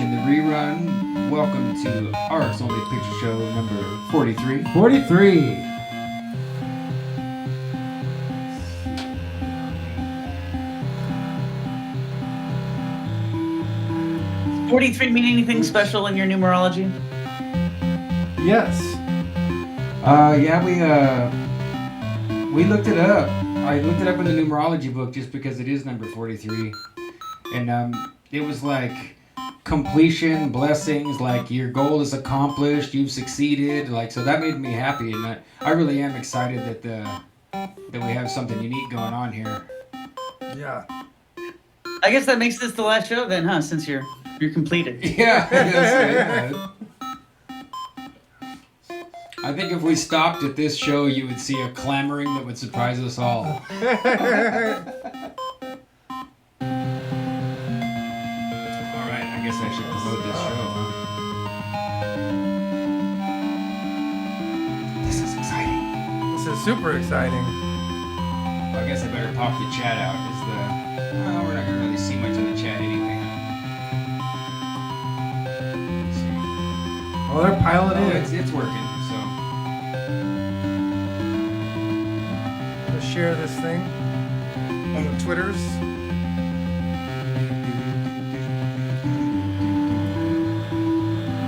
watching the rerun. Welcome to Art's Only Picture Show number 43. 43. 43 mean anything special in your numerology? Yes. Yeah, we looked it up. I looked it up in the numerology book just because it is number 43. And it was like completion, blessings, like your goal is accomplished, you've succeeded. Like, so that made me happy, and I really am excited that we have something unique going on here. Yeah. I guess that makes this the last show then, huh? Since you're completed. Yeah, that's right. I think if we stopped at this show, you would see a clamoring that would surprise us all. All right, I guess I should promote this show. This is exciting. This is super exciting. Well, I guess I better pop the chat out. Well, we're not going to really see much of the chat anyway. Let's see. Oh, they're piling in. It's working, so. Let's share this thing on the Twitters.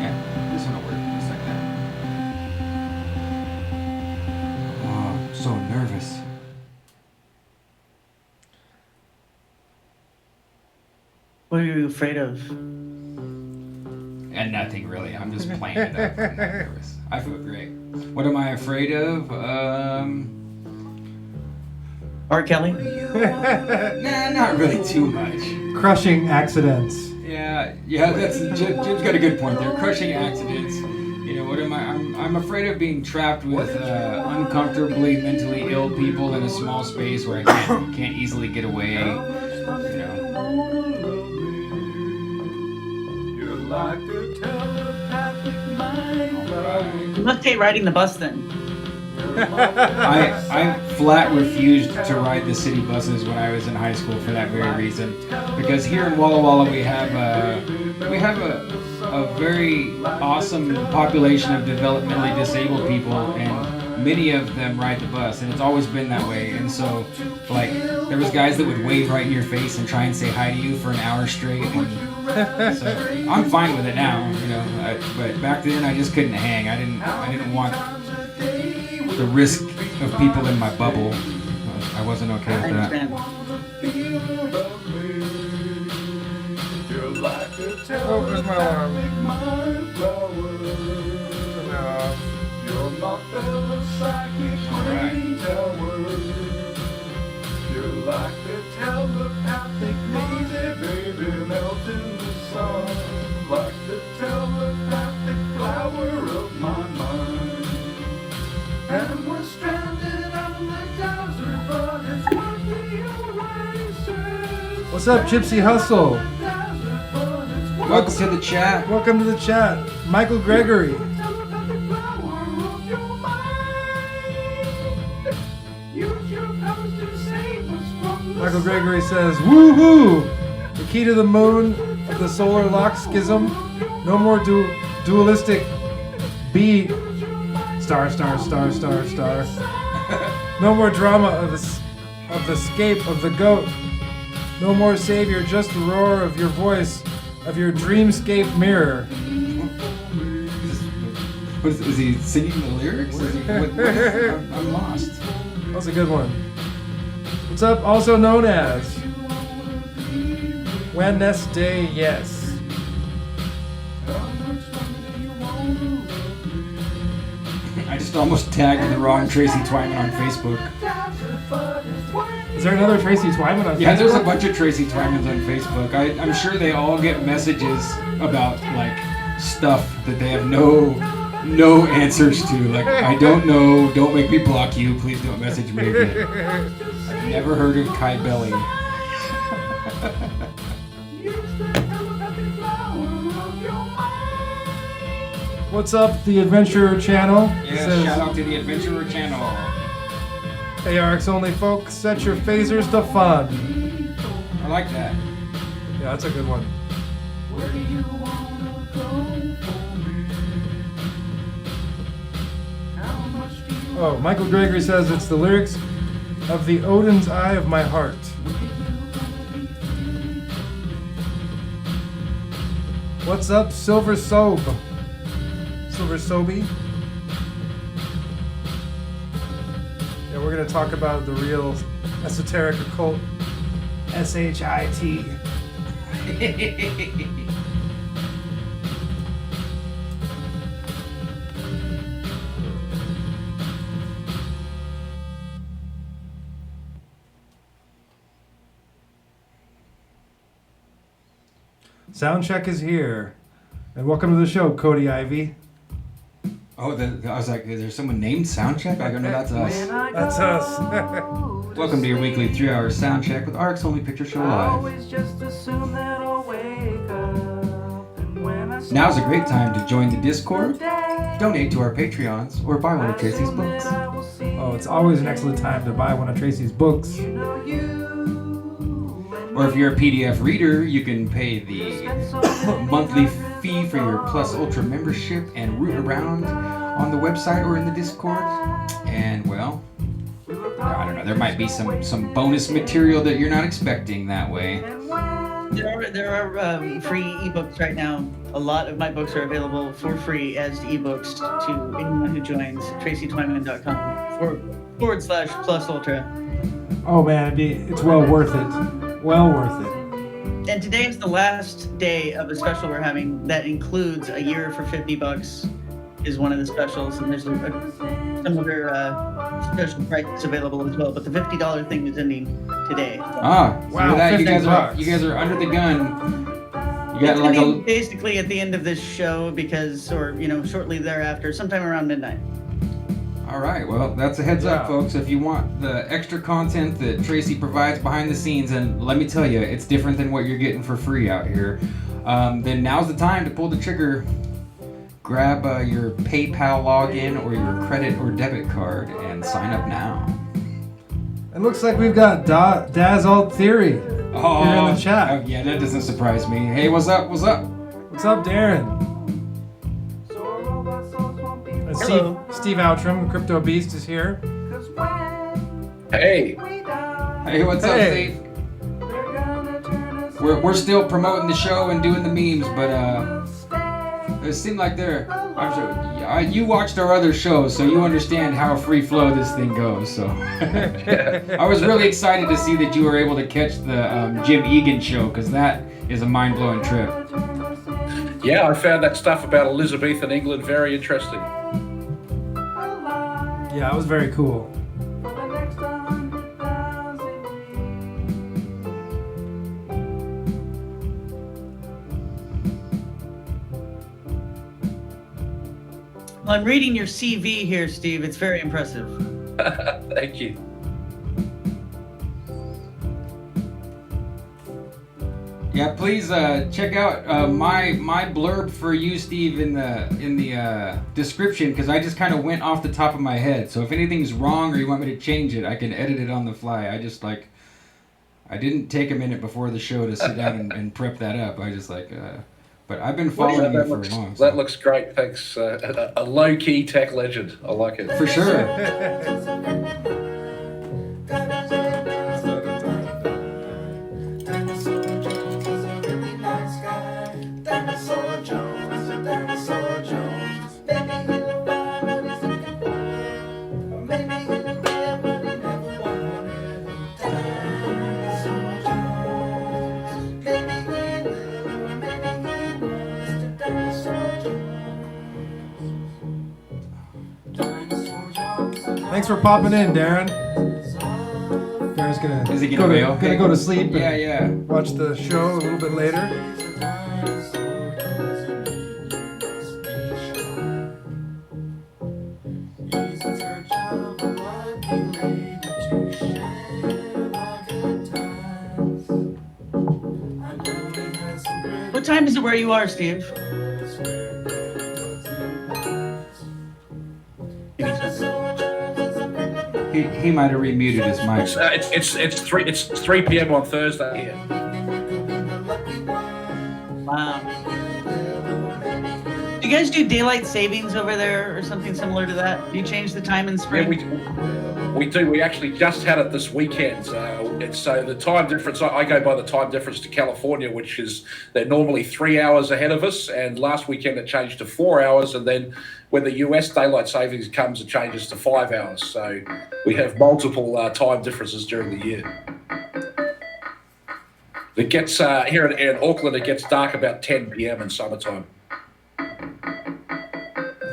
Yeah, this one will work just like that. Oh, I'm so nervous. What are you afraid of? And nothing really. I'm just playing it up. I'm not nervous. I feel great. What am I afraid of? R. Kelly? Nah, not really too much. Crushing accidents. Yeah. That's Jim's got a good point there. Crushing accidents. You know, what am I? I'm afraid of being trapped with uncomfortably mentally ill people in a small space where I can't easily get away. You know. You must hate riding the bus then. I flat refused to ride the city buses when I was in high school for that very reason. Because here in Walla Walla we have a very awesome population of developmentally disabled people, and many of them ride the bus, and it's always been that way. And so, like, there was guys that would wave right in your face and try and say hi to you for an hour straight. And so I'm fine with it now, you know. But back then I just couldn't hang. I didn't want the risk of people in my bubble. I wasn't okay with that. Oh, where's my alarm? You're like the telepathic lazy baby melt in the sun, like the telepathic flower of my mind. And we're stranded on the desert, but it's what the oasis. What's up, Gypsy Hustle? Welcome to the chat. Welcome to the chat. Michael Gregory. Michael Gregory says, woohoo! The key to the moon of the solar lock schism. No more dualistic bead. Star, star, star, star, star. No more drama of the escape of the goat. No more savior, just the roar of your voice, of your dreamscape mirror. Is he singing the lyrics? I'm lost. That was a good one. What's up? Also known as Wednesday, yes. I just almost tagged the wrong Tracy Twyman on Facebook. Is there another Tracy Twyman on Facebook? Yeah, there's a bunch of Tracy Twymans on Facebook. I'm sure they all get messages about like stuff that they have no answers to. Like, I don't know, don't make me block you, please don't message me again. I've never heard of Kai Belly. What's up, the Adventurer Channel? Yeah, Says, shout out to the Adventurer Channel. ARX only, folks. Set your phasers to fun. I like that. Yeah, that's a good one. Where do you wanna go for me? How much do you Oh, Michael Gregory says it's the lyrics of the Odin's Eye of My Heart. What's up, Silver Sobe? Silver Sobe? Yeah, we're gonna talk about the real esoteric occult. SHIT. Soundcheck is here. And welcome to the show, Cody Ivy. Oh, I was like, is there someone named Soundcheck? I go, no, that's us. That's us. Welcome to your weekly 3-hour Soundcheck with Arc's only picture show live. Now's a great time to join the Discord, donate to our Patreons, or buy one of Tracy's books. Oh, it's always an excellent time to buy one of Tracy's books. Or if you're a PDF reader, you can pay the monthly fee for your Plus Ultra membership and root around on the website or in the Discord. And, well, I don't know, there might be some bonus material that you're not expecting that way. There are free ebooks right now. A lot of my books are available for free as ebooks to anyone who joins tracytwyman.com/plus ultra. Oh man, it's well worth it. Well worth it. And today is the last day of a special we're having that includes a year for $50 is one of the specials, and there's some other special prices available as well. But the $50 thing is ending today. Ah, wow! So that you guys $50. are under the gun. You got It's like gonna be basically at the end of this show shortly thereafter, sometime around midnight. All right, well, that's a heads up, folks. If you want the extra content that Tracy provides behind the scenes, and let me tell you, it's different than what you're getting for free out here, then now's the time to pull the trigger. Grab your PayPal login or your credit or debit card and sign up now. It looks like we've got Daz Alt Theory here in the chat. Oh, yeah, that doesn't surprise me. Hey, what's up? What's up? What's up, Darren? And Steve Outtrim, Crypto Beast, is here. Hey. Hey, what's up, Steve? We're still promoting the show and doing the memes, but it seemed like I'm sure you watched our other shows, so you understand how free flow this thing goes. So I was really excited to see that you were able to catch the Jim Egan show, because that is a mind-blowing trip. Yeah, I found that stuff about Elizabethan England very interesting. Yeah, it was very cool. Well, I'm reading your CV here, Steve. It's very impressive. Thank you. Yeah, please check out my blurb for you, Steve, in the description, because I just kind of went off the top of my head. So if anything's wrong or you want me to change it, I can edit it on the fly. I didn't take a minute before the show to sit down and prep that up. But I've been following you for a long time. That looks great. Thanks. A low-key tech legend. I like it. For sure. Thanks for popping in, Darren. Darren's gonna go to sleep. Yeah. Watch the show a little bit later. What time is it where you are, Steve? He might have remuted his mic. It's 3 p.m. on Thursday here. Wow. Do you guys do daylight savings over there or something similar to that? Do you change the time in Yeah, spring? we do. We actually just had it this weekend. So the time difference, I go by the time difference to California, which is they're normally 3 hours ahead of us. And last weekend it changed to 4 hours. And then when the US daylight savings comes, it changes to 5 hours. So we have multiple time differences during the year. It gets, here in Auckland, it gets dark about 10 p.m. in summertime.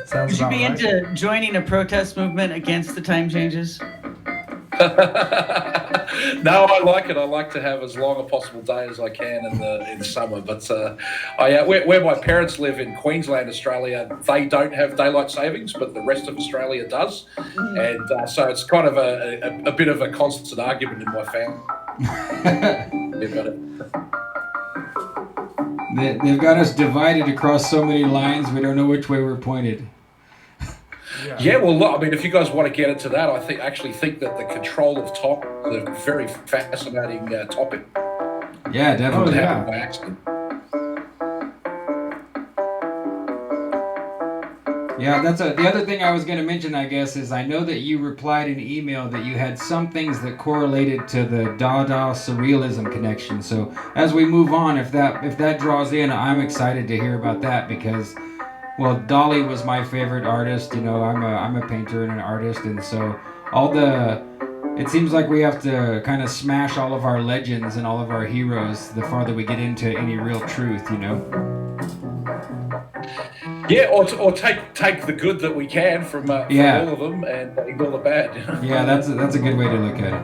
Sounds Would you about be right. into joining a protest movement against the time changes? No, I like it. I like to have as long a possible day as I can in summer. But where my parents live in Queensland, Australia, they don't have daylight savings, but the rest of Australia does. And so it's kind of a bit of a constant argument in my family. They've got us divided across so many lines, we don't know which way we're pointed. Yeah, well, look, I mean, if you guys want to get into that, I actually think that the control of time is a very fascinating topic. Yeah, definitely. That happened by accident. Yeah, that's the other thing I was going to mention, I guess, is I know that you replied in email that you had some things that correlated to the Dada Surrealism connection. So as we move on, if that draws in, I'm excited to hear about that because, well, Dali was my favorite artist. You know, I'm a painter and an artist, and so it seems like we have to kind of smash all of our legends and all of our heroes the farther we get into any real truth, you know. Yeah, or take the good that we can from all of them and ignore the bad. Yeah, that's a good way to look at it.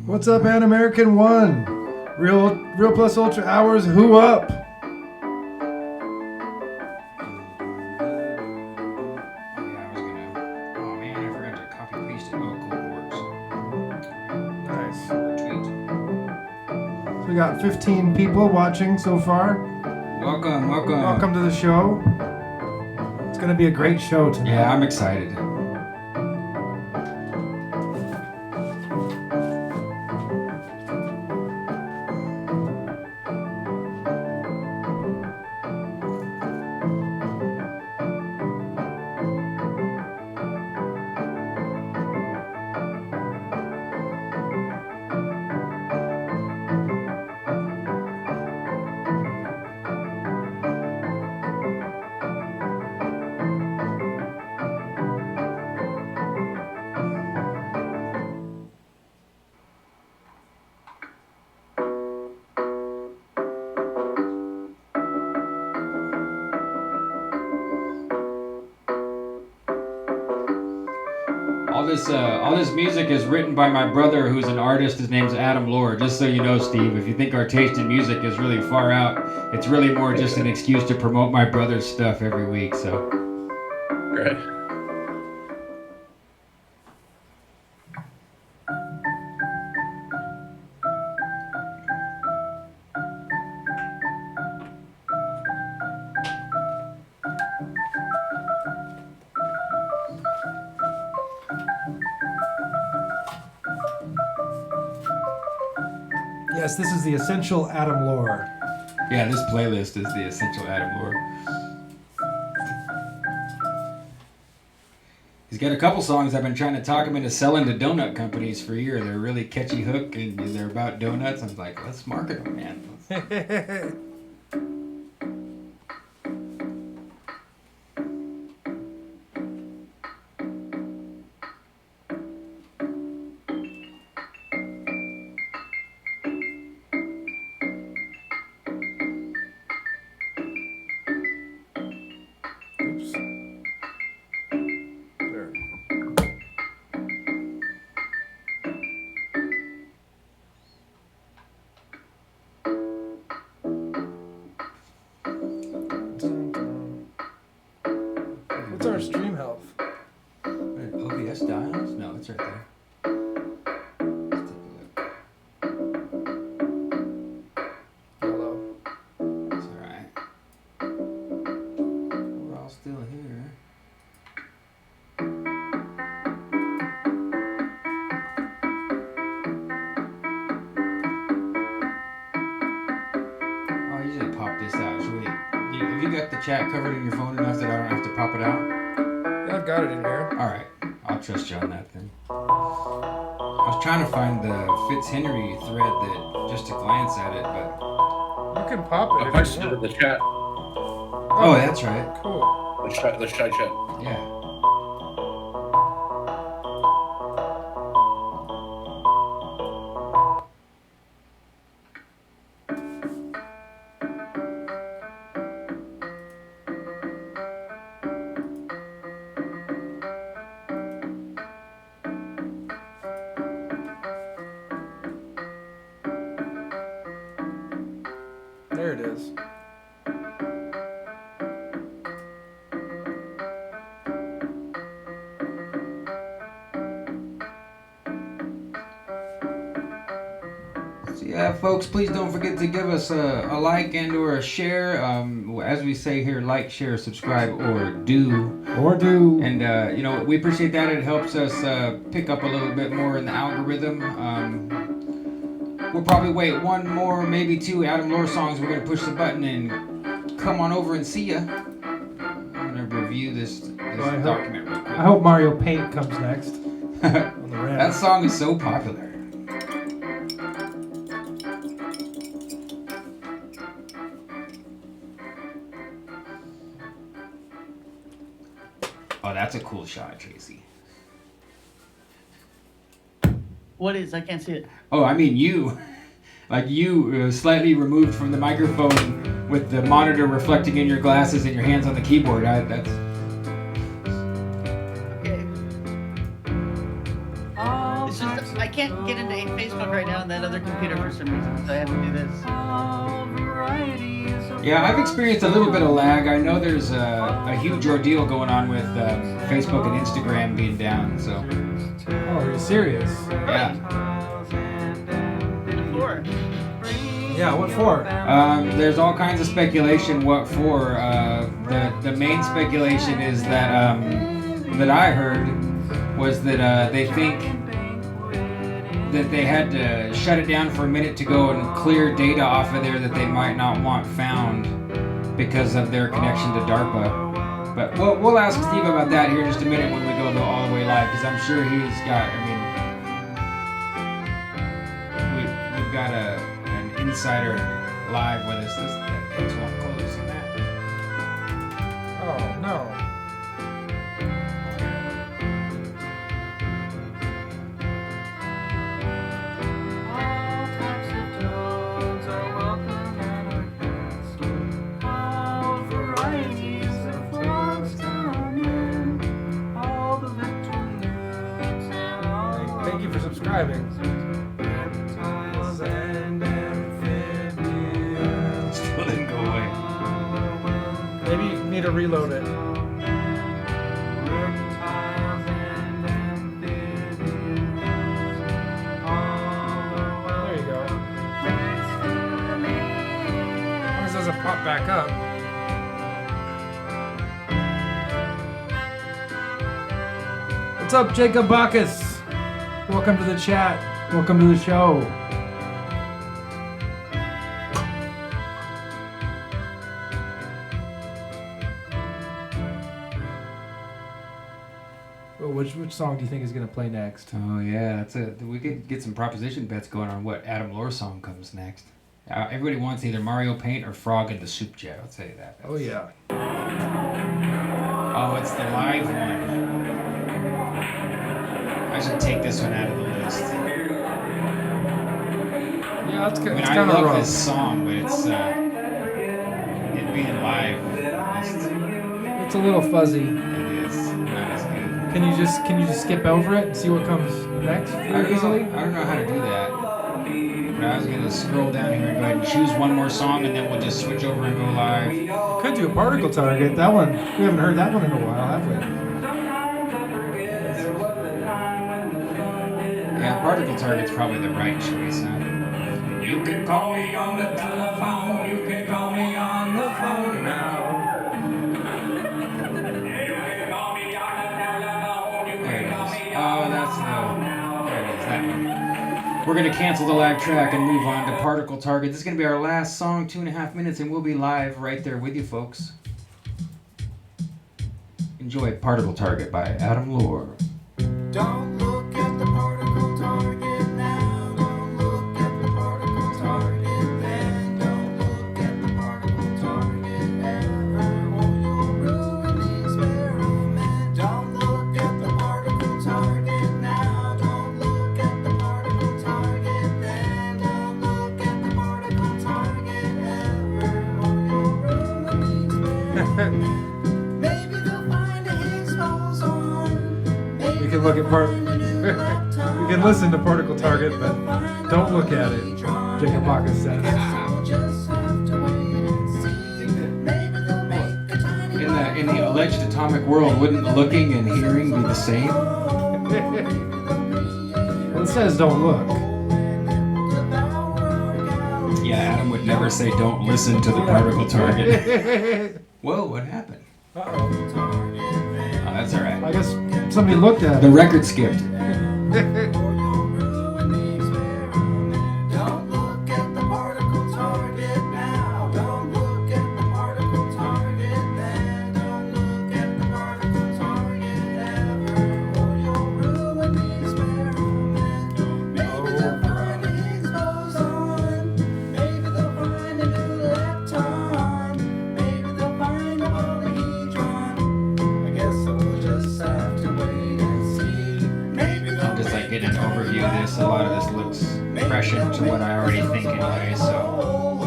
What's up, An American One? Real plus ultra hours. Who up? We got 15 people watching so far. Welcome. Welcome to the show. It's going to be a great show tonight. Yeah, I'm excited. All this music is written by my brother, who's an artist. His name's Adam Lore. Just so you know, Steve, if you think our taste in music is really far out, it's really more just an excuse to promote my brother's stuff every week. So, Great. Yes, this is the Essential Adam Lore. yeah, this playlist is the Essential Adam Lore. He's got a couple songs I've been trying to talk him into selling to donut companies for a year. They're a really catchy hook, and they're about donuts. I'm like, let's market them, man. Oops. There. What's our stream health? OBS dials? No, it's right there. Let's take a look. Hello. It's alright. We're all still here. have you got the chat covered in your phone enough that I don't have to pop it out? Yeah, I've got it in here. All right, I'll trust you on that then. I was trying to find the Fitzhenry thread that just to glance at it, but You can pop it. I if posted you it in want. the chat, oh, that's right. Cool. the show chat. Yeah. There it is. So yeah, folks, please don't forget to give us a like and or a share. As we say here, like, share, subscribe, or do. Or do. And we appreciate that. It helps us pick up a little bit more in the algorithm. We'll probably wait one more, maybe two Adam Lore songs. We're gonna push the button and come on over and see ya. I'm gonna review this document real quick. I hope Mario Paint comes next. On the ramp. That song is so popular. Oh, that's a cool shot, Tracy. What is? I can't see it. Oh, I mean you. Like you, slightly removed from the microphone with the monitor reflecting in your glasses and your hands on the keyboard. That's... Okay. It's just I can't get into Facebook right now on that other computer for some reason, so I have to do this. Yeah, I've experienced a little bit of lag. I know there's a huge ordeal going on with Facebook and Instagram being down, so... Oh, are you serious? Yeah. Before. Yeah, what for? There's all kinds of speculation what for. The main speculation is that that I heard was that they think that they had to shut it down for a minute to go and clear data off of there that they might not want found because of their connection to DARPA. But we'll ask Steve about that here in just a minute when we go all the way live, because I'm sure he's got, we've got an insider live with us. That page won't close on that. Oh, no. Thank you for subscribing. Still didn't go away. Maybe you need to reload it. There you go. As long as it doesn't pop back up. What's up, Jacob Bacchus? Welcome to the chat. Welcome to the show. Well, which song do you think is going to play next? Oh yeah, we could get some proposition bets going on what Adam Lore song comes next. Everybody wants either Mario Paint or Frog in the Soup Jet. I'll tell you that. Oh yeah. Oh, it's the live one. I should take this one out of the list. Yeah, it's I good. mean, It's I kind of love rough. this song, but it's it being live. It's a little fuzzy. It is not as good. Can you just skip over it and see what comes next very easily? I don't know how to do that. But I was gonna scroll down here and go ahead and choose one more song, and then we'll just switch over and go live. Could do a particle target. That one, we haven't heard that one in a while, have we? Yeah, particle target's probably the right choice, huh? You can call me on the telephone. You can call me on the phone now. There it is. Oh, that's the. There it is. That one. We're going to cancel the live track and move on to Particle Target. This is going to be our last song, 2.5 minutes, and we'll be live right there with you folks. Enjoy Particle Target by Adam Lore. Don't look at the particle target now. Don't look at the particle target then. Don't look at the particle target ever, or you'll ruin the experiment. Don't look at the particle target now. Don't look at the particle target then. Don't look at the particle target ever, or you'll ruin the experiment. Maybe they'll find a Higgs boson. You can look at you can listen to Particle Target, but don't look at it. Jacob Baca says. In the alleged atomic world, wouldn't looking and hearing be the same? It says don't look. Yeah, Adam would never say don't listen to the particle target. Whoa, what happened? Uh-oh. Oh, that's all right. I guess somebody looked at The it. record skipped. Don't look at the particle target now. Don't look at the particle target then. Don't look at the particle target ever, or you'll ruin the experiment. Maybe they'll find a Higgs boson. Maybe they'll find a new lepton. Maybe they'll find a polyhedron. I guess I'll just have to wait and see. Maybe they'll Just like getting an overview of this, a lot of this looks prescient to what I already think anyway, so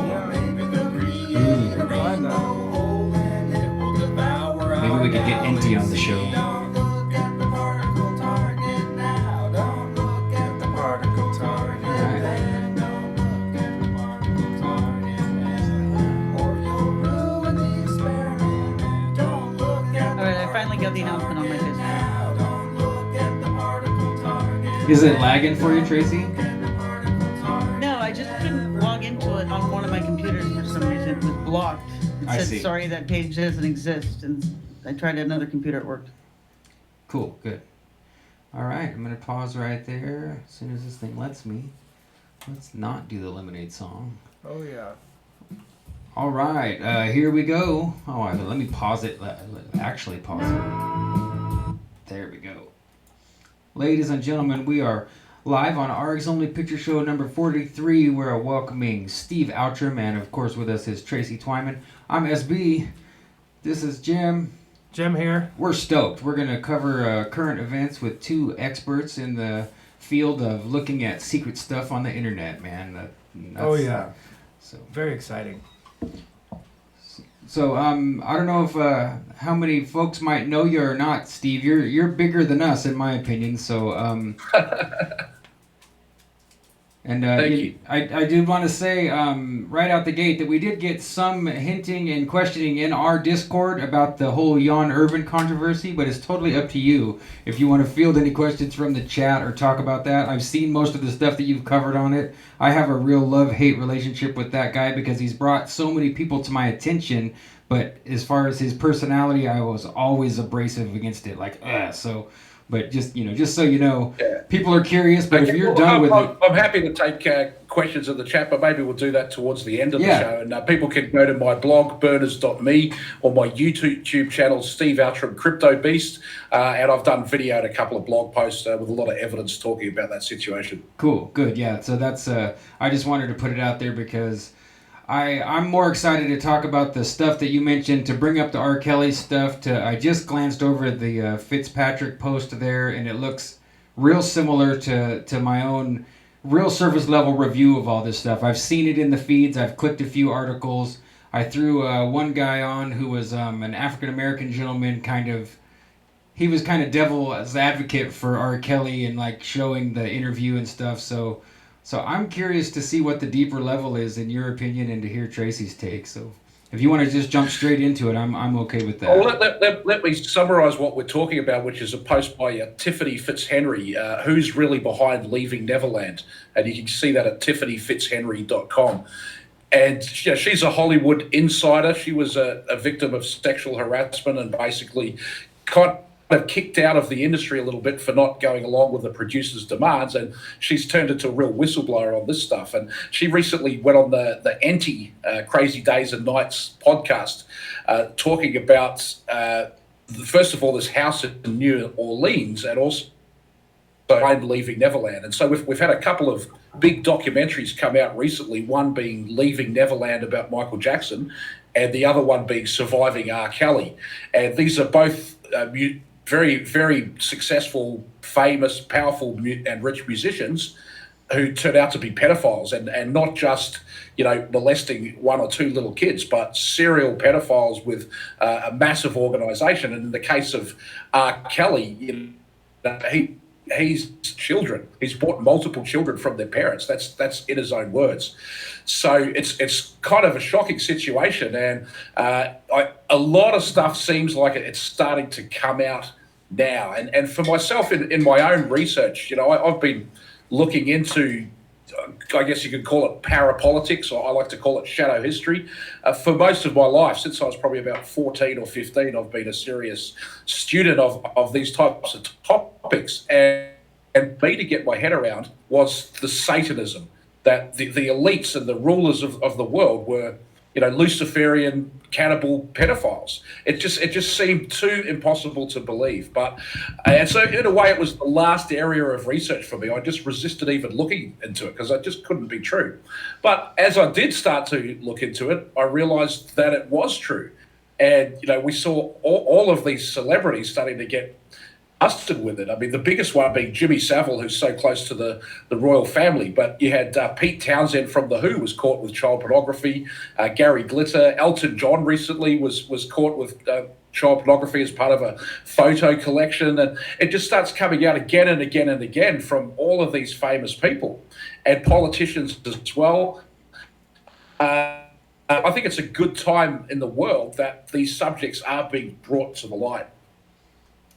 maybe we could get Inti on the show. Don't look at the particle target now. Don't look at the particle target then. Don't look at the particle target then, or you'll ruin the experiment. Don't look at All right, I finally got the announcement on my business. now. Don't look at the particle target. Is it lagging for you, Tracy? No, I just couldn't log into it on one of my computers for some reason. It was blocked. It I said, see. sorry, that page doesn't exist. And I tried another computer, it worked. Cool, good. All right, I'm going to pause right there. As soon as this thing lets me. Let's not do the Lemonade song. Oh yeah. All right, here we go. Oh, let me pause it. Actually pause it. There we go. Ladies and gentlemen, we are live on RX Only Picture Show number 43. We're welcoming Steve Outtrim, and of course with us is Tracy Twyman. I'm SB. This is Jim. Jim here. We're stoked. We're going to cover current events with two experts in the field of looking at secret stuff on the internet, man. Oh yeah. So, Very exciting. I don't know if how many folks might know you or not, Steve. You're bigger than us, in my opinion. So, and Thank you. I did want to say right out the gate that we did get some hinting and questioning in our Discord about the whole Jan Irvin controversy, but it's totally up to you if you want to field any questions from the chat or talk about that. I've seen most of the stuff that you've covered on it. I have a real love-hate relationship with that guy because he's brought so many people to my attention, but as far as his personality, I was always abrasive against it. But just so you know, Yeah. people are curious, but if you're done with it... I'm happy to take questions in the chat, but maybe we'll do that towards the end of the show. And people can go to my blog, burners.me, or my YouTube channel, Steve Outtrim Crypto Beast. And I've done video and a couple of blog posts with a lot of evidence talking about that situation. Cool, good, yeah. So that's, I just wanted to put it out there because I'm more excited to talk about the stuff that you mentioned, to bring up the R. Kelly stuff. I just glanced over the Fitzpatrick post there, and it looks real similar to my own real surface level review of all this stuff. I've seen it in the feeds. I've clicked a few articles. I threw one guy on who was an African American gentleman, he was kind of devil's advocate for R. Kelly and like showing the interview and stuff. So I'm curious to see what the deeper level is in your opinion and to hear Tracy's take. So if you want to just jump straight into it, I'm okay with that. Well, let me summarize what we're talking about, which is a post by Tiffany Fitzhenry, who's really behind Leaving Neverland. And you can see that at tiffanyfitzhenry.com. And she's a Hollywood insider. She was a victim of sexual harassment and basically kind of kicked out of the industry a little bit for not going along with the producers' demands, and she's turned into a real whistleblower on this stuff. And she recently went on the Crazy Days and Nights podcast, talking about first of all this house in New Orleans, and also Leaving Neverland. And so we've had a couple of big documentaries come out recently, one being Leaving Neverland about Michael Jackson, and the other one being Surviving R. Kelly. And these are both very, very successful, famous, powerful, and rich musicians who turned out to be pedophiles, and not just, molesting one or two little kids, but serial pedophiles with a massive organization. And in the case of R. Kelly, he's children. He's bought multiple children from their parents. That's in his own words. So it's kind of a shocking situation, and a lot of stuff seems like it's starting to come out now. And for myself, in my own research, I've been looking into, I guess you could call it parapolitics, or I like to call it shadow history. For most of my life, since I was probably about 14 or 15, I've been a serious student of these types of topics. And me to get my head around was the Satanism, that the elites and the rulers of the world were, Luciferian cannibal pedophiles. It just seemed too impossible to believe. And so in a way, it was the last area of research for me. I just resisted even looking into it because it just couldn't be true. But as I did start to look into it, I realized that it was true. And, we saw all of these celebrities starting to get busted with it. I mean, the biggest one being Jimmy Savile, who's so close to the royal family. But you had Pete Townsend from The Who was caught with child pornography. Gary Glitter, Elton John recently was caught with child pornography as part of a photo collection. And it just starts coming out again and again and again from all of these famous people and politicians as well. I think it's a good time in the world that these subjects are being brought to the light.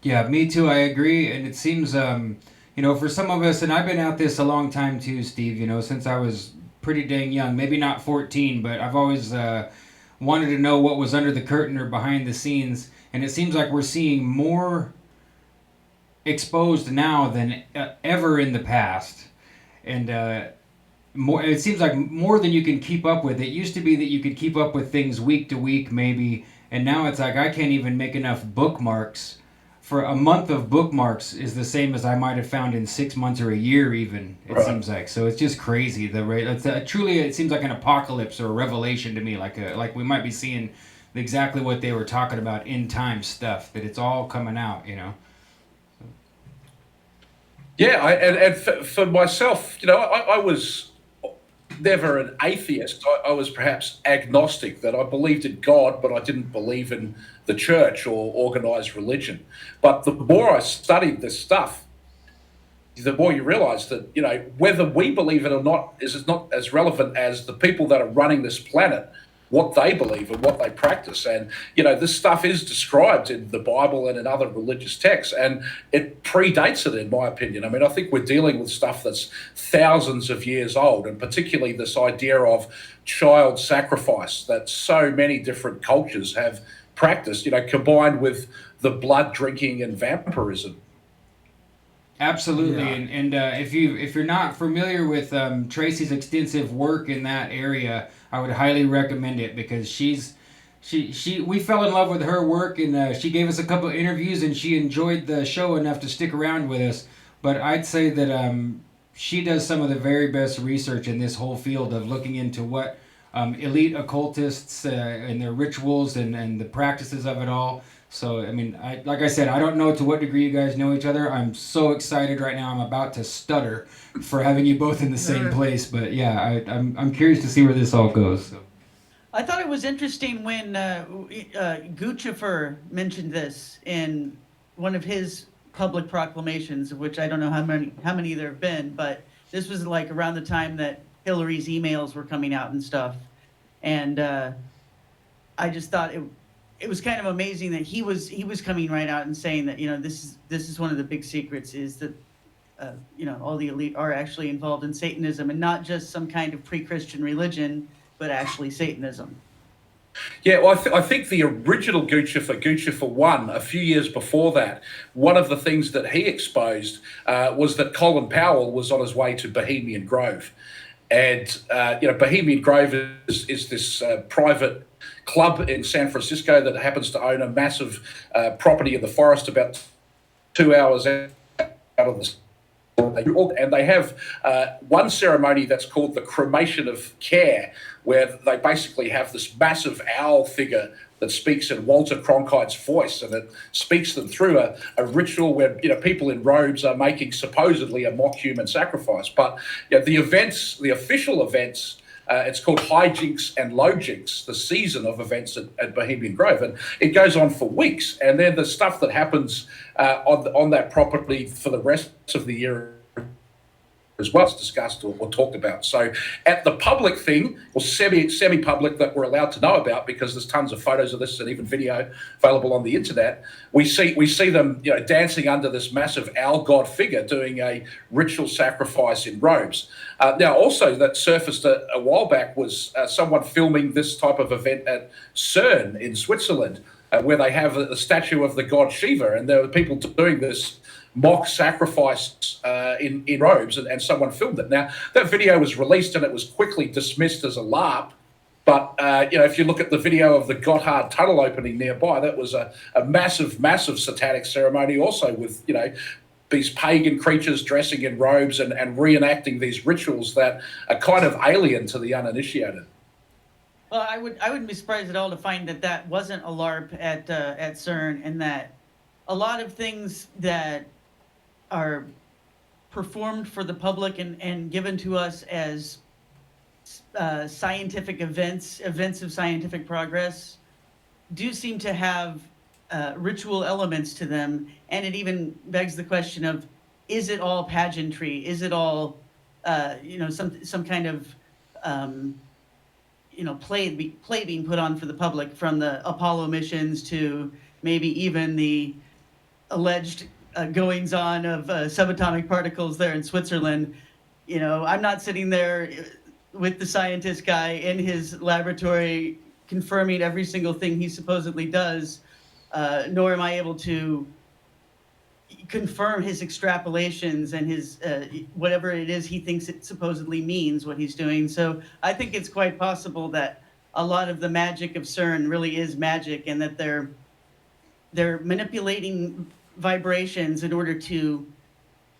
Yeah, me too. I agree, and it seems, for some of us, and I've been at this a long time too, Steve. Since I was pretty dang young, maybe not 14, but I've always wanted to know what was under the curtain or behind the scenes, and it seems like we're seeing more exposed now than ever in the past, and more. It seems like more than you can keep up with. It used to be that you could keep up with things week to week, maybe, and now it's like I can't even make enough bookmarks. For a month of bookmarks is the same as I might have found in 6 months or a year, even, it seems like. So it's just crazy. Truly, it seems like an apocalypse or a revelation to me, like we might be seeing exactly what they were talking about, end time stuff, that it's all coming out, Yeah, and for myself, I was never an atheist. I was perhaps agnostic, that I believed in God, but I didn't believe in the church or organized religion. But the more I studied this stuff, the more you realize that, whether we believe it or not is not as relevant as the people that are running this planet, what they believe and what they practice. And, this stuff is described in the Bible and in other religious texts, and it predates it, in my opinion. I mean, I think we're dealing with stuff that's thousands of years old, and particularly this idea of child sacrifice that so many different cultures have practiced, combined with the blood drinking and vampirism. Absolutely, Yeah. and if you're not familiar with Tracy's extensive work in that area, I would highly recommend it, because we fell in love with her work, and she gave us a couple of interviews, and she enjoyed the show enough to stick around with us. But I'd say that she does some of the very best research in this whole field of looking into what elite occultists and their rituals and the practices of it all. So, I mean, like I said, I don't know to what degree you guys know each other. I'm so excited right now. I'm about to stutter for having you both in the same place. But yeah, I'm curious to see where this all goes. So. I thought it was interesting when Guccifer mentioned this in one of his public proclamations, of which I don't know how many there have been, but this was like around the time that Hillary's emails were coming out and stuff. And I just thought it was kind of amazing that he was coming right out and saying that, this is one of the big secrets, is that all the elite are actually involved in Satanism, and not just some kind of pre-Christian religion, but actually Satanism. Yeah, well, I think the original Gucci for one, a few years before that, one of the things that he exposed was that Colin Powell was on his way to Bohemian Grove. And, Bohemian Grove is this private club in San Francisco that happens to own a massive property in the forest about 2 hours out of the. And they have one ceremony that's called the cremation of care, where they basically have this massive owl figure that speaks in Walter Cronkite's voice, and it speaks them through a ritual where people in robes are making supposedly a mock human sacrifice. But the official events. It's called High Jinks and Low Jinks, the season of events at Bohemian Grove. And it goes on for weeks. And then the stuff that happens on that property for the rest of the year as well is discussed or talked about. So at the public thing, or semi-public that we're allowed to know about, because there's tons of photos of this and even video available on the internet, we see them dancing under this massive owl god figure doing a ritual sacrifice in robes. Now also that surfaced a while back was someone filming this type of event at CERN in Switzerland, where they have a statue of the god Shiva, and there were people doing this mock sacrifice in robes, and someone filmed it. Now, that video was released and it was quickly dismissed as a LARP. But, if you look at the video of the Gotthard tunnel opening nearby, that was a massive, massive satanic ceremony also with, these pagan creatures dressing in robes and reenacting these rituals that are kind of alien to the uninitiated. Well, I wouldn't be surprised at all to find that wasn't a LARP at CERN, and that a lot of things that are performed for the public and given to us as scientific events of scientific progress, do seem to have ritual elements to them. And it even begs the question of, is it all pageantry? Is it all, some kind of, play being put on for the public, from the Apollo missions to maybe even the alleged goings on of subatomic particles there in Switzerland? I'm not sitting there with the scientist guy in his laboratory confirming every single thing he supposedly does, nor am I able to confirm his extrapolations and his whatever it is he thinks it supposedly means, what he's doing. So I think it's quite possible that a lot of the magic of CERN really is magic, and that they're manipulating vibrations in order to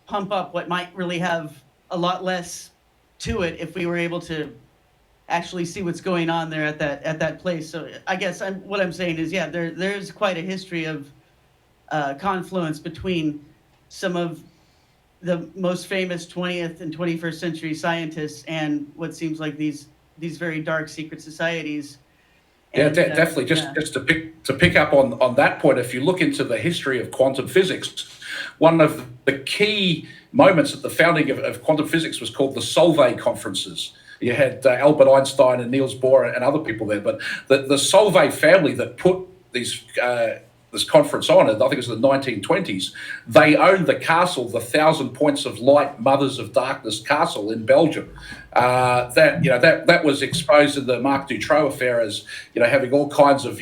pump up what might really have a lot less to it if we were able to actually see what's going on there at that place. So I guess what I'm saying is, there's quite a history of confluence between some of the most famous 20th and 21st century scientists and what seems like these very dark secret societies. Yeah, definitely. Just to pick up on that point, if you look into the history of quantum physics, one of the key moments at the founding of quantum physics was called the Solvay conferences. You had Albert Einstein and Niels Bohr and other people there, but the Solvay family that put this conference on, I think it was in the 1920s, they owned the castle, the 1,000 Points of Light Mothers of Darkness castle in Belgium. That was exposed in the Marc Dutroux affair as having all kinds of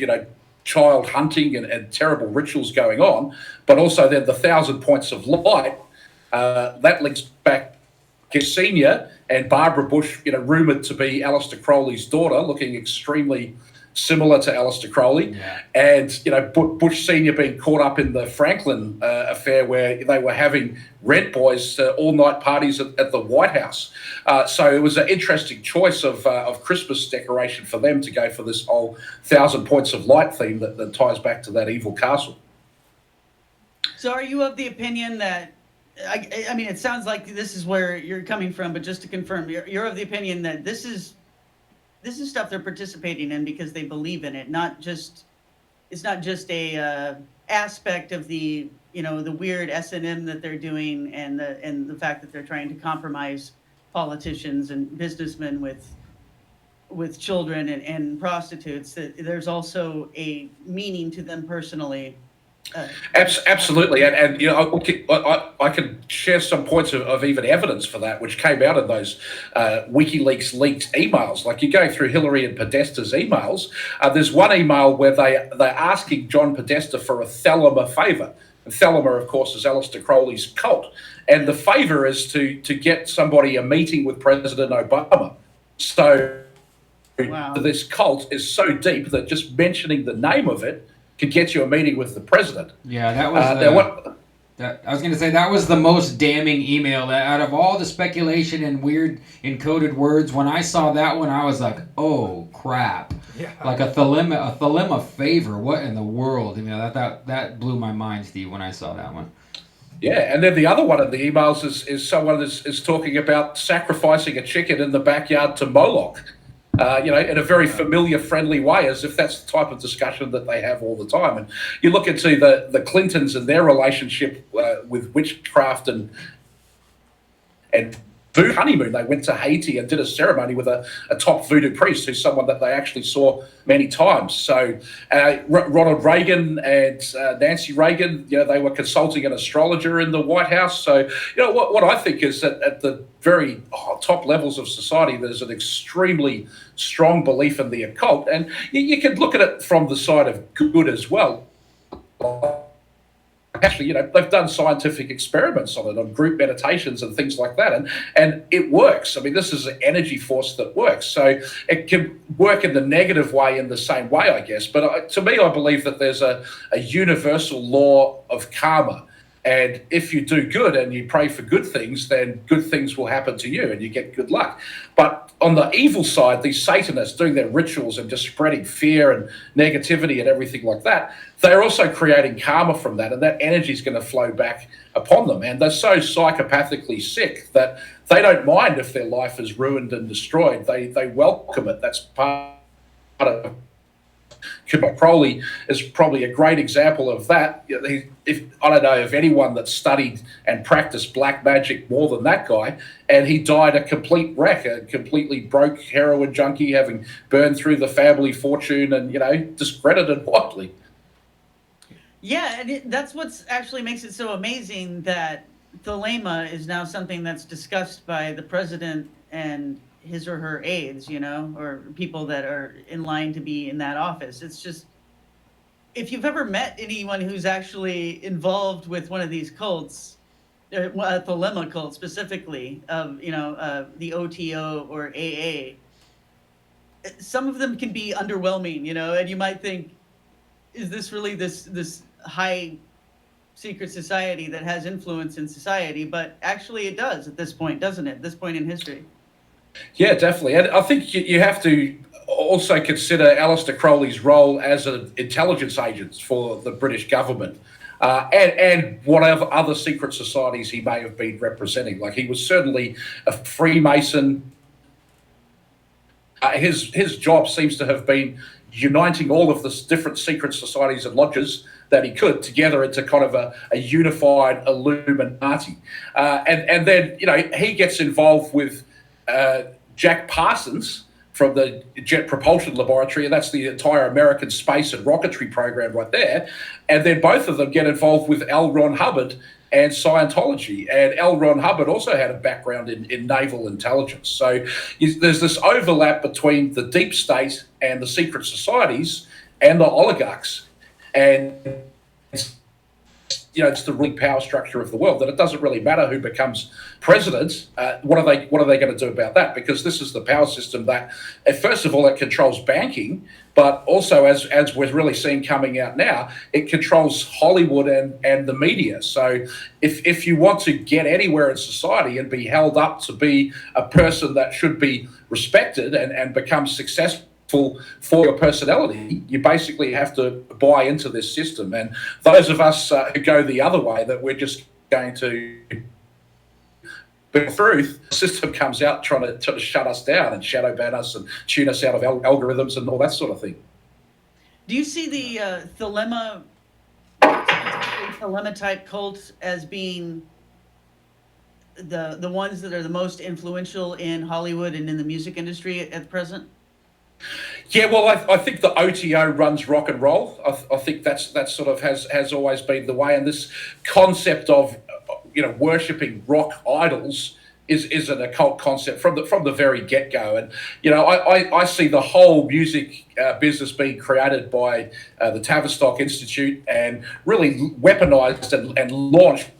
child hunting and terrible rituals going on, but also then the 1,000 Points of Light that links back to Senior and Barbara Bush, rumored to be Aleister Crowley's daughter, looking extremely similar to Aleister Crowley. Yeah. And Bush Senior being caught up in the Franklin affair, where they were having Rent Boys all-night parties at the White House. So it was an interesting choice of Christmas decoration for them to go for this whole 1,000 Points of Light theme that ties back to that evil castle. So are you of the opinion that, I mean, it sounds like this is where you're coming from, but just to confirm, you're of the opinion that this is stuff they're participating in because they believe in it, it's not just a aspect of the the weird S&M that they're doing, and the fact that they're trying to compromise politicians and businessmen with children and prostitutes. That there's also a meaning to them personally Absolutely, and you know, I can share some points of even evidence for that, which came out of those WikiLeaks leaked emails. Like you go through Hillary and Podesta's emails, there's one email where they're asking John Podesta for a Thelema favour. And Thelema, of course, is Aleister Crowley's cult, and the favour is to get somebody a meeting with President Obama. So Wow. this cult is so deep that just mentioning the name of it could get you a meeting with the president. Yeah, that was. I was going to say that was the most damning email. That out of all the speculation and weird encoded words, when I saw that one, I was like, "Oh crap!" Yeah. Like a Thelema favor. What in the world? I mean, that blew my mind, Steve, when I saw that one. Yeah, and then the other one of the emails is someone is talking about sacrificing a chicken in the backyard to Moloch. You know, in a very familiar, friendly way, as if that's the type of discussion that they have all the time. And you look into the Clintons and their relationship with witchcraft and voodoo honeymoon. They went to Haiti and did a ceremony with a top voodoo priest, who's someone that they actually saw many times. So Ronald Reagan and Nancy Reagan, you know, they were consulting an astrologer in the White House. So, you know, what I think is that at the very top levels of society, there's an extremely strong belief in the occult. And you can look at it from the side of good as well. Actually, you know, they've done scientific experiments on it, on group meditations and things like that, and it works. I mean, this is an energy force that works. So it can work in the negative way in the same way, I guess. But to me, I believe that there's a universal law of karma. And if you do good and you pray for good things, then good things will happen to you and you get good luck. But on the evil side, these Satanists doing their rituals and just spreading fear and negativity and everything like that, they're also creating karma from that, and that energy is going to flow back upon them. And they're so psychopathically sick that they don't mind if their life is ruined and destroyed. They welcome it. That's part of Crowley is probably a great example of that. If I don't know of anyone that studied and practiced black magic more than that guy, and he died a complete wreck, a completely broke heroin junkie, having burned through the family fortune and, you know, discredited widely. Yeah, and that's what's actually makes it so amazing that Thelema is now something that's discussed by the president and his or her aides, you know, or people that are in line to be in that office. It's just, if you've ever met anyone who's actually involved with one of these cults, a Thelema cult specifically, of, you know, the OTO or AA, some of them can be underwhelming, you know, and you might think, is this really this high secret society that has influence in society? But actually it does at this point, doesn't it? At this point in history. Yeah, definitely. And I think you have to also consider Aleister Crowley's role as an intelligence agent for the British government, and whatever other secret societies he may have been representing. Like, he was certainly a Freemason. His job seems to have been uniting all of the different secret societies and lodges that he could together into kind of a unified Illuminati. And then, you know, he gets involved with Jack Parsons from the Jet Propulsion Laboratory, and that's the entire American space and rocketry program right there. And then both of them get involved with L. Ron Hubbard and Scientology. And L. Ron Hubbard also had a background in naval intelligence. So there's this overlap between the deep state and the secret societies and the oligarchs. And you know, it's the ruling power structure of the world, that it doesn't really matter who becomes president. What are they going to do about that? Because this is the power system that, first of all, it controls banking, but also, as we're really seeing coming out now, it controls Hollywood and the media. So if you want to get anywhere in society and be held up to be a person that should be respected and become successful for your personality, you basically have to buy into this system. And those of us who go the other way, that we're just going to be truth, the system comes out trying to shut us down and shadow ban us and tune us out of algorithms and all that sort of thing. Do you see the Thelema type cult as being the ones that are the most influential in Hollywood and in the music industry at present? Yeah, well, I think the OTO runs rock and roll. I think that sort of has always been the way, and this concept of worshipping rock idols is an occult concept from the very get go. And I see the whole music business being created by the Tavistock Institute and really weaponized and launched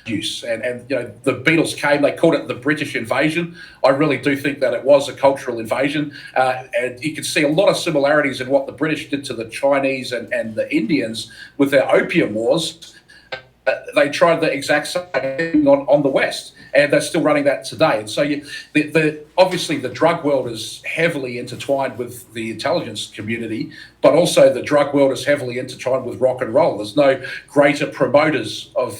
use. And the Beatles came, they called it the British invasion. I really do think that it was a cultural invasion, and you can see a lot of similarities in what the British did to the Chinese and the Indians with their opium wars. They tried the exact same thing on the West, and they're still running that today. And so obviously the drug world is heavily intertwined with the intelligence community, but also the drug world is heavily intertwined with rock and roll. There's no greater promoters of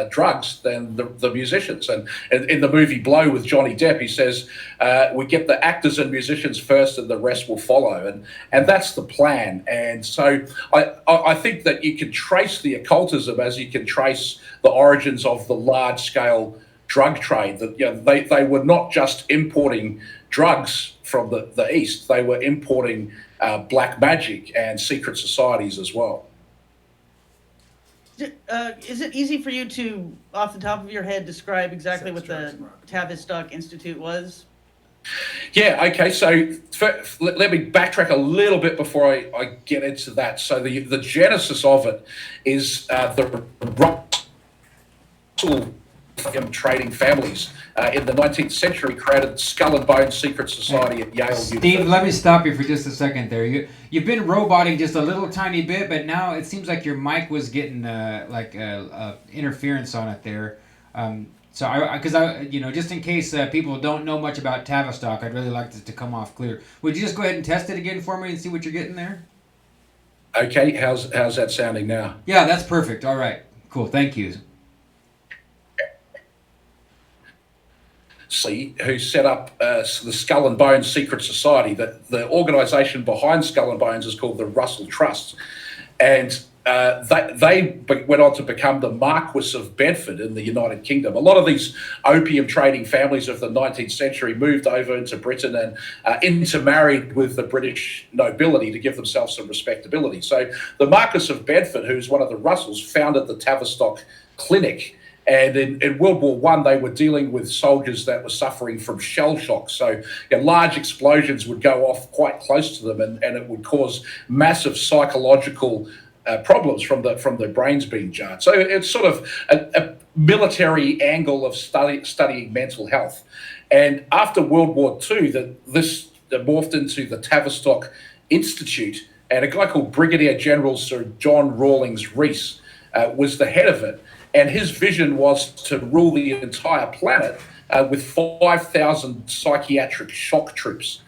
drugs than the musicians. And in the movie Blow with Johnny Depp, he says, we get the actors and musicians first and the rest will follow. And that's the plan. And so I think that you can trace the occultism as you can trace the origins of the large-scale drug trade. That they were not just importing drugs from the East, they were importing black magic and secret societies as well. Is it easy for you to, off the top of your head, describe exactly what the Tavistock Institute was? Yeah, okay, so let me backtrack a little bit before I get into that. So the genesis of it is the Russell trading families in the 19th century created Skull and Bones Secret Society at Yale University. Steve, let me stop you for just a second there. You've been roboting just a little tiny bit, but now it seems like your mic was getting interference on it there. So just in case people don't know much about Tavistock, I'd really like this to come off clear. Would you just go ahead and test it again for me and see what you're getting there? Okay, how's that sounding now? Yeah, that's perfect. All right, cool. Thank you. Who set up the Skull and Bones Secret Society. The organisation behind Skull and Bones is called the Russell Trust, and they went on to become the Marquis of Bedford in the United Kingdom. A lot of these opium trading families of the 19th century moved over into Britain and intermarried with the British nobility to give themselves some respectability. So the Marquis of Bedford, who's one of the Russells, founded the Tavistock Clinic. And in World War I, they were dealing with soldiers that were suffering from shell shock. So large explosions would go off quite close to them, and it would cause massive psychological problems from their brains being jarred. So it's sort of a military angle of studying mental health. And after World War II, this morphed into the Tavistock Institute, and a guy called Brigadier General Sir John Rawlings Rees was the head of it. And his vision was to rule the entire planet with 5,000 psychiatric shock troops.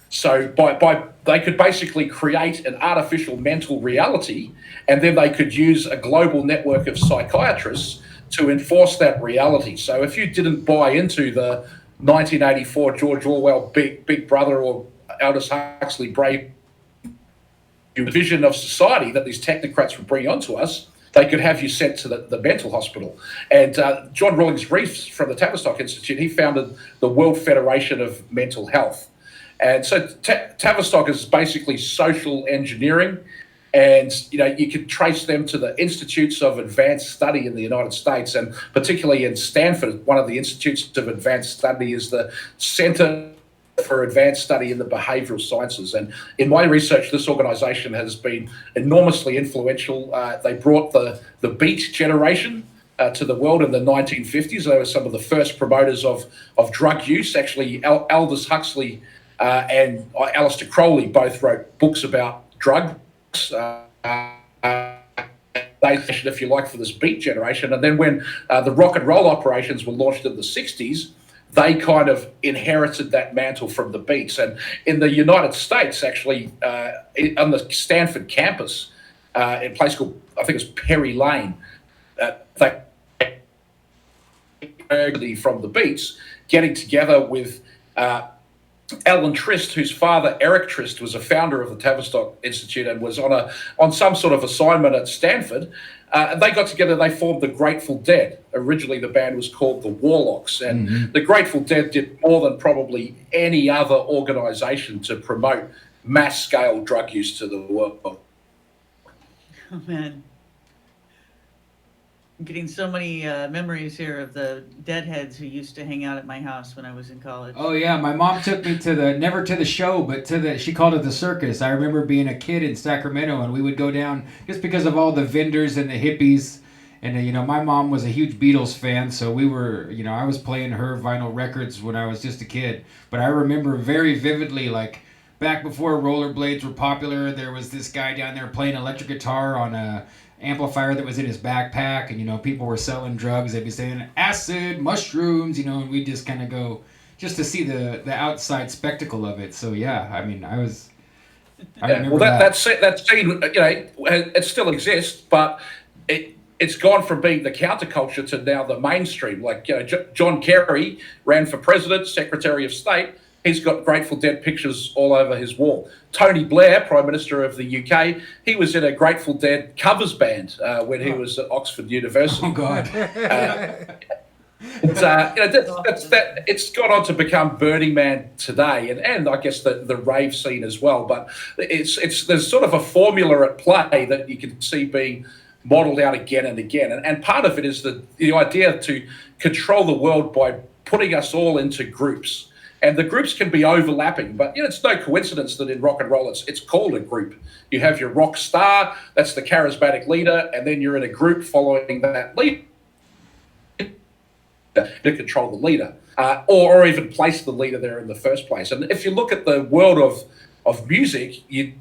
So by they could basically create an artificial mental reality, and then they could use a global network of psychiatrists to enforce that reality. So if you didn't buy into the 1984 George Orwell Big Brother or Aldous Huxley Brave vision of society that these technocrats would bring onto us, they could have you sent to the mental hospital. And John Rawlings Rees from the Tavistock Institute, he founded the World Federation of Mental Health. And so Tavistock is basically social engineering. And, you could trace them to the Institutes of Advanced Study in the United States, and particularly in Stanford, one of the Institutes of Advanced Study is the Center for Advanced Study in the Behavioral Sciences. And in my research, this organization has been enormously influential. They brought the Beat generation to the world in the 1950s. They were some of the first promoters of drug use. Actually, Aldous Huxley and Aleister Crowley both wrote books about drugs, if you like, for this Beat generation. And then when the rock and roll operations were launched in the 60s, they kind of inherited that mantle from the Beats. And in the United States, actually, on the Stanford campus, in a place called, I think it's Perry Lane, they from the Beats, getting together with Alan Trist, whose father, Eric Trist, was a founder of the Tavistock Institute and was on some sort of assignment at Stanford. They got together, they formed the Grateful Dead. Originally, the band was called the Warlocks, and the Grateful Dead did more than probably any other organization to promote mass-scale drug use to the world. Oh, man. I'm getting so many memories here of the deadheads who used to hang out at my house when I was in college. Oh yeah, my mom took me to never to the show, but she called it the circus. I remember being a kid in Sacramento, and we would go down just because of all the vendors and the hippies. And my mom was a huge Beatles fan, so we were, I was playing her vinyl records when I was just a kid. But I remember very vividly, like back before rollerblades were popular, there was this guy down there playing electric guitar on a amplifier that was in his backpack, and people were selling drugs. They'd be saying acid, mushrooms, and we'd just kind of go just to see the outside spectacle of it. So yeah, I mean, I remember that scene, it still exists, but it's gone from being the counterculture to now the mainstream. Like John Kerry ran for president, Secretary of State. He's got Grateful Dead pictures all over his wall. Tony Blair, Prime Minister of the UK, he was in a Grateful Dead covers band when he was at Oxford University. Oh, God. It's gone on to become Burning Man today, and I guess the rave scene as well. But there's sort of a formula at play that you can see being modelled out again and again. And part of it is the idea to control the world by putting us all into groups. And the groups can be overlapping, but it's no coincidence that in rock and roll it's called a group. You have your rock star, that's the charismatic leader, and then you're in a group following that leader to control the leader, or even place the leader there in the first place. And if you look at the world of music, you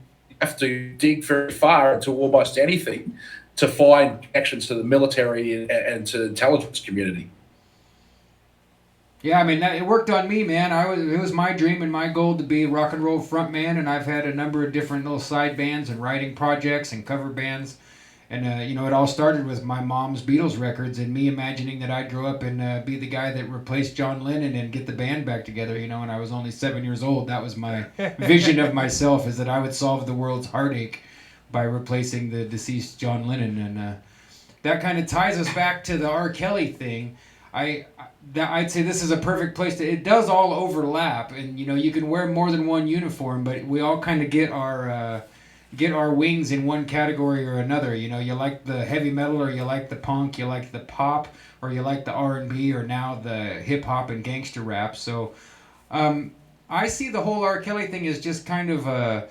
have to dig very far into almost anything to find connections to the military and to the intelligence community. Yeah, I mean, it worked on me, man. It was my dream and my goal to be a rock and roll frontman, and I've had a number of different little side bands and writing projects and cover bands. And, it all started with my mom's Beatles records and me imagining that I'd grow up and be the guy that replaced John Lennon and get the band back together, when I was only 7 years old. That was my vision of myself, is that I would solve the world's heartache by replacing the deceased John Lennon. And that kind of ties us back to the R. Kelly thing. I'd say this is a perfect place to. It does all overlap, and you can wear more than one uniform, but we all kind of get our wings in one category or another. You like the heavy metal, or you like the punk, you like the pop, or you like the R&B, or now the hip hop and gangster rap. So, I see the whole R. Kelly thing as just kind of an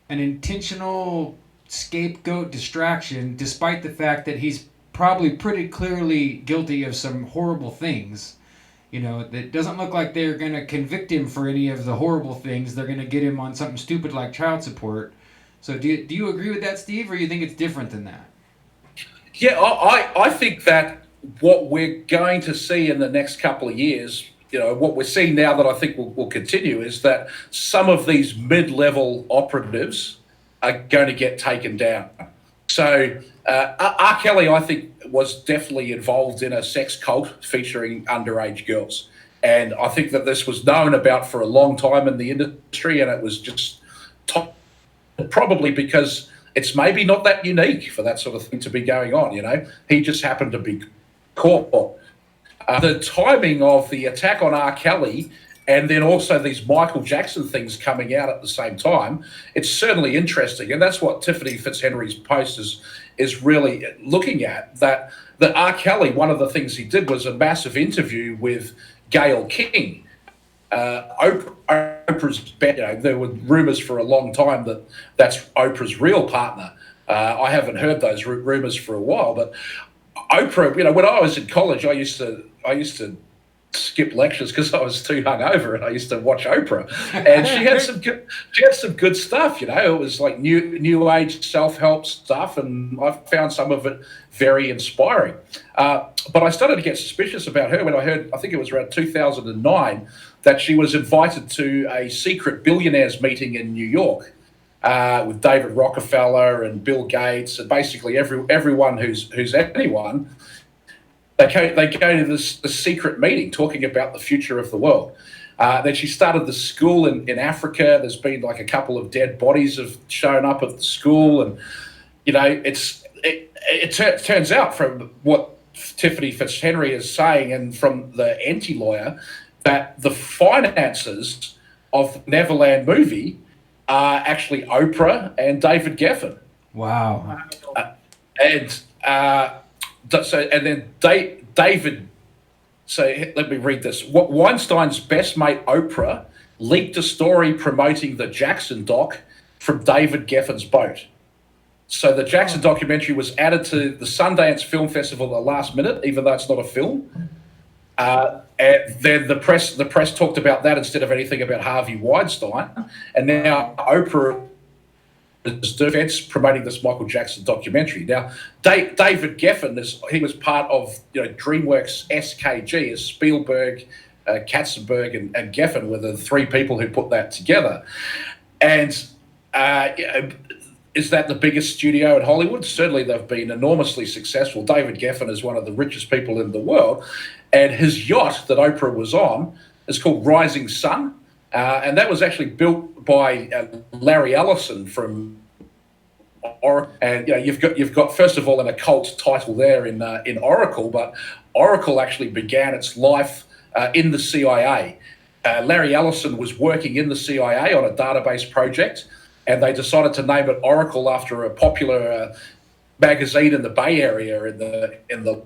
intentional scapegoat distraction, despite the fact that he's probably pretty clearly guilty of some horrible things. That doesn't look like they're going to convict him for any of the horrible things. They're going to get him on something stupid like child support. So do you agree with that, Steve, or you think it's different than that? Yeah, I think that what we're going to see in the next couple of years, what we're seeing now that I think will continue, is that some of these mid-level operatives are going to get taken down. So R. Kelly, I think, was definitely involved in a sex cult featuring underage girls. And I think that this was known about for a long time in the industry, and it was just probably because it's maybe not that unique for that sort of thing to be going on, He just happened to be caught. The timing of the attack on R. Kelly and then also these Michael Jackson things coming out at the same time, it's certainly interesting. And that's what Tiffany Fitzhenry's post is really looking at, that R. Kelly, one of the things he did was a massive interview with Gayle King. Oprah's, there were rumors for a long time that that's Oprah's real partner. I haven't heard those rumors for a while, but Oprah, when I was in college, I used to skip lectures because I was too hungover, and I used to watch Oprah, and she had some good stuff. It was like new age self-help stuff, and I found some of it very inspiring. But I started to get suspicious about her when I heard, I think it was around 2009, that she was invited to a secret billionaires meeting in New York with David Rockefeller and Bill Gates, and basically everyone who's anyone. They go to this secret meeting talking about the future of the world. Then she started the school in Africa. There's been like a couple of dead bodies have shown up at the school, and it turns out from what Tiffany Fitzhenry is saying and from the anti-lawyer that the finances of the Neverland movie are actually Oprah and David Geffen. Wow. David. So let me read this. Weinstein's best mate Oprah leaked a story promoting the Jackson doc from David Geffen's boat. So the Jackson documentary was added to the Sundance Film Festival at the last minute, even though it's not a film. And then the press talked about that instead of anything about Harvey Weinstein. And now Oprah is defense promoting this Michael Jackson documentary. Now, David Geffen he was part of DreamWorks SKG, as Spielberg, Katzenberg, and Geffen were the three people who put that together. And is that the biggest studio in Hollywood? Certainly, they've been enormously successful. David Geffen is one of the richest people in the world, and his yacht that Oprah was on is called Rising Sun. And that was actually built by Larry Ellison from Oracle. And you've got first of all an occult title there in Oracle, but Oracle actually began its life in the CIA. Larry Ellison was working in the CIA on a database project, and they decided to name it Oracle after a popular magazine in the Bay Area in the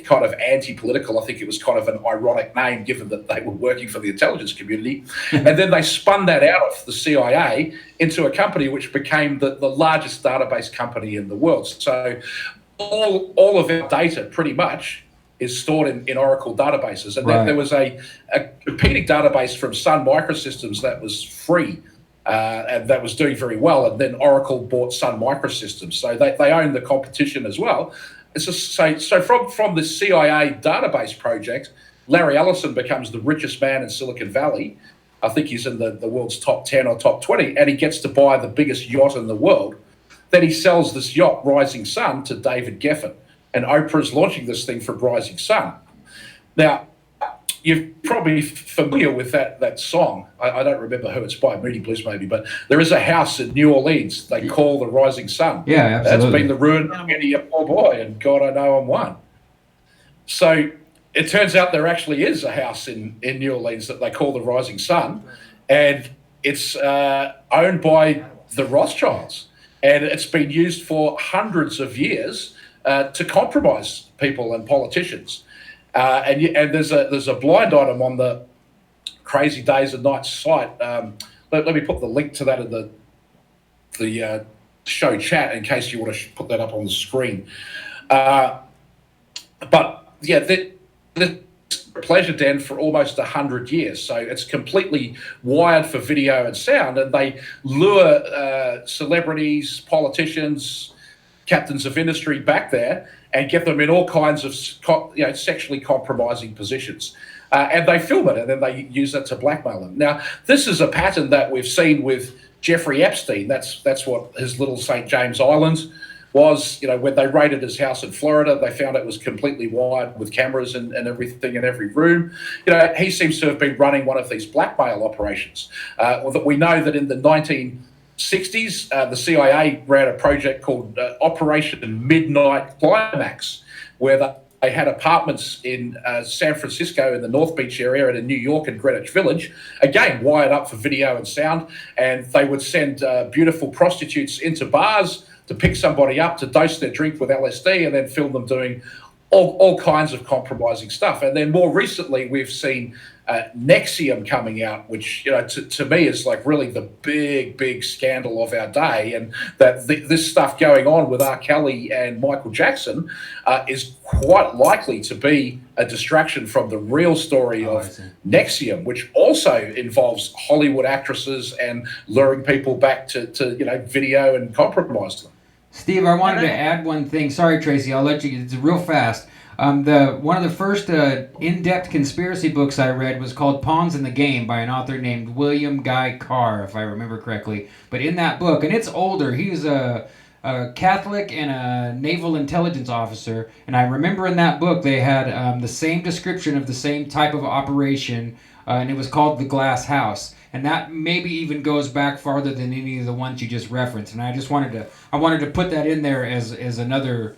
kind of anti-political. I think it was kind of an ironic name given that they were working for the intelligence community. And then they spun that out of the CIA into a company which became the largest database company in the world. So all of our data pretty much is stored in Oracle databases. And then there was a competing database from Sun Microsystems that was free and that was doing very well. And then Oracle bought Sun Microsystems. So they own the competition as well. So from the CIA database project, Larry Ellison becomes the richest man in Silicon Valley. I think he's in the world's top 10 or top 20, and he gets to buy the biggest yacht in the world. Then he sells this yacht, Rising Sun, to David Geffen, and Oprah's launching this thing for Rising Sun. Now, you're probably familiar with that song. I don't remember who it's by, Moody Blues maybe, but there is a house in New Orleans they call the Rising Sun. Yeah, absolutely. That's been the ruin of many a poor boy, and God, I know I'm one. So it turns out there actually is a house in New Orleans that they call the Rising Sun, and it's owned by the Rothschilds, and it's been used for hundreds of years to compromise people and politicians. And there's a blind item on the Crazy Days and Nights site. Let me put the link to that in the show chat in case you want to put that up on the screen. But yeah, the pleasure den for almost 100 years. So it's completely wired for video and sound, and they lure celebrities, politicians, captains of industry back there and get them in all kinds of sexually compromising positions. And they film it, and then they use it to blackmail them. Now, this is a pattern that we've seen with Jeffrey Epstein. That's what his little St. James Island was. When they raided his house in Florida, they found it was completely wired with cameras and everything in every room. He seems to have been running one of these blackmail operations. We know that in the 1960s, the CIA ran a project called Operation Midnight Climax, where they had apartments in San Francisco in the North Beach area and in New York and Greenwich Village, again, wired up for video and sound. And they would send beautiful prostitutes into bars to pick somebody up, to dose their drink with LSD, and then film them doing all kinds of compromising stuff. And then more recently, we've seen Nexium coming out, which to me is like really the big scandal of our day, and that this stuff going on with R. Kelly and Michael Jackson is quite likely to be a distraction from the real story of Nexium, which also involves Hollywood actresses and luring people back to video and compromise them. Steve, I wanted to add one thing. Sorry, Tracy, I'll let you. It's real fast. One of the first in-depth conspiracy books I read was called Pawns in the Game by an author named William Guy Carr, if I remember correctly. But in that book, and it's older, he's a a Catholic and a naval intelligence officer, and I remember in that book they had the same description of the same type of operation, and it was called the Glass House. And that maybe even goes back farther than any of the ones you just referenced. And I just wanted to put that in there as another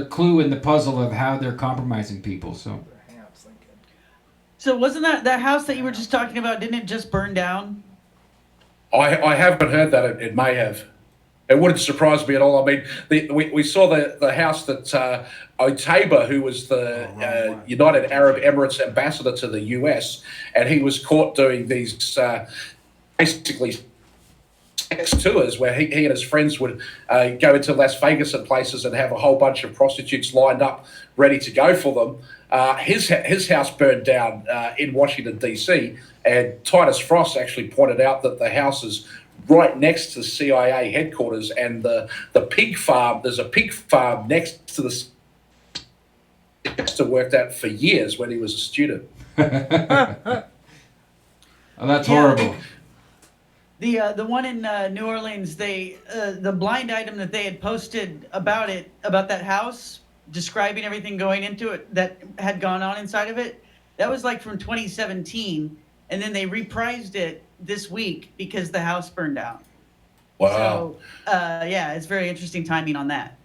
clue in the puzzle of how they're compromising people. So wasn't that house that you were just talking about? Didn't it just burn down? I haven't heard that. It may have. It wouldn't surprise me at all. I mean, we saw the house that Outtrim, who was the United Arab Emirates ambassador to the US, and he was caught doing these basically sex tours where he and his friends would go into Las Vegas and places and have a whole bunch of prostitutes lined up ready to go for them. His house burned down in Washington, D.C., and Titus Frost actually pointed out that the house is right next to CIA headquarters, and the pig farm, there's a pig farm next to the worked at for years when he was a student. Oh, that's horrible. The one in New Orleans, the blind item that they had posted about that house, describing everything going into it that had gone on inside of it, that was like from 2017, and then they reprised it this week because the house burned down. Wow. So, yeah, it's very interesting timing on that.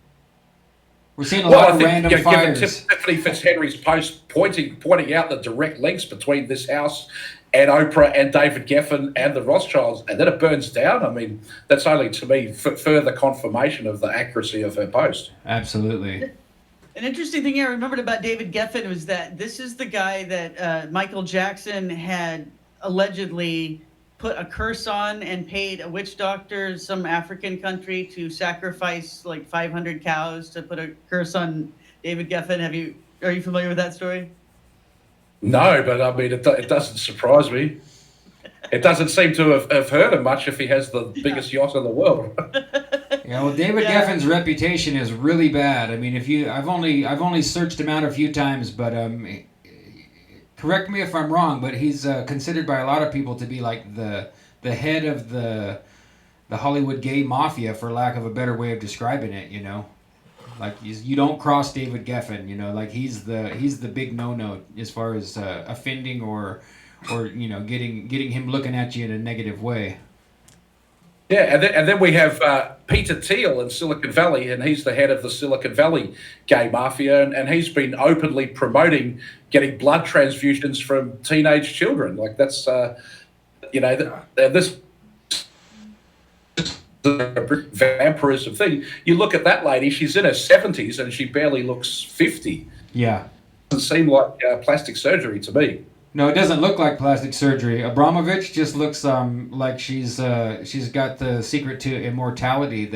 We're seeing a lot of random fires. Given Tiffany Fitzhenry's post pointing out the direct links between this house and Oprah and David Geffen and the Rothschilds, and then it burns down. I mean, that's only, to me, further confirmation of the accuracy of her post. Absolutely. An interesting thing I remembered about David Geffen was that this is the guy that Michael Jackson had allegedly put a curse on and paid a witch doctor, some African country, to sacrifice like 500 cows to put a curse on David Geffen. Are you familiar with that story? No, but I mean, it doesn't surprise me. It doesn't seem to have hurt him much if he has the biggest yacht in the world. Yeah, well, David Geffen's reputation is really bad. I mean, I've only searched him out a few times, but correct me if I'm wrong, but he's considered by a lot of people to be like the head of the Hollywood gay mafia, for lack of a better way of describing it. You know, like you don't cross David Geffen. You know, like he's the big no as far as offending or you know getting him looking at you in a negative way. Yeah, and then we have Peter Thiel in Silicon Valley, and he's the head of the Silicon Valley gay mafia, and he's been openly promoting getting blood transfusions from teenage children. Like that's, you know, this vampirism thing. You look at that lady; she's in her 70s, and she barely looks 50. Yeah, doesn't seem like plastic surgery to me. No, it doesn't look like plastic surgery. Abramovich just looks like she's got the secret to immortality.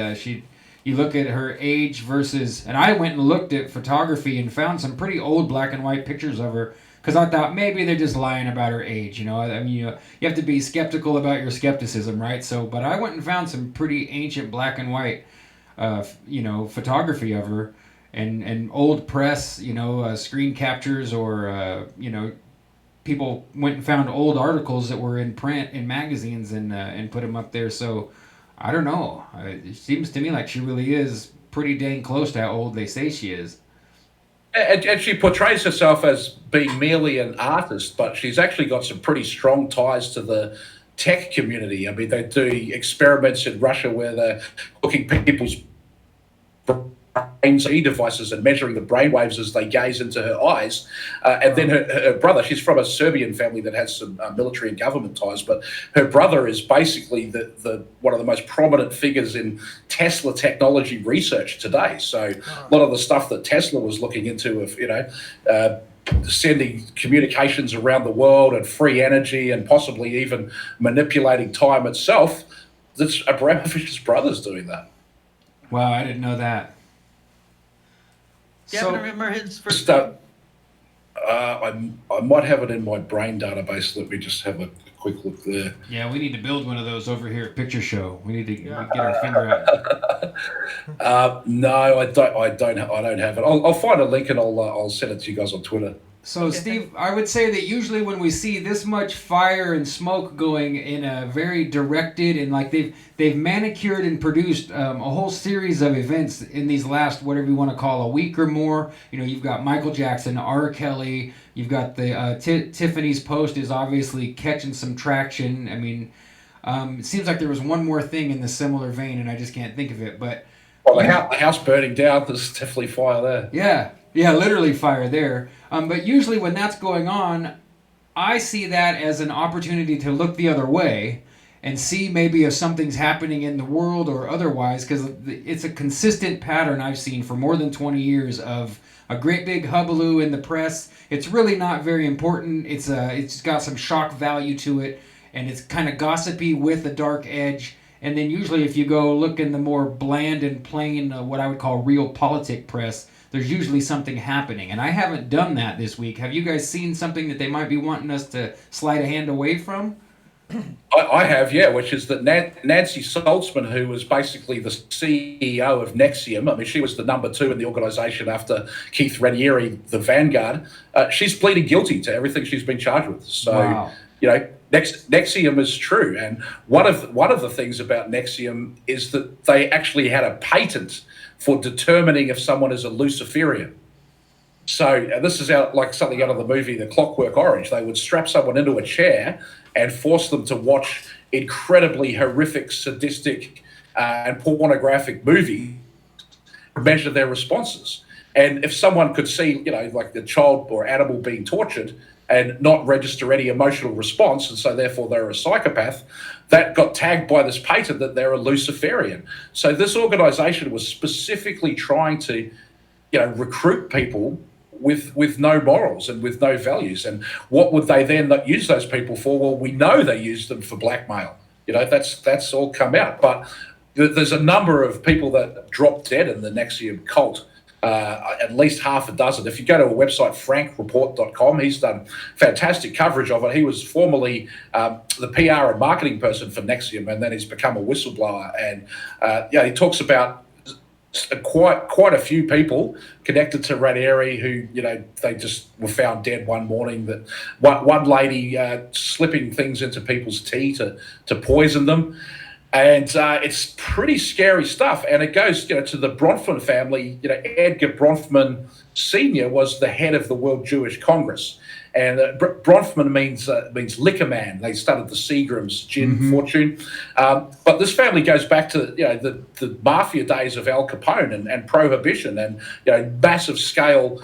You look at her age versus, and I went and looked at photography and found some pretty old black and white pictures of her because I thought maybe they're just lying about her age. You know, I mean, you have to be skeptical about your skepticism, right? So, but I went and found some pretty ancient black and white, you know, photography of her, and old press, you know, screen captures or you know. People went and found old articles that were in print in magazines and put them up there. So I don't know. It seems to me like she really is pretty dang close to how old they say she is. And she portrays herself as being merely an artist, but she's actually got some pretty strong ties to the tech community. I mean, they do experiments in Russia where they're hooking people's brain devices and measuring the brainwaves as they gaze into her eyes. And then her brother, she's from a Serbian family that has some military and government ties, but her brother is basically the one of the most prominent figures in Tesla technology research today. So a lot of the stuff that Tesla was looking into, of you know, sending communications around the world and free energy and possibly even manipulating time itself, that's Abramovich's brother's doing that. Wow, I didn't know that. Do you happen to remember his first? I might have it in my brain database. Let me just have a quick look there. Yeah, we need to build one of those over here at Picture Show. We need to get our finger out. No, I don't have it. I'll find a link and I'll send it to you guys on Twitter. So, Okay. Steve, I would say that usually when we see this much fire and smoke going in a very directed and like they've manicured and produced a whole series of events in these last whatever you want to call a week or more. You know, you've got Michael Jackson, R. Kelly. You've got the Tiffany's post is obviously catching some traction. I mean, it seems like there was one more thing in the similar vein, and I just can't think of it. But Well, the house burning down, there's definitely fire there. yeah, literally fire there. But usually when that's going on, I see that as an opportunity to look the other way and see maybe if something's happening in the world or otherwise, because it's a consistent pattern I've seen for more than 20 years of a great big hullabaloo in the press. It's really not very important. It's got some shock value to it, and it's kind of gossipy with a dark edge. And then usually if you go look in the more bland and plain, what I would call real politic press, there's usually something happening. And I haven't done that this week. Have you guys seen something that they might be wanting us to slide a hand away from? I have, yeah, which is that Nancy Saltzman, who was basically the CEO of Nexium, I mean, she was the number 2 in the organization after Keith Raniere, the Vanguard, she's pleaded guilty to everything she's been charged with. So, Wow. you know, Nexium is true. And one of the things about Nexium is that they actually had a patent for determining if someone is a Luciferian. So this is like something out of the movie The Clockwork Orange. They would strap someone into a chair and force them to watch incredibly horrific, sadistic, and pornographic movies, measure their responses. And if someone could see, you know, like the child or animal being tortured and not register any emotional response, and so therefore they're a psychopath, that got tagged by this patent that they're a Luciferian. So this organization was specifically trying to, you know, recruit people with no morals and with no values. And what would they then use those people for? Well, we know they used them for blackmail. You know, that's all come out. But there's a number of people that dropped dead in the Nexium cult. At least half a dozen. If you go to a website, frankreport.com, he's done fantastic coverage of it. He was formerly the PR and marketing person for Nexium, and then he's become a whistleblower. And he talks about quite a few people connected to Raniere who, you know, they just were found dead one morning. That one lady slipping things into people's tea to poison them. And it's pretty scary stuff. And it goes, you know, to the Bronfman family. You know, Edgar Bronfman Sr. was the head of the World Jewish Congress. And Bronfman means liquor man. They started the Seagram's gin fortune. But this family goes back to, you know, the mafia days of Al Capone and prohibition and, you know, massive scale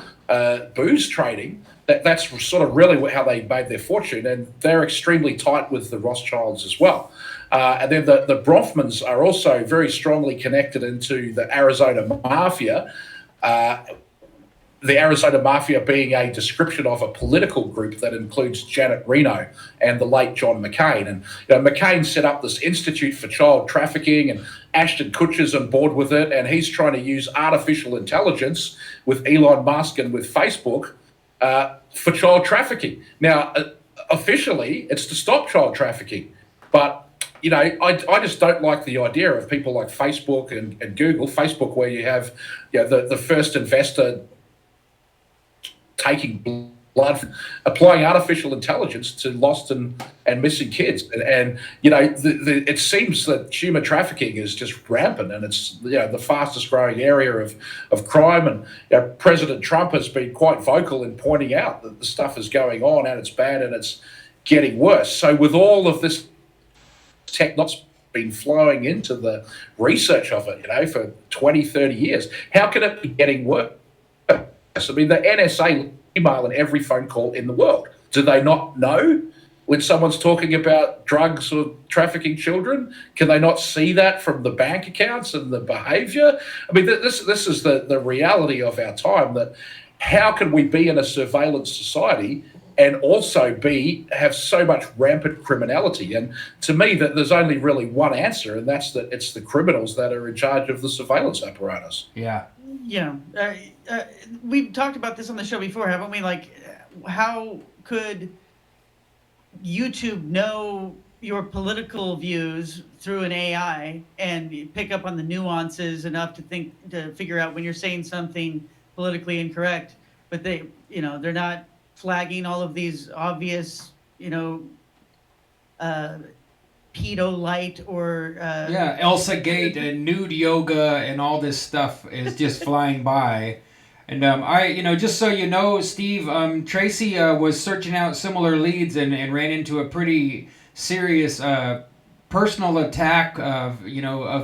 booze trading. That's sort of really how they made their fortune. And they're extremely tight with the Rothschilds as well. And then the Bronfmans are also very strongly connected into the Arizona Mafia. The Arizona Mafia being a description of a political group that includes Janet Reno and the late John McCain. And, you know, McCain set up this Institute for Child Trafficking, and Ashton Kutcher's on board with it, and he's trying to use artificial intelligence with Elon Musk and with Facebook for child trafficking. Now, officially, it's to stop child trafficking, but you know, I just don't like the idea of people like Facebook and Google. Facebook, where you have, you know, the first investor taking blood, applying artificial intelligence to lost and missing kids. And you know, it seems that human trafficking is just rampant, and it's, you know, the fastest growing area of crime. And you know, President Trump has been quite vocal in pointing out that the stuff is going on and it's bad and it's getting worse. So with all of this technology been flowing into the research of it, you know, for 20, 30 years, how can it be getting worse? I mean, the NSA email in every phone call in the world. Do they not know when someone's talking about drugs or trafficking children? Can they not see that from the bank accounts and the behavior? I mean, this is the reality of our time, that how can we be in a surveillance society and also have so much rampant criminality? And to me, that there's only really one answer, and that's that it's the criminals that are in charge of the surveillance apparatus. Yeah. Yeah. We've talked about this on the show before, haven't we? Like, how could YouTube know your political views through an AI and pick up on the nuances enough to figure out when you're saying something politically incorrect, but they're not flagging all of these obvious, pedo light or Yeah, Elsa Gate and nude yoga and all this stuff is just flying by. And just so you know, Steve, Tracy was searching out similar leads and ran into a pretty serious personal attack of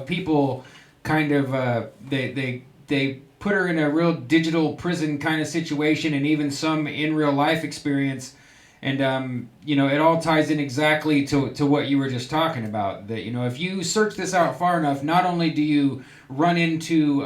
people kind of they put her in a real digital prison kind of situation, and even some in real life experience. And it all ties in exactly to what you were just talking about. That if you search this out far enough, not only do you run into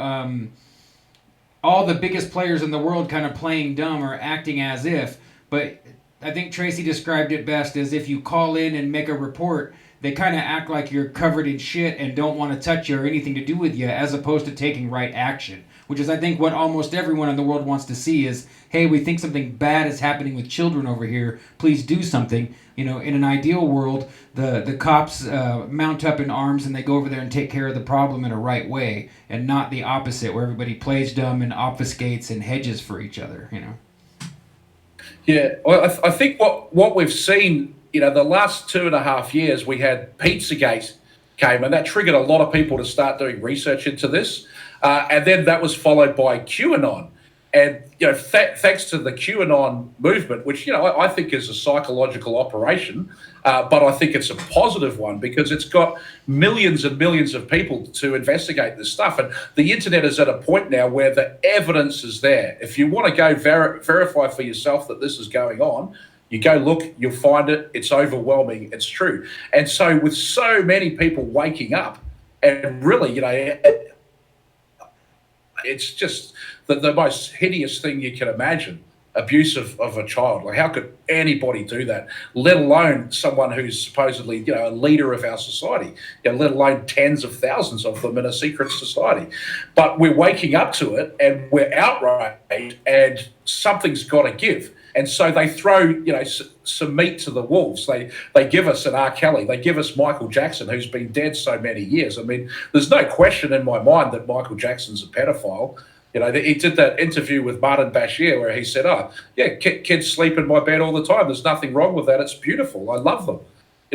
all the biggest players in the world kind of playing dumb or acting as if, but I think Tracy described it best as if you call in and make a report, they kind of act like you're covered in shit and don't want to touch you or anything to do with you, as opposed to taking right action, which is, I think, what almost everyone in the world wants to see is, hey, we think something bad is happening with children over here. Please do something. In an ideal world, the cops mount up in arms and they go over there and take care of the problem in a right way, and not the opposite, where everybody plays dumb and obfuscates and hedges for each other. Yeah, well, I think what we've seen, the last 2.5 years, we had Pizzagate came, and that triggered a lot of people to start doing research into this. And then that was followed by QAnon. And, thanks to the QAnon movement, which, I think is a psychological operation, but I think it's a positive one because it's got millions and millions of people to investigate this stuff. And the internet is at a point now where the evidence is there. If you want to go verify for yourself that this is going on, you go look, you'll find it. It's overwhelming. It's true. And so with so many people waking up and really, it's just the most hideous thing you can imagine, abuse of a child. Like, how could anybody do that, let alone someone who's supposedly, a leader of our society, let alone tens of thousands of them in a secret society. But we're waking up to it and we're outraged, and something's got to give. And so they throw, some meat to the wolves. They give us an R. Kelly. They give us Michael Jackson, who's been dead so many years. I mean, there's no question in my mind that Michael Jackson's a pedophile. He did that interview with Martin Bashir where he said, "Oh, yeah, kids sleep in my bed all the time. There's nothing wrong with that. It's beautiful. I love them."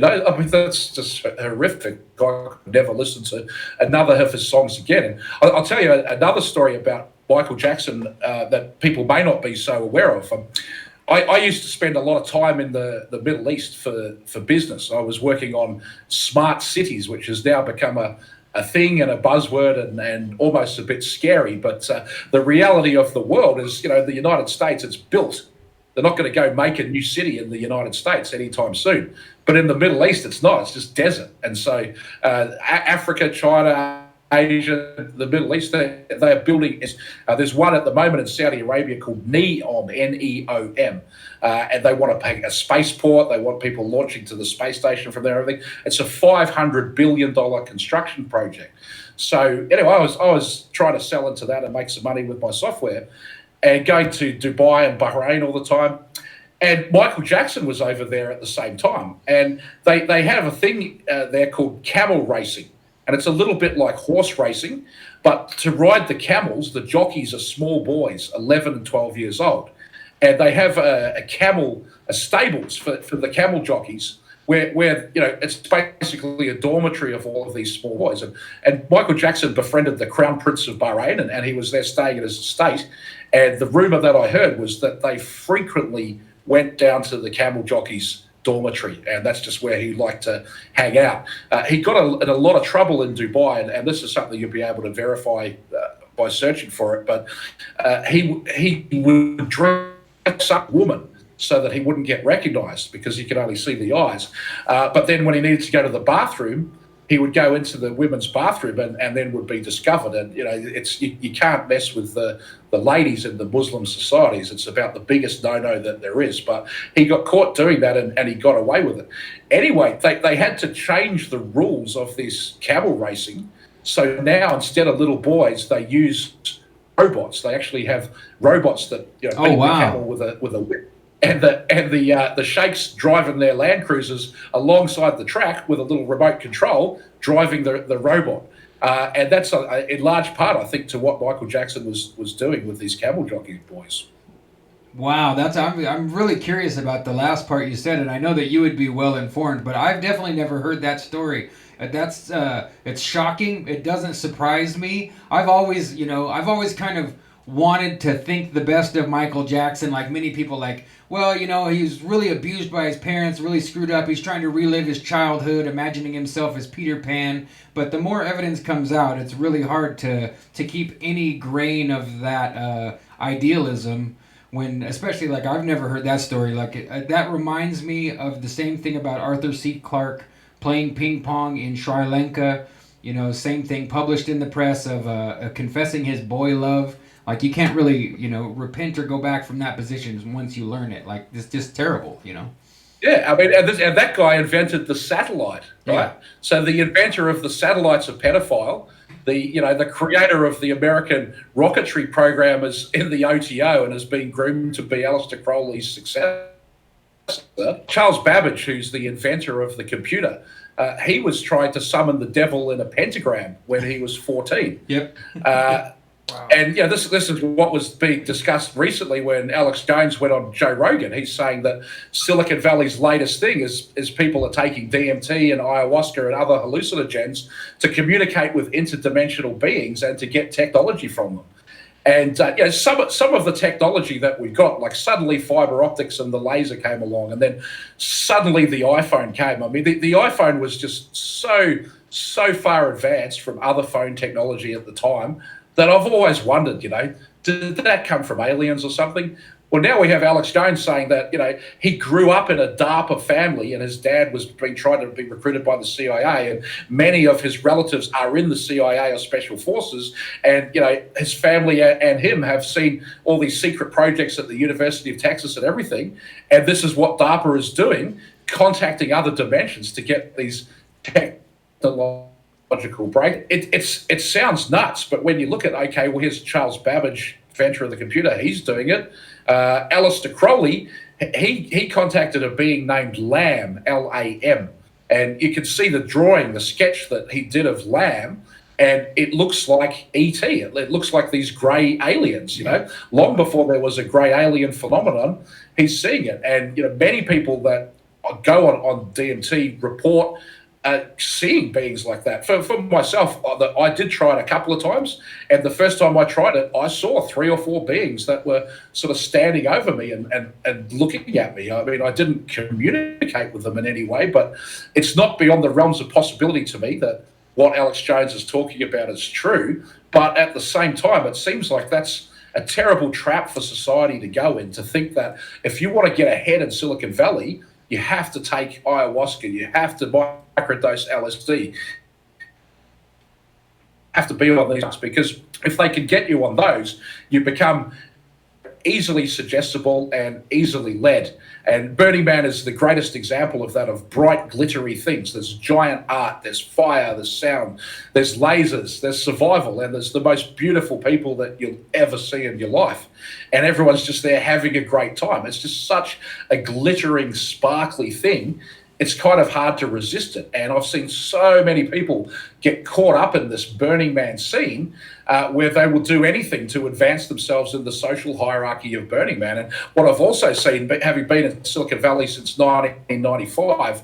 I mean, that's just horrific. I could never listen to another of his songs again. And I'll tell you another story about Michael Jackson that people may not be so aware of. I used to spend a lot of time in the Middle East for business. I was working on smart cities, which has now become a thing and a buzzword and almost a bit scary. But the reality of the world is, the United States, it's built. They're not going to go make a new city in the United States anytime soon. But in the Middle East, it's not. It's just desert. And so Africa, China, Asia, the Middle East, they are building. There's one at the moment in Saudi Arabia called NEOM, N-E-O-M, and they want to make a spaceport. They want people launching to the space station from there. Everything. It's a $500 billion construction project. So anyway, I was trying to sell into that and make some money with my software, and going to Dubai and Bahrain all the time. And Michael Jackson was over there at the same time, and they have a thing there called camel racing. And it's a little bit like horse racing, but to ride the camels, the jockeys are small boys, 11 and 12 years old. And they have a stables for the camel jockeys where it's basically a dormitory of all of these small boys. And Michael Jackson befriended the Crown Prince of Bahrain, and he was there staying at his estate. And the rumor that I heard was that they frequently went down to the camel jockeys' dormitory, and that's just where he liked to hang out. He got in a lot of trouble in Dubai, and this is something you'll be able to verify by searching for it, but he would dress up woman so that he wouldn't get recognized because he could only see the eyes. But then when he needed to go to the bathroom, he would go into the women's bathroom and then would be discovered. And, you can't mess with the ladies in the Muslim societies. It's about the biggest no-no that there is. But he got caught doing that and he got away with it. Anyway, they had to change the rules of this camel racing. So now instead of little boys, they use robots. They actually have robots that beat the camel with a whip. And the sheikhs driving their Land Cruisers alongside the track with a little remote control, driving the robot. And that's in large part, I think, to what Michael Jackson was doing with these camel jockey boys. Wow, I'm really curious about the last part you said, and I know that you would be well informed, but I've definitely never heard that story. That's it's shocking. It doesn't surprise me. I've always kind of wanted to think the best of Michael Jackson, like many people, like, well, he's really abused by his parents, really screwed up. He's trying to relive his childhood, imagining himself as Peter Pan. But the more evidence comes out, it's really hard to keep any grain of that idealism. When, especially, like, I've never heard that story. Like, that reminds me of the same thing about Arthur C. Clarke playing ping pong in Sri Lanka. Same thing, published in the press of confessing his boy love. Like, you can't really, repent or go back from that position once you learn it. Like, it's just terrible. Yeah, I mean, and that guy invented the satellite, right? Yeah. So the inventor of the satellite's a pedophile. The creator of the American rocketry program is in the OTO and has been groomed to be Aleister Crowley's successor. Charles Babbage, who's the inventor of the computer, he was trying to summon the devil in a pentagram when he was 14. Yep. Wow. And this is what was being discussed recently when Alex Jones went on Joe Rogan. He's saying that Silicon Valley's latest thing is people are taking DMT and ayahuasca and other hallucinogens to communicate with interdimensional beings and to get technology from them. And some of the technology that we got, like suddenly fiber optics and the laser came along, and then suddenly the iPhone came. I mean, the iPhone was just so far advanced from other phone technology at the time that I've always wondered, did that come from aliens or something? Well, now we have Alex Jones saying that, he grew up in a DARPA family and his dad was trying to be recruited by the CIA, and many of his relatives are in the CIA or Special Forces, and, his family and him have seen all these secret projects at the University of Texas and everything, and this is what DARPA is doing, contacting other dimensions to get these technological break. It sounds nuts, but when you look at, okay, well, here's Charles Babbage, inventor of the computer, he's doing it. Aleister Crowley, he contacted a being named Lam, Lam, and you can see the drawing, the sketch that he did of Lam, and it looks like E.T. It looks like these grey aliens, Long before there was a grey alien phenomenon, he's seeing it. And, many people that go on DMT report seeing beings like that. For myself, I did try it a couple of times, and the first time I tried it, I saw 3 or 4 beings that were sort of standing over me and looking at me. I mean, I didn't communicate with them in any way, but it's not beyond the realms of possibility to me that what Alex Jones is talking about is true. But at the same time, it seems like that's a terrible trap for society to go in, to think that if you want to get ahead in Silicon Valley, you have to take ayahuasca, you have to microdose LSD, have to be on these, because if they can get you on those, you become easily suggestible and easily led. And Burning Man is the greatest example of that, of bright, glittery things. There's giant art, there's fire, there's sound, there's lasers, there's survival, and there's the most beautiful people that you'll ever see in your life. And everyone's just there having a great time. It's just such a glittering, sparkly thing. It's kind of hard to resist it. And I've seen so many people get caught up in this Burning Man scene where they will do anything to advance themselves in the social hierarchy of Burning Man. And what I've also seen, having been in Silicon Valley since 1995,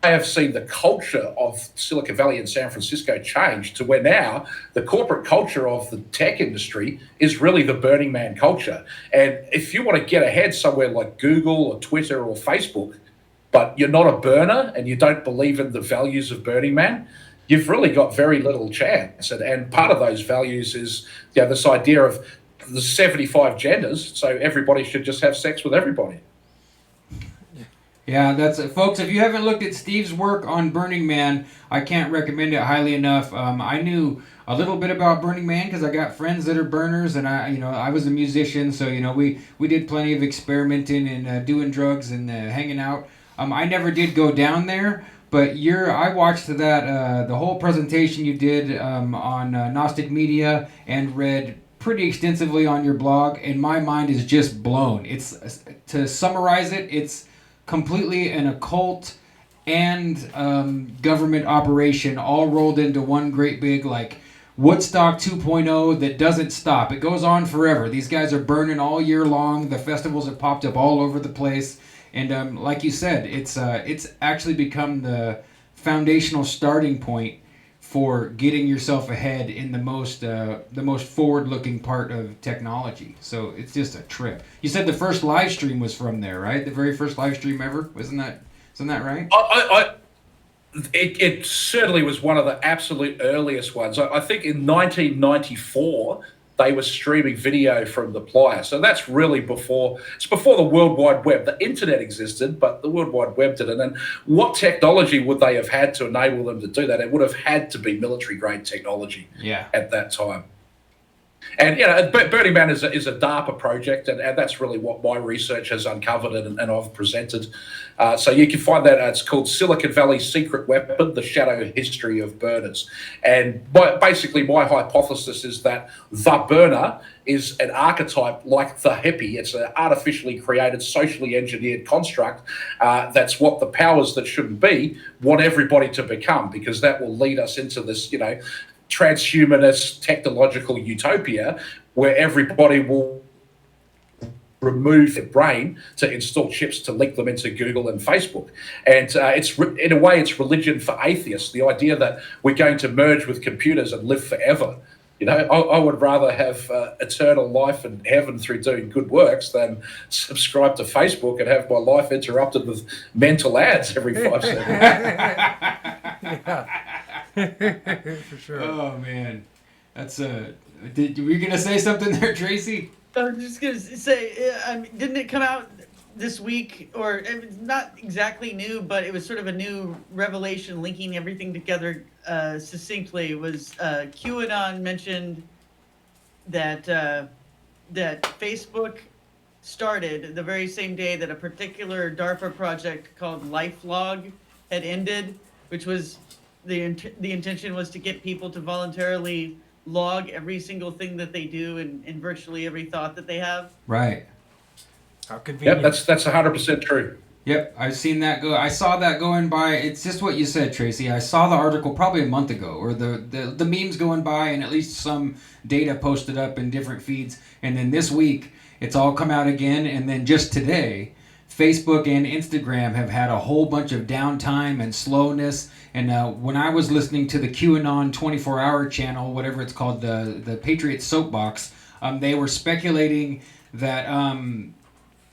I have seen the culture of Silicon Valley and San Francisco change to where now the corporate culture of the tech industry is really the Burning Man culture. And if you want to get ahead somewhere like Google or Twitter or Facebook, but you're not a burner and you don't believe in the values of Burning Man, you've really got very little chance. And part of those values is this idea of the 75 genders, so everybody should just have sex with everybody. Yeah, that's it. Folks, if you haven't looked at Steve's work on Burning Man, I can't recommend it highly enough. I knew a little bit about Burning Man because I got friends that are burners, and I was a musician, so we did plenty of experimenting and doing drugs and hanging out. I never did go down there, but I watched that the whole presentation you did on Gnostic Media and read pretty extensively on your blog, and my mind is just blown. It's to summarize it, it's completely an occult and government operation all rolled into one great big Woodstock 2.0 that doesn't stop. It goes on forever. These guys are burning all year long. The festivals have popped up all over the place. And like you said, it's actually become the foundational starting point for getting yourself ahead in the most forward-looking part of technology. So it's just a trip. You said the first live stream was from there, right? The very first live stream ever? Isn't that right? It certainly was one of the absolute earliest ones. I think in 1994 they were streaming video from the Playa. So that's really before the World Wide Web. The internet existed, but the World Wide Web didn't. And what technology would they have had to enable them to do that? It would have had to be military-grade technology at that time. And, Burning Man is a DARPA project, and that's really what my research has uncovered and I've presented. So you can find that, it's called Silicon Valley's Secret Weapon, The Shadow History of Burners. And basically my hypothesis is that the burner is an archetype like the hippie. It's an artificially created, socially engineered construct. That's what the powers that shouldn't be want everybody to become, because that will lead us into this, transhumanist technological utopia where everybody will remove their brain to install chips to link them into Google and Facebook. And it's in a way, it's religion for atheists, the idea that we're going to merge with computers and live forever. I would rather have eternal life in heaven through doing good works than subscribe to Facebook and have my life interrupted with mental ads every 5 seconds. For sure. Oh man, that's were you gonna say something there, Tracy? I was just gonna say, didn't it come out this week, or it was not exactly new, but it was sort of a new revelation linking everything together succinctly? Was QAnon mentioned that that Facebook started the very same day that a particular DARPA project called LifeLog had ended, which was the intention was to get people to voluntarily log every single thing that they do and virtually every thought that they have. Right. How convenient. Yep, that's 100% true. Yep, I've seen that go. I saw that going by. It's just what you said, Tracy. I saw the article probably a month ago, or the memes going by, and at least some data posted up in different feeds. And then this week, it's all come out again. And then just today, Facebook and Instagram have had a whole bunch of downtime and slowness. And when I was listening to the QAnon 24-hour channel, whatever it's called, the Patriot Soapbox, they were speculating that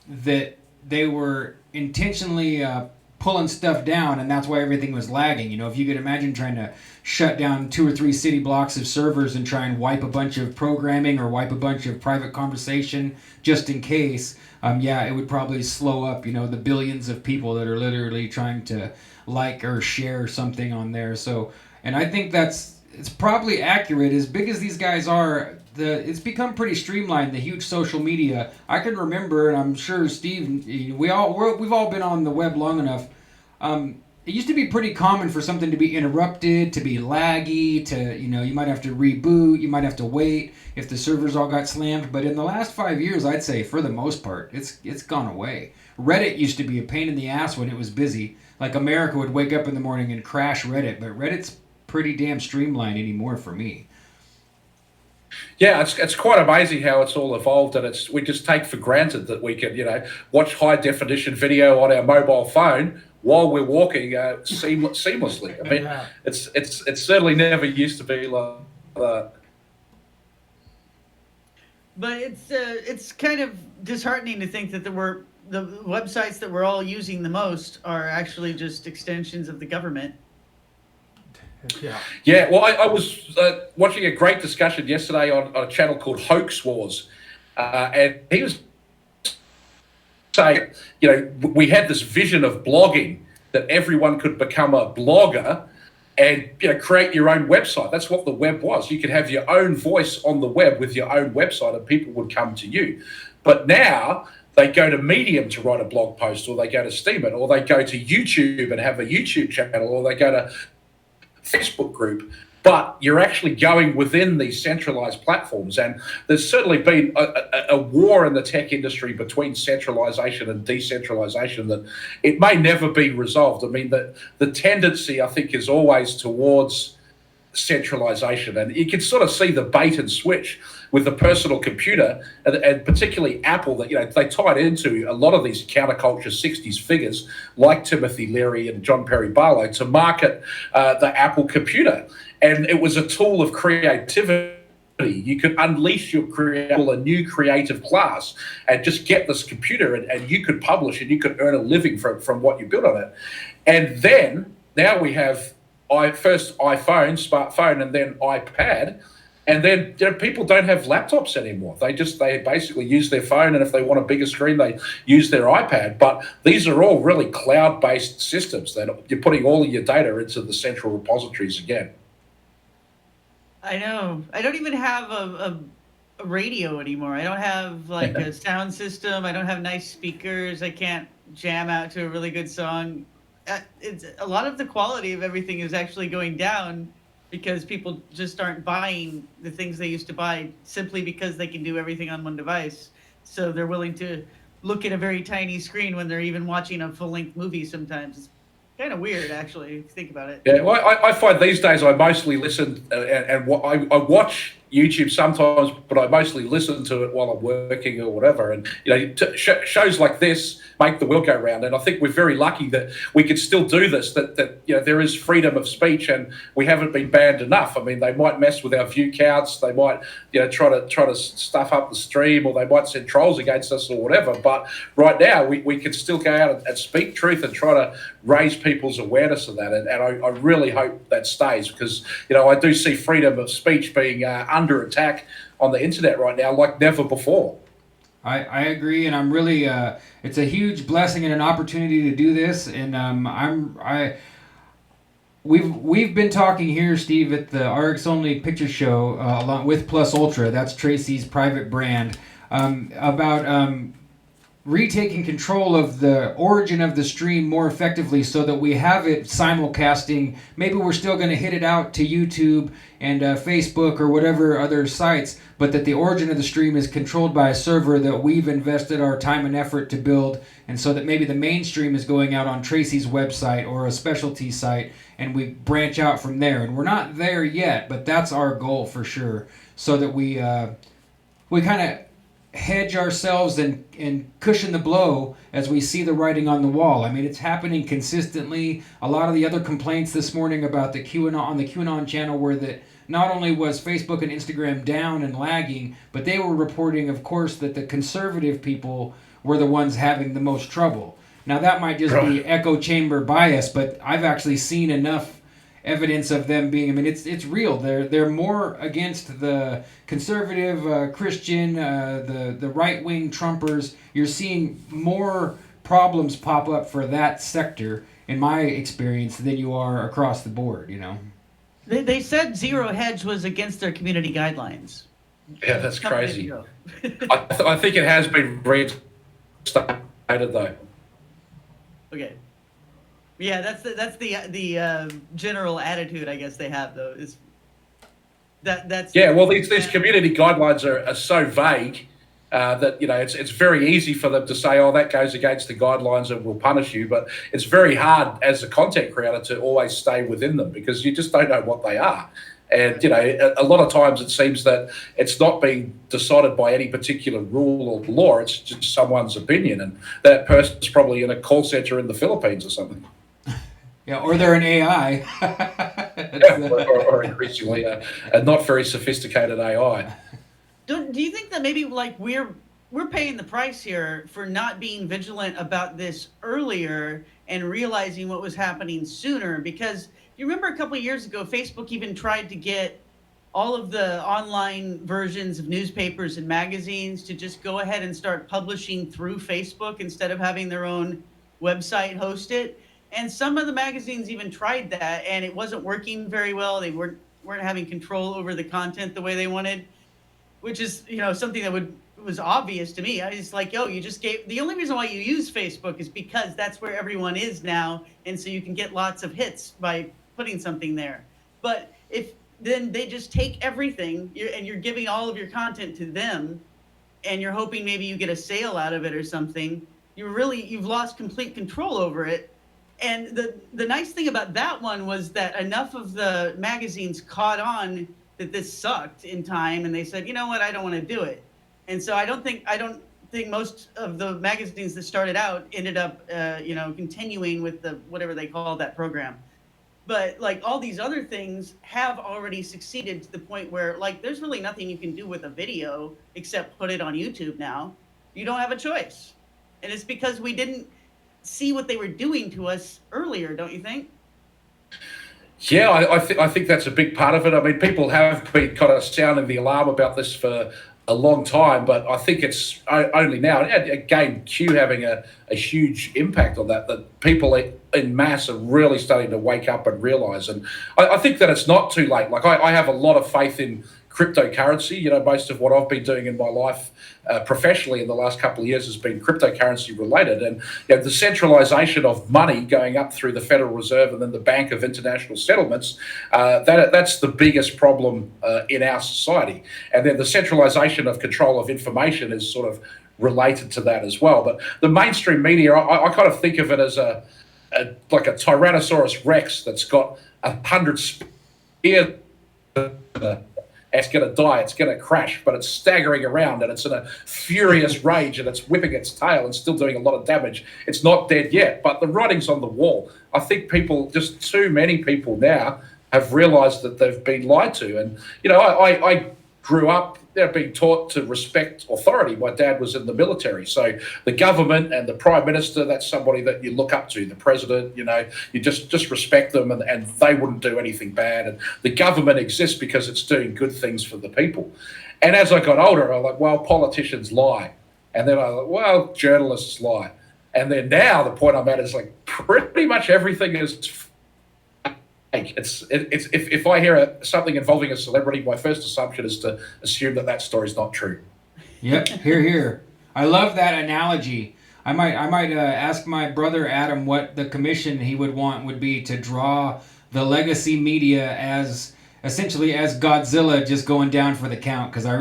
that they were intentionally pulling stuff down, and that's why everything was lagging. If you could imagine trying to shut down 2 or 3 city blocks of servers and try and wipe a bunch of programming or wipe a bunch of private conversation just in case, it would probably slow up, the billions of people that are literally trying to like or share something on there. So, and I think it's probably accurate. As big as these guys are, it's become pretty streamlined, the huge social media. I can remember, and I'm sure Steve, we've all been on the web long enough. It used to be pretty common for something to be interrupted, to be laggy, you might have to reboot, you might have to wait if the servers all got slammed. But in the last 5 years, I'd say for the most part, it's gone away. Reddit used to be a pain in the ass when it was busy. Like America would wake up in the morning and crash Reddit, but Reddit's pretty damn streamlined anymore for me. Yeah, it's quite amazing how it's all evolved, and we just take for granted that we can, watch high definition video on our mobile phone while we're walking seamlessly. I mean, it's certainly never used to be like that. But it's kind of disheartening to think that the websites that we're all using the most are actually just extensions of the government. Yeah. Well, I was watching a great discussion yesterday on a channel called Hoax Wars, and he was saying, we had this vision of blogging that everyone could become a blogger and create your own website. That's what the web was. You could have your own voice on the web with your own website, and people would come to you. But now they go to Medium to write a blog post, or they go to Steemit, or they go to YouTube and have a YouTube channel, or they go to Facebook group, but you're actually going within these centralized platforms. And there's certainly been a war in the tech industry between centralization and decentralization that it may never be resolved. I mean, the tendency, I think, is always towards centralization. And you can sort of see the bait and switch with the personal computer, and particularly Apple, that, you know, they tied into a lot of these counterculture 60s figures like Timothy Leary and John Perry Barlow to market the Apple computer. And it was a tool of creativity. You could unleash your a new creative class and just get this computer, and you could publish and you could earn a living from what you built on it. And then now we have first iPhone, smartphone, and then iPad. And then, you know, people don't have laptops anymore. They basically use their phone, and if they want a bigger screen, they use their iPad. But these are all really cloud-based systems that you're putting all of your data into the central repositories again. I know. I don't even have a radio anymore. I don't have like a sound system. I don't have nice speakers. I can't jam out to a really good song. It's a lot of the quality of everything is actually going down because people just aren't buying the things they used to buy simply because they can do everything on one device. So they're willing to look at a very tiny screen when they're even watching a full-length movie sometimes. It's kind of weird, actually, if you think about it. Yeah, well, I find these days I mostly listen and I watch YouTube sometimes, but I mostly listen to it while I'm working or whatever. And, you know, shows like this make the world go round. And I think we're very lucky that we can still do this, that you know, there is freedom of speech and we haven't been banned enough. I mean, they might mess with our view counts. They might, you know, try to stuff up the stream, or they might send trolls against us or whatever. But right now we can still go out and speak truth and try to raise people's awareness of that. And I really hope that stays, because, you know, I do see freedom of speech being under attack on the internet right now like never before. I agree, and I'm really it's a huge blessing and an opportunity to do this, and we've been talking here, Steve, at the RX Only Picture Show along with Plus Ultra, that's Tracy's private brand, about retaking control of the origin of the stream more effectively so that we have it simulcasting. Maybe we're still going to hit it out to YouTube and Facebook or whatever other sites, but that the origin of the stream is controlled by a server that we've invested our time and effort to build, and so that maybe the mainstream is going out on Tracy's website or a specialty site, and we branch out from there. And we're not there yet, but that's our goal for sure, so that we kind of hedge ourselves and cushion the blow as we see the writing on the wall. I mean, it's happening consistently. A lot of the other complaints this morning about the QAnon channel were that not only was Facebook and Instagram down and lagging, but they were reporting, of course, that the conservative people were the ones having the most trouble. Now, that might just be echo chamber bias, but I've actually seen enough evidence of them being, I mean, it's real. They're more against the conservative Christian, the right-wing Trumpers. You're seeing more problems pop up for that sector, in my experience, than you are across the board, you know. They said Zero Hedge was against their community guidelines. Yeah, that's crazy. I think it has been reinstated, though. Okay. Yeah, that's the general attitude I guess they have, though, is that's yeah. Well, these community guidelines are so vague that, you know, it's very easy for them to say, oh, that goes against the guidelines and we'll punish you, but it's very hard as a content creator to always stay within them because you just don't know what they are. And, you know, a lot of times it seems that it's not being decided by any particular rule or law, it's just someone's opinion, and that person's probably in a call center in the Philippines or something. Yeah, or they're an AI. or increasingly a not very sophisticated AI. Do you think that maybe like we're paying the price here for not being vigilant about this earlier and realizing what was happening sooner? Because you remember a couple of years ago, Facebook even tried to get all of the online versions of newspapers and magazines to just go ahead and start publishing through Facebook instead of having their own website host it. And some of the magazines even tried that, and it wasn't working very well. They weren't having control over the content the way they wanted, which is, you know, something that was obvious to me. I was like, yo, you just gave, the only reason why you use Facebook is because that's where everyone is now, and so you can get lots of hits by putting something there. But if then they just take everything and you're giving all of your content to them, and you're hoping maybe you get a sale out of it or something, you've lost complete control over it. And the nice thing about that one was that enough of the magazines caught on that this sucked in time, and they said, you know what, I don't want to do it. And so I don't think most of the magazines that started out ended up continuing with the whatever they call that program. But like all these other things have already succeeded to the point where like there's really nothing you can do with a video except put it on YouTube now. You don't have a choice. And it's because we didn't see what they were doing to us earlier, don't you think? Yeah, I think that's a big part of it. I mean, people have been kind of sounding the alarm about this for a long time, but I think it's only now, again, Q having a huge impact on that people in mass are really starting to wake up and realize. And I think that it's not too late. Like, I have a lot of faith in cryptocurrency. You know, most of what I've been doing in my life professionally in the last couple of years has been cryptocurrency related. And the centralization of money going up through the Federal Reserve and then the Bank of International Settlements, that's the biggest problem in our society. And then the centralization of control of information is sort of related to that as well. But the mainstream media, I kind of think of it as like a Tyrannosaurus Rex that's got 100 spears. It's going to die, it's going to crash, but it's staggering around and it's in a furious rage and it's whipping its tail and still doing a lot of damage. It's not dead yet, but the writing's on the wall. I think just too many people now have realized that they've been lied to. And, I grew up being taught to respect authority. My dad was in the military. So the government and the prime minister, that's somebody that you look up to. The president, you just respect them and they wouldn't do anything bad. And the government exists because it's doing good things for the people. And as I got older, I'm like, well, politicians lie. And then I like, well, journalists lie. And then now the point I'm at is like pretty much everything is It's if I hear something involving a celebrity, my first assumption is to assume that story's not true. Yep, here. I love that analogy. I might ask my brother Adam what the commission he would want would be to draw the legacy media as essentially as Godzilla just going down for the count, because I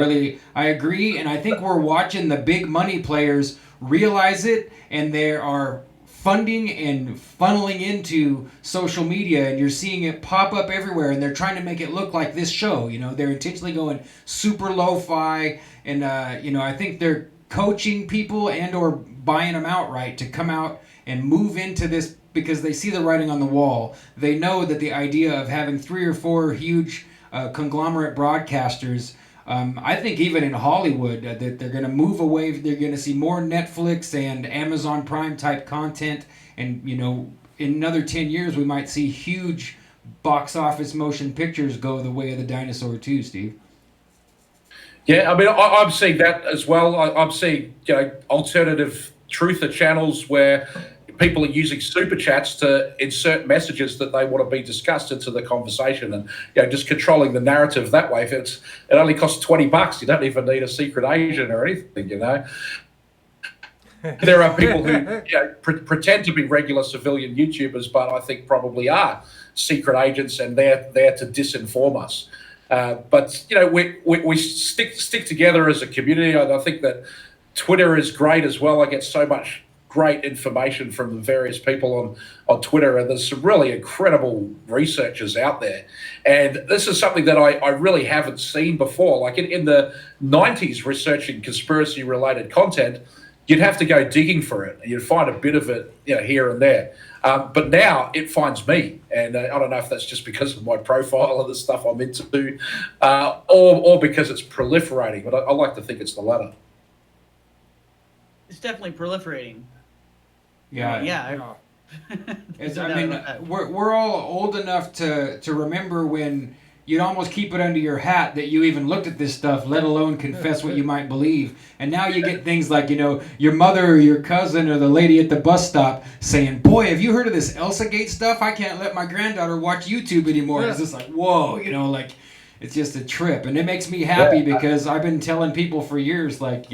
agree, and I think we're watching the big money players realize it, and there are funding and funneling into social media, and you're seeing it pop up everywhere, and they're trying to make it look like this show. They're intentionally going super lo-fi, and I think they're coaching people and or buying them outright to come out and move into this because they see the writing on the wall. They know that the idea of having 3 or 4 huge conglomerate broadcasters, I think even in Hollywood, that they're going to move away. They're going to see more Netflix and Amazon Prime type content. And, in another 10 years, we might see huge box office motion pictures go the way of the dinosaur too, Steve. Yeah, I mean, I'm seeing that as well. I'm seeing, alternative truther channels where people are using super chats to insert messages that they want to be discussed into the conversation, and just controlling the narrative that way. If it only costs $20, you don't even need a secret agent or anything. There are people who pretend to be regular civilian YouTubers, but I think probably are secret agents, and they're there to disinform us. But we stick together as a community. I think that Twitter is great as well. I get so much great information from the various people on Twitter, and there's some really incredible researchers out there. And this is something that I really haven't seen before. Like in the 90s, researching conspiracy-related content, you'd have to go digging for it. You'd find a bit of it here and there. But now it finds me, and I don't know if that's just because of my profile and the stuff I'm into, or because it's proliferating, but I like to think it's the latter. It's definitely proliferating. Yeah. We're all old enough to remember when you'd almost keep it under your hat that you even looked at this stuff, let alone confess what you might believe. And now you get things like, your mother or your cousin or the lady at the bus stop saying, boy, have you heard of this ElsaGate stuff? I can't let my granddaughter watch YouTube anymore. It's just like, whoa, it's just a trip. And it makes me happy because I've been telling people for years, at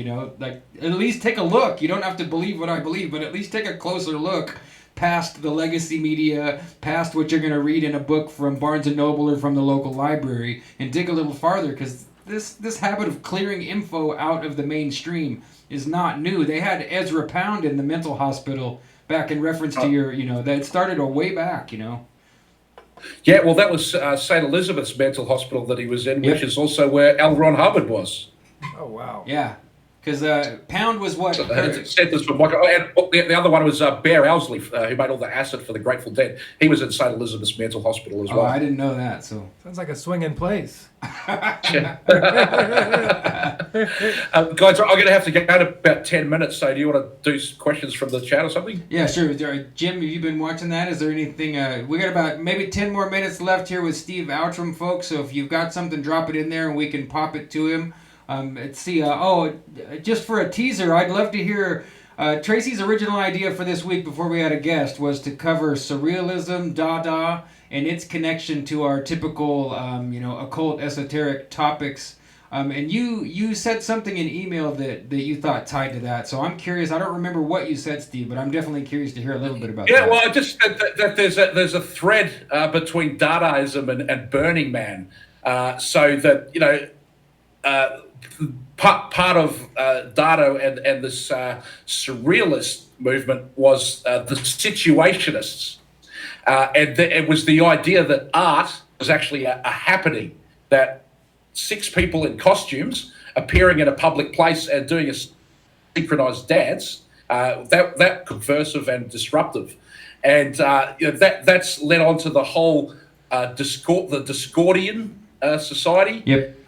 least take a look. You don't have to believe what I believe, but at least take a closer look past the legacy media, past what you're going to read in a book from Barnes & Noble or from the local library, and dig a little farther, because this habit of clearing info out of the mainstream is not new. They had Ezra Pound in the mental hospital back in reference to your, that started way back, Yeah, well, that was St. Elizabeth's mental hospital that he was in, which is also where L. Ron Hubbard was. Oh, wow. Yeah, because Pound was what? So centers for Michael, and the other one was Bear Owsley, who made all the acid for the Grateful Dead. He was at St. Elizabeth's mental hospital as well. Oh, I didn't know that. So Sounds like a swinging place. Guys, I'm going to have to get out in about 10 minutes, so do you want to do questions from the chat or something? yeah, sure. Jim, have you been watching that? Is there anything? We got about maybe 10 more minutes left here with Steve Outtrim, folks. So if you've got something, drop it in there and we can pop it to him. Let's see. Just for a teaser, I'd love to hear Tracy's original idea for this week before we had a guest was to cover Surrealism, Dada, and its connection to our typical, occult, esoteric topics. And you said something in email that you thought tied to that. So I'm curious. I don't remember what you said, Steve, but I'm definitely curious to hear a little bit about that. Yeah, well, just that there's a thread between Dadaism and Burning Man, so that part of Dada and this surrealist movement was the situationists, and it was the idea that art was actually a happening, that 6 people in costumes appearing in a public place and doing a synchronized dance, that subversive and disruptive, and that's led on to the whole the Discordian society. Yep.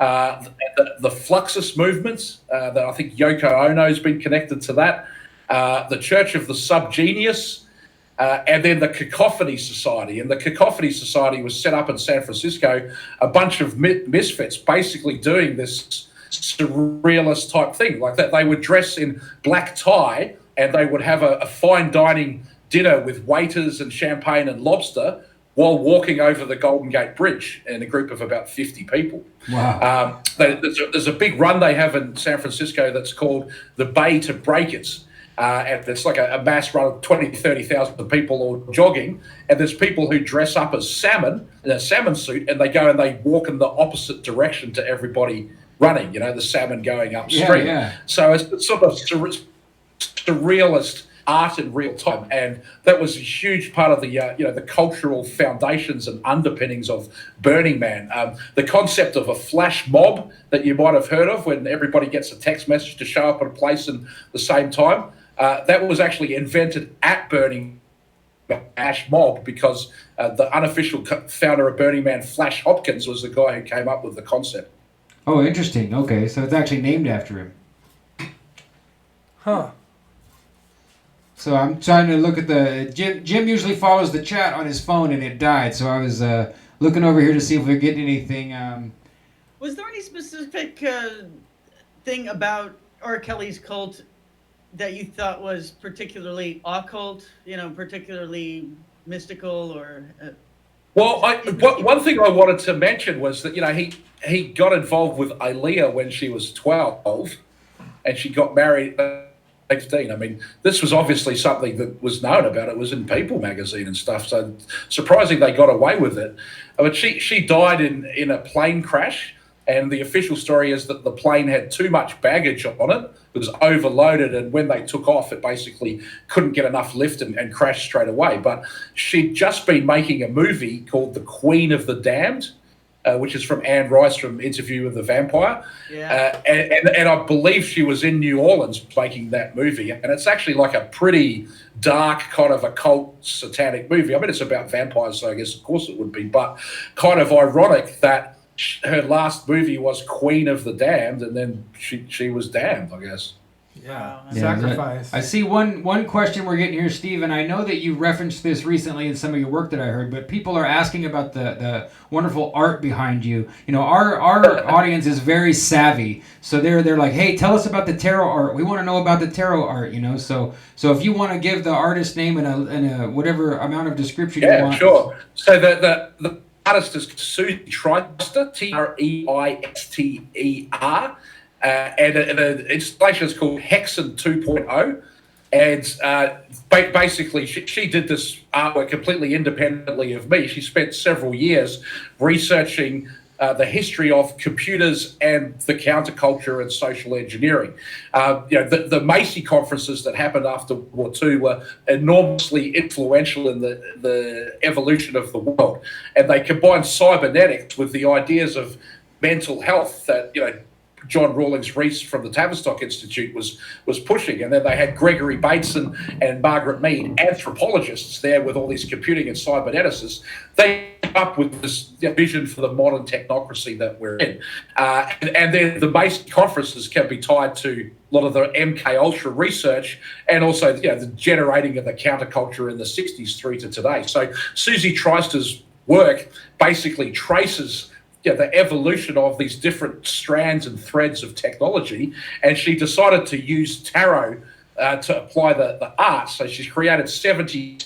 The Fluxus movements, that I think Yoko Ono's been connected to that. The Church of the Subgenius, and then the Cacophony Society. And the Cacophony Society was set up in San Francisco, a bunch of misfits basically doing this surrealist type thing. Like that, they would dress in black tie and they would have a fine dining dinner with waiters and champagne and lobster while walking over the Golden Gate Bridge in a group of about 50 people. Wow. There's a big run they have in San Francisco that's called the Bay to Break It. And it's like a mass run of 20,000 to 30,000 people all jogging. And there's people who dress up as salmon in a salmon suit, and they go and they walk in the opposite direction to everybody running, the salmon going upstream. Yeah. So it's sort of surrealist art in real time, and that was a huge part of the the cultural foundations and underpinnings of Burning Man. The concept of a flash mob that you might have heard of, when everybody gets a text message to show up at a place in the same time, that was actually invented at Burning Ash Mob, because the unofficial founder of Burning Man, Flash Hopkins, was the guy who came up with the concept. Oh, interesting. Okay, so it's actually named after him. Huh. So I'm trying to look at the Jim usually follows the chat on his phone, and it died. So I was looking over here to see if we're getting anything. Was there any specific thing about R. Kelly's cult that you thought was particularly occult, particularly mystical, or? Well, one thing I wanted to mention was that he got involved with Aaliyah when she was 12, and she got married at 15. I mean, this was obviously something that was known about. It was in People magazine and stuff. So surprising they got away with it. But she died in a plane crash, and the official story is that the plane had too much baggage on it. It was overloaded, and when they took off, it basically couldn't get enough lift and crashed straight away. But she'd just been making a movie called The Queen of the Damned, which is from Anne Rice from Interview with the Vampire. Yeah. And I believe she was in New Orleans making that movie. And it's actually like a pretty dark kind of occult satanic movie. I mean, it's about vampires, so I guess of course it would be, but kind of ironic that her last movie was Queen of the Damned, and then she was damned, I guess. Yeah. Yeah, Sacrifice. I see one question we're getting here, Steve, and I know that you referenced this recently in some of your work that I heard, but people are asking about the wonderful art behind you. Our audience is very savvy, so they're like, hey, tell us about the tarot art. We want to know about the tarot art, So if you want to give the artist name and a whatever amount of description you want. Yeah, sure. So the artist is Tracy Twyman, Treister. And the installation is called Hexen 2.0. And basically, she did this artwork completely independently of me. She spent several years researching the history of computers and the counterculture and social engineering. The Macy conferences that happened after World War II were enormously influential in the evolution of the world, and they combined cybernetics with the ideas of mental health that John Rawlings Rees from the Tavistock Institute was pushing. And then they had Gregory Bateson and Margaret Mead, anthropologists, there with all these computing and cyberneticists. They came up with this vision for the modern technocracy that we're in. And then the Macy conferences can be tied to a lot of the MK Ultra research, and also the generating of the counterculture in the 60s through to today. So Susie Tryster's work basically traces the evolution of these different strands and threads of technology, and she decided to use tarot to apply the art. So she's created 70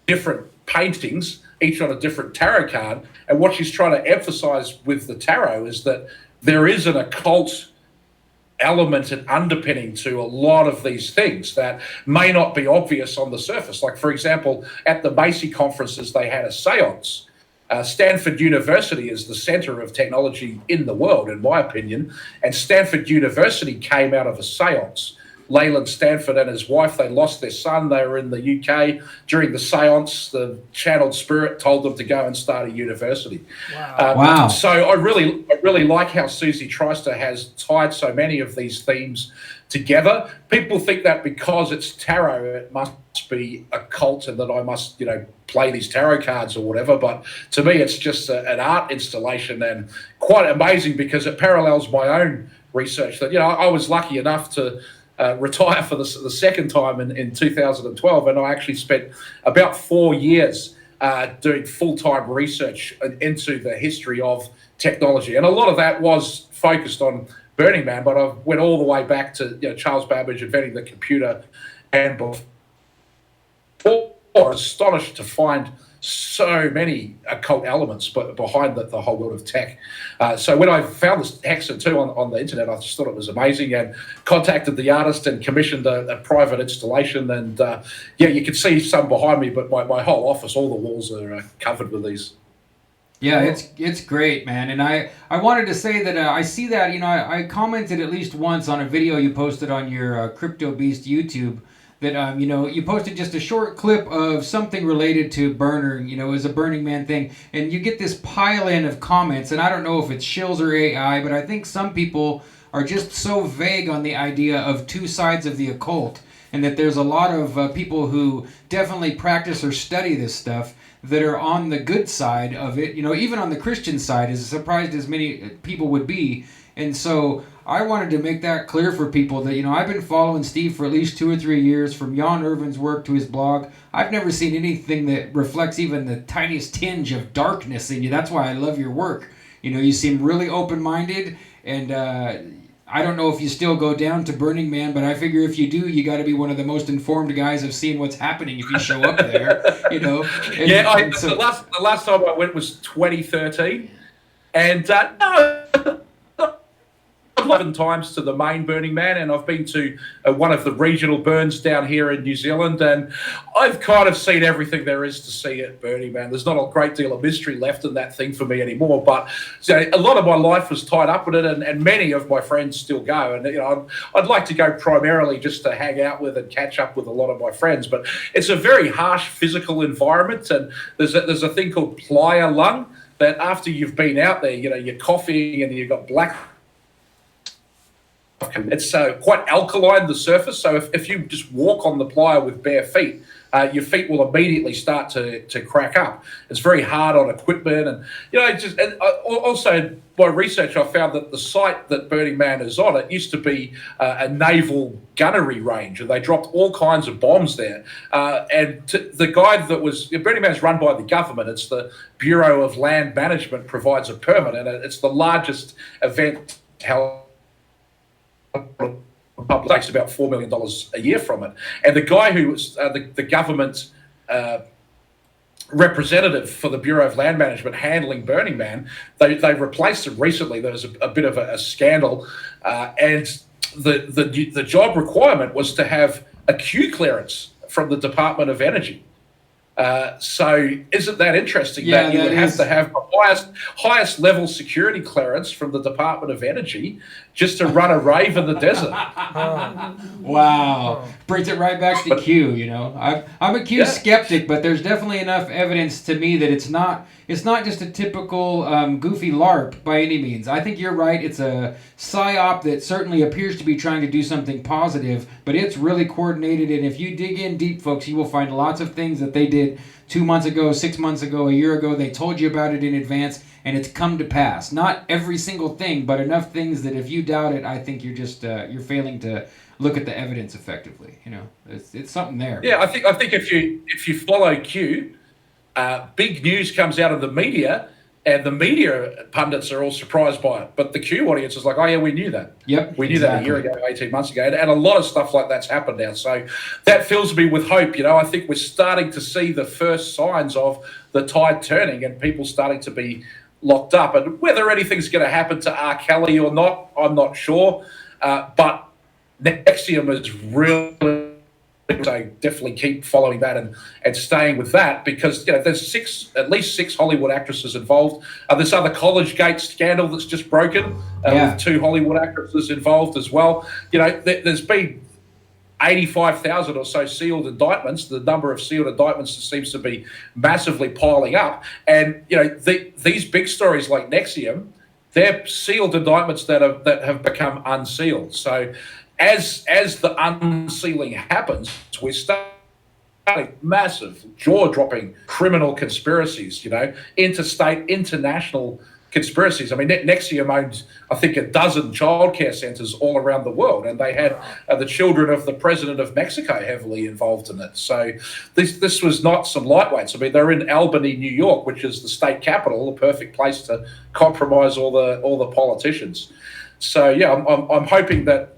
different paintings, each on a different tarot card, and what she's trying to emphasize with the tarot is that there is an occult element and underpinning to a lot of these things that may not be obvious on the surface. Like, for example, at the Macy conferences, they had a seance. Stanford University is the center of technology in the world, in my opinion, and Stanford University came out of a seance. Leyland Stanford and his wife, they lost their son. They were in the UK. During the seance, the channeled spirit told them to go and start a university. Wow. So I really like how Susie Tryster has tied so many of these themes together. People think that because it's tarot, it must be occult and that I must, play these tarot cards or whatever. But to me, it's just an art installation, and quite amazing because it parallels my own research. That I was lucky enough to retire for the second time in 2012, and I actually spent about 4 years doing full-time research into the history of technology, and a lot of that was focused on Burning Man, but I went all the way back to Charles Babbage inventing the computer, and before, I was astonished to find so many occult elements behind the whole world of tech. So when I found this Hexen 2 on the internet, I just thought it was amazing, and contacted the artist and commissioned a private installation. And you can see some behind me, but my whole office, all the walls are covered with these. Yeah, it's great, man. And I wanted to say that I see that, I commented at least once on a video you posted on your Crypto Beast YouTube that, you posted just a short clip of something related to burner, as a Burning Man thing. And you get this pile-in of comments, and I don't know if it's shills or AI, but I think some people are just so vague on the idea of two sides of the occult, and that there's a lot of people who definitely practice or study this stuff that are on the good side of it, even on the Christian side, as surprised as many people would be. And so I wanted to make that clear for people that, I've been following Steve for at least 2 or 3 years, from Jan Irvin's work to his blog. I've never seen anything that reflects even the tiniest tinge of darkness in you. That's why I love your work. You seem really open-minded, and I don't know if you still go down to Burning Man, but I figure if you do, you got to be one of the most informed guys of seeing what's happening if you show up there, And, so, the last time I went was 2013, and no, 11 times to the main Burning Man, and I've been to one of the regional burns down here in New Zealand, and I've kind of seen everything there is to see at Burning Man. There's not a great deal of mystery left in that thing for me anymore, but a lot of my life was tied up in it, and many of my friends still go, and I'd like to go primarily just to hang out with and catch up with a lot of my friends, but it's a very harsh physical environment, and there's a thing called playa lung that after you've been out there, you're coughing and you've got black. It's quite alkaline, the surface, so if you just walk on the playa with bare feet, your feet will immediately start to crack up. It's very hard on equipment, and also by research I found that the site that Burning Man is on, it used to be a naval gunnery range, and they dropped all kinds of bombs there. And the guy that was Burning Man is run by the government. It's the Bureau of Land Management provides a permit, and it's the largest event held. Public takes about $4 million a year from it, and the guy who was the government representative for the Bureau of Land Management handling Burning Man, they replaced him recently. There was a bit of a scandal, and the job requirement was to have a Q clearance from the Department of Energy. So isn't that interesting Yeah, that you that would have is. to have the highest level security clearance from the Department of Energy just to run a rave in the desert? Wow, brings it right back to Q. You know, I'm a Q Yeah. skeptic, but there's definitely enough evidence to me that it's not just a typical goofy LARP by any means. I think you're right. It's a psyop that certainly appears to be trying to do something positive, but it's really coordinated. And if you dig in deep, folks, you will find lots of things that they did 2 months ago, 6 months ago, a year ago. They told you about it in advance, and it's come to pass. Not every single thing, but enough things that if you doubt it, I think you're just you're failing to look at the evidence effectively. You know, it's something there. Yeah, I think if you follow Q, big news comes out of the media, and the media pundits are all surprised by it. But the Q audience is like, oh yeah, we knew that. Yep, We knew that a year ago, 18 months ago. And a lot of stuff like that's happened now. So that fills me with hope. You know, I think we're starting to see the first signs of the tide turning and people starting to be locked up. And whether anything's going to happen to R. Kelly or not, I'm not sure. But NXIVM is really... So definitely keep following that and staying with that, because there's at least six Hollywood actresses involved. This other Collegegate scandal that's just broken with 2 Hollywood actresses involved as well. There's been 85,000 or so sealed indictments. The number of sealed indictments seems to be massively piling up. And these big stories like NXIVM, they're sealed indictments that have become unsealed. So as the unsealing happens, we're starting massive, jaw-dropping criminal conspiracies, interstate, international conspiracies. I mean, NXIVM owned, I think, a dozen childcare centres all around the world, and they had the children of the president of Mexico heavily involved in it. So this was not some lightweights. I mean, they're in Albany, New York, which is the state capital, the perfect place to compromise all the politicians. So yeah, I'm hoping that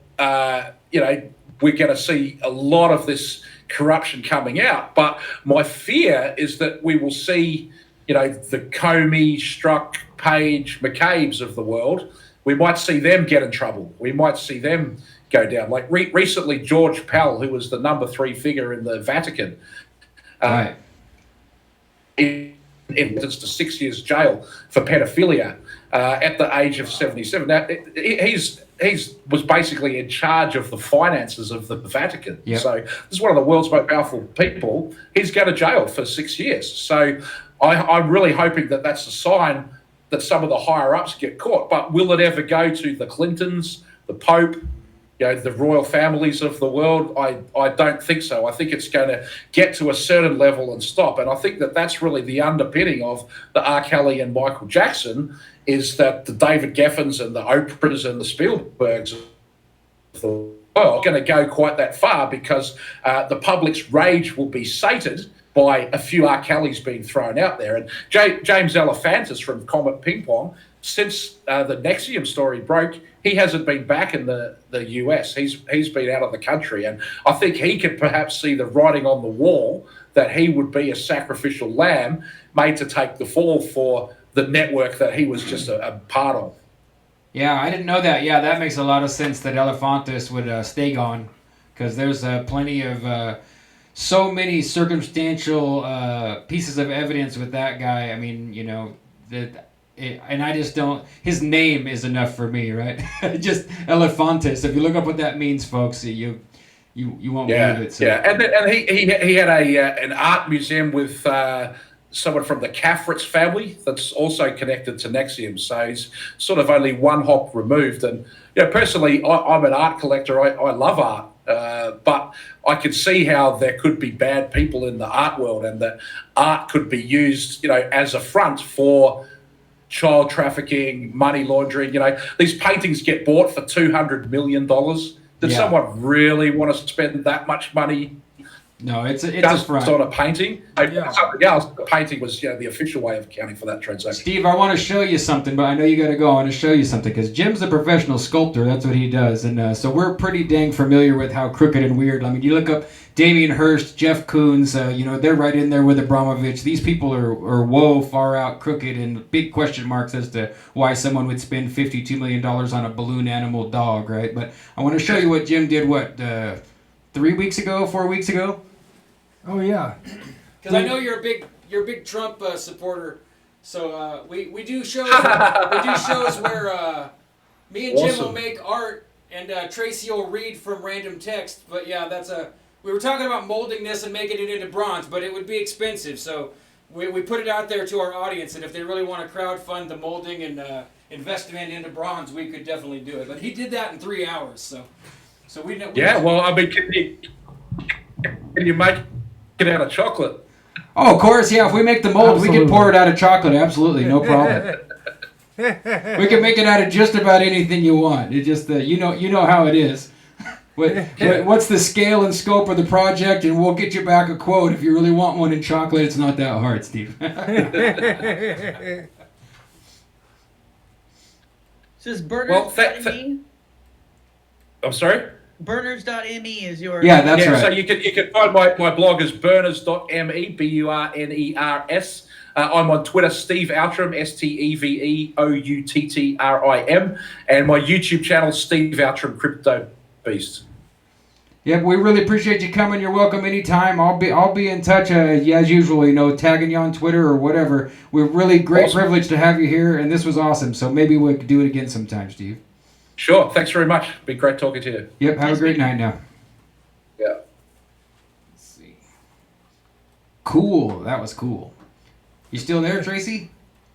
we're going to see a lot of this corruption coming out. But my fear is that we will see, the Comey, Strzok, Page, McCabe's of the world. We might see them get in trouble. We might see them go down. Like recently, George Pell, who was the number 3 figure in the Vatican, sentenced to 6 years jail for pedophilia at the age of 77. Now, he was basically in charge of the finances of the Vatican. Yep. So this is one of the world's most powerful people. He's going to jail for 6 years. So I'm really hoping that that's a sign that some of the higher-ups get caught. But will it ever go to the Clintons, the Pope, the royal families of the world? I don't think so. I think it's going to get to a certain level and stop. And I think that that's really the underpinning of the R. Kelly and Michael Jackson, is that the David Geffens and the Oprahs and the Spielbergs of the world are going to go quite that far, because the public's rage will be sated by a few R. Kellys being thrown out there. And James Alefantis from Comet Ping Pong, since the NXIVM story broke, he hasn't been back in the US. He's been out of the country. And I think he could perhaps see the writing on the wall that he would be a sacrificial lamb made to take the fall for the network that he was just a part of. Yeah, I didn't know that. Yeah, that makes a lot of sense that Alefantis would stay gone, because there's plenty of so many circumstantial pieces of evidence with that guy. I mean, and I just don't. His name is enough for me, right? Just Alefantis. If you look up what that means, folks, you won't believe it. So. Yeah, and he had an art museum with someone from the Caffritz family that's also connected to NXIVM. So he's sort of only one hop removed. And personally, I'm an art collector. I love art. But I could see how there could be bad people in the art world, and that art could be used, as a front for child trafficking, money laundering. These paintings get bought for $200 million. Did someone really want to spend that much money? No, it's a front. On a painting. Something else. The painting was the official way of accounting for that transaction. Steve, I want to show you something, but I know you got to go. I want to show you something, because Jim's a professional sculptor. That's what he does, and so we're pretty dang familiar with how crooked and weird. I mean, you look up Damien Hirst, Jeff Koons. They're right in there with Abramovich. These people are far out crooked, and big question marks as to why someone would spend $52 million on a balloon animal dog, right? But I want to show you what Jim did. 4 weeks ago? Oh yeah, Because I know you're a big Trump supporter. So we do shows. We do shows where me and Jim will make art, and Tracy will read from random text. But yeah, we were talking about molding this and making it into bronze, but it would be expensive. So we put it out there to our audience, and if they really want to crowdfund the molding and investment into bronze, we could definitely do it. But he did that in 3 hours. So we know. Yeah, well, I mean, can you make it out of chocolate? Oh, of course, yeah. If we make the mold, we can pour it out of chocolate. Absolutely, no problem. We can make it out of just about anything you want. It just you know how it is. What's the scale and scope of the project, and we'll get you back a quote if you really want one in chocolate. It's not that hard, Steve. Says burners.me. I'm sorry? Burners.me is your... Yeah, that's right. So you can find my blog as burners.me, BURNERS. I'm on Twitter, Steve Outtrim, STEVEOUTTRIM, and my YouTube channel, Steve Outtrim Crypto Beast. Yeah, we really appreciate you coming. You're welcome anytime. I'll be in touch as usual. Tagging you on Twitter or whatever. We're really privileged to have you here, and this was awesome. So maybe we could do it again sometime, Steve. Sure. Thanks very much. Been great talking to you. Yep. Have a great night now. Yeah. Let's see. Cool. That was cool. You still there, Tracy?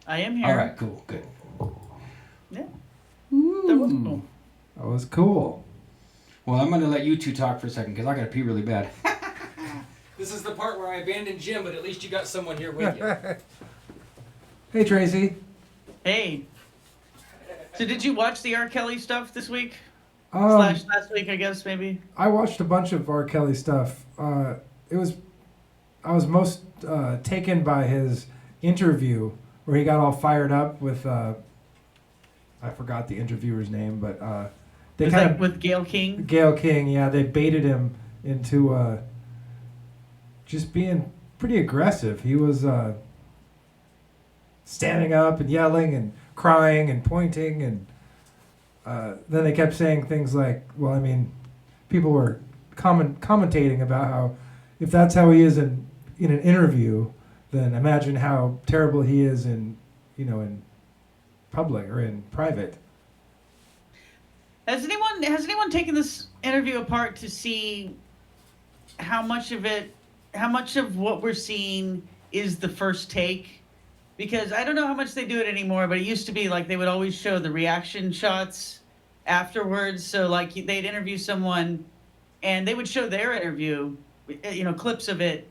I am here. All right. Cool. Good. Yeah. That was cool. That was cool. Well, I'm going to let you two talk for a second because I got to pee really bad. This is the part where I abandoned Jim, but at least you got someone here with you. Hey, Tracy. Hey. So did you watch the R. Kelly stuff this week? Last week, I guess, maybe? I watched a bunch of R. Kelly stuff. I was most taken by his interview where he got all fired up with, I forgot the interviewer's name, but they kind of... with Gayle King? Gayle King, yeah. They baited him into just being pretty aggressive. He was standing up and yelling and crying and pointing, and then they kept saying things like, well, I mean, people were commentating about how if that's how he is in an interview, then imagine how terrible he is in public or in private. Has anyone taken this interview apart to see how much of what we're seeing is the first take? Because I don't know how much they do it anymore, but it used to be like they would always show the reaction shots afterwards. So like they'd interview someone and they would show their interview, clips of it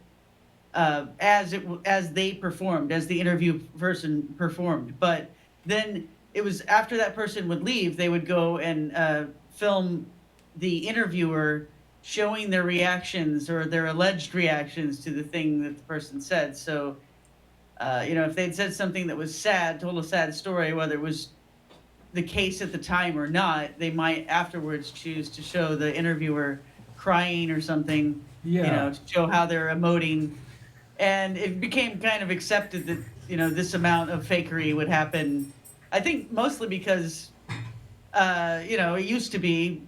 as they performed, as the interview person performed. But then it was after that person would leave, they would go and film the interviewer showing their reactions or their alleged reactions to the thing that the person said. So if they'd said something that was sad, told a sad story, whether it was the case at the time or not, they might afterwards choose to show the interviewer crying or something, to show how they're emoting. And it became kind of accepted that, this amount of fakery would happen. I think mostly because, it used to be,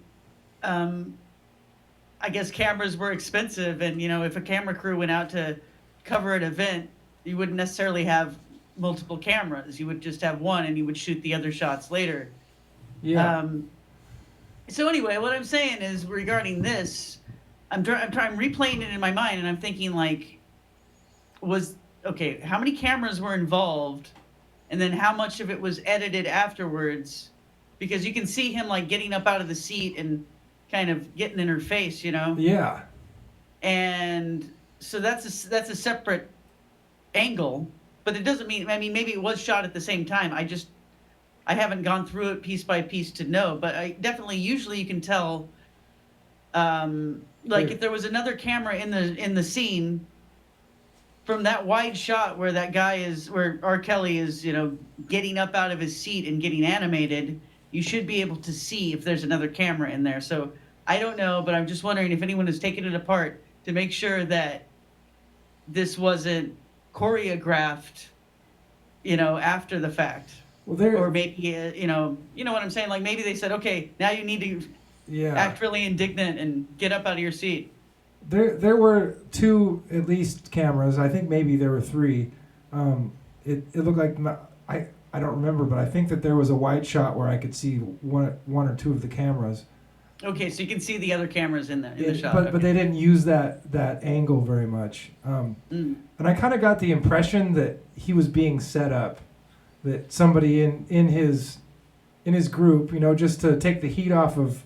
I guess cameras were expensive. And, if a camera crew went out to cover an event, you wouldn't necessarily have multiple cameras. You would just have one, and you would shoot the other shots later. Yeah. So anyway, what I'm saying is regarding this, I'm replaying it in my mind, and I'm thinking like, how many cameras were involved, and then how much of it was edited afterwards? Because you can see him like getting up out of the seat and kind of getting in her face, Yeah. And so that's a separate angle, but it doesn't mean, maybe it was shot at the same time. I haven't gone through it piece by piece to know, but usually you can tell, if there was another camera in the scene from that wide shot where where R. Kelly is, getting up out of his seat and getting animated, you should be able to see if there's another camera in there. So I don't know, but I'm just wondering if anyone has taken it apart to make sure that this wasn't choreographed, after the fact. Well, or maybe, you know what I'm saying? Like maybe they said, okay, now you need to act really indignant and get up out of your seat. There were two at least cameras. I think maybe there were three. It looked like I don't remember, but I think that there was a wide shot where I could see one or two of the cameras. Okay, so you can see the other cameras in the shot. But they didn't use that angle very much. And I kind of got the impression that he was being set up, that somebody in his group, you know, just to take the heat off of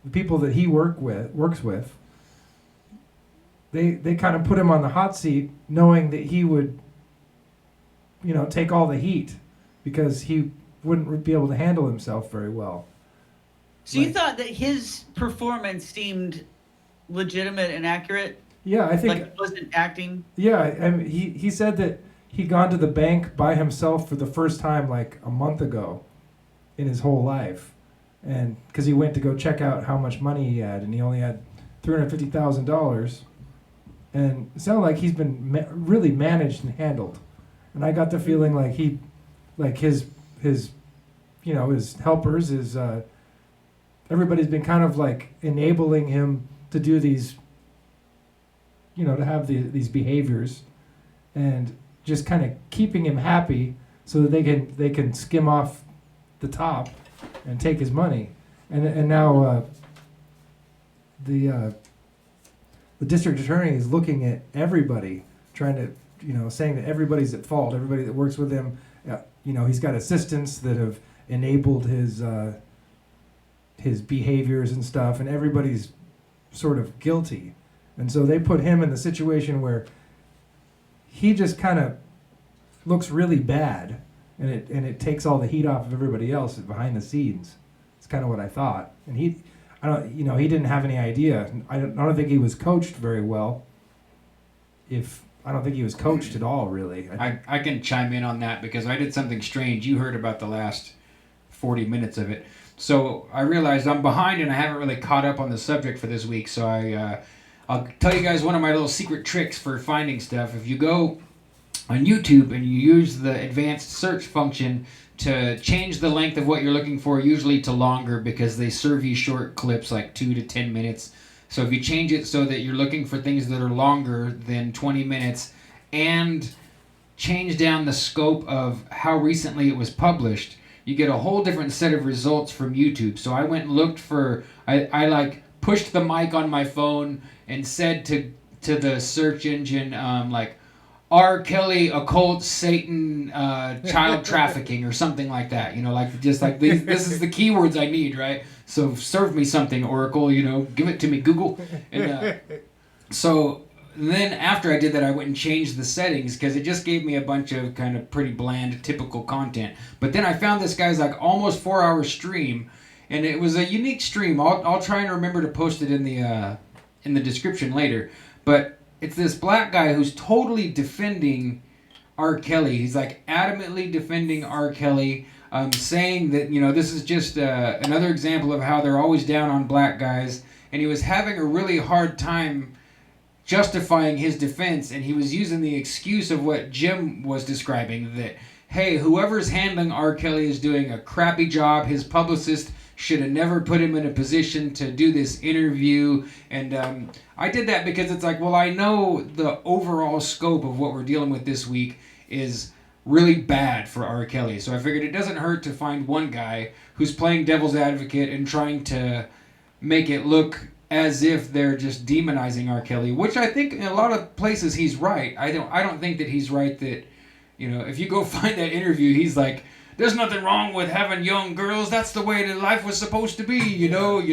the people that he works with. They kind of put him on the hot seat, knowing that he would, you know, take all the heat because he wouldn't be able to handle himself very well. So you thought that his performance seemed legitimate and accurate? Yeah, I think. Like he wasn't acting? Yeah, I mean, he said that he'd gone to the bank by himself for the first time like a month ago in his whole life. And because he went to go check out how much money he had, and he only had $350,000. And it sounded like he's been really managed and handled. And I got the feeling like his you know, his helpers, everybody's been kind of like enabling him to do these, you know, to have these behaviors, and just kind of keeping him happy so that they can skim off the top and take his money. And now the district attorney is looking at everybody, trying to, you know, saying that everybody's at fault, everybody that works with him. You know, he's got assistants that have enabled his behaviors and stuff, and everybody's sort of guilty. And so they put him in the situation where he just kind of looks really bad, and it takes all the heat off of everybody else behind the scenes. It's kind of what I thought. And he didn't have any idea. I don't think he was coached very well. I don't think he was coached at all, really. I can chime in on that because I did something strange. You heard about the last 40 minutes of it. So I realized I'm behind and I haven't really caught up on the subject for this week. So I'll tell you guys one of my little secret tricks for finding stuff. If you go on YouTube and you use the advanced search function to change the length of what you're looking for, usually to longer, because they serve you short clips like 2 to 10 minutes. So if you change it so that you're looking for things that are longer than 20 minutes and change down the scope of how recently it was published, you get a whole different set of results from YouTube. So I went and looked for, I like pushed the mic on my phone and said to the search engine, like, R. Kelly, occult, Satan, child trafficking, or something like that. You know, like just like these, this is the keywords I need, right? So serve me something, Oracle. You know, give it to me, Google. And so then after I did that, I went and changed the settings because it just gave me a bunch of kind of pretty bland, typical content. But then I found this guy's like almost 4-hour stream, and it was a unique stream. I'll try and remember to post it in the description later, but. It's this black guy who's totally defending R. Kelly. He's like adamantly defending R. Kelly, saying that, you know, this is just another example of how they're always down on black guys. And he was having a really hard time justifying his defense, and he was using the excuse of what Jim was describing, that, hey, whoever's handling R. Kelly is doing a crappy job. His publicist should have never put him in a position to do this interview. And I did that because it's like, well, I know the overall scope of what we're dealing with this week is really bad for R. Kelly. So I figured it doesn't hurt to find one guy who's playing devil's advocate and trying to make it look as if they're just demonizing R. Kelly, which I think in a lot of places he's right. I don't think that he's right that, you know, if you go find that interview, he's like, there's nothing wrong with having young girls. That's the way that life was supposed to be, you know.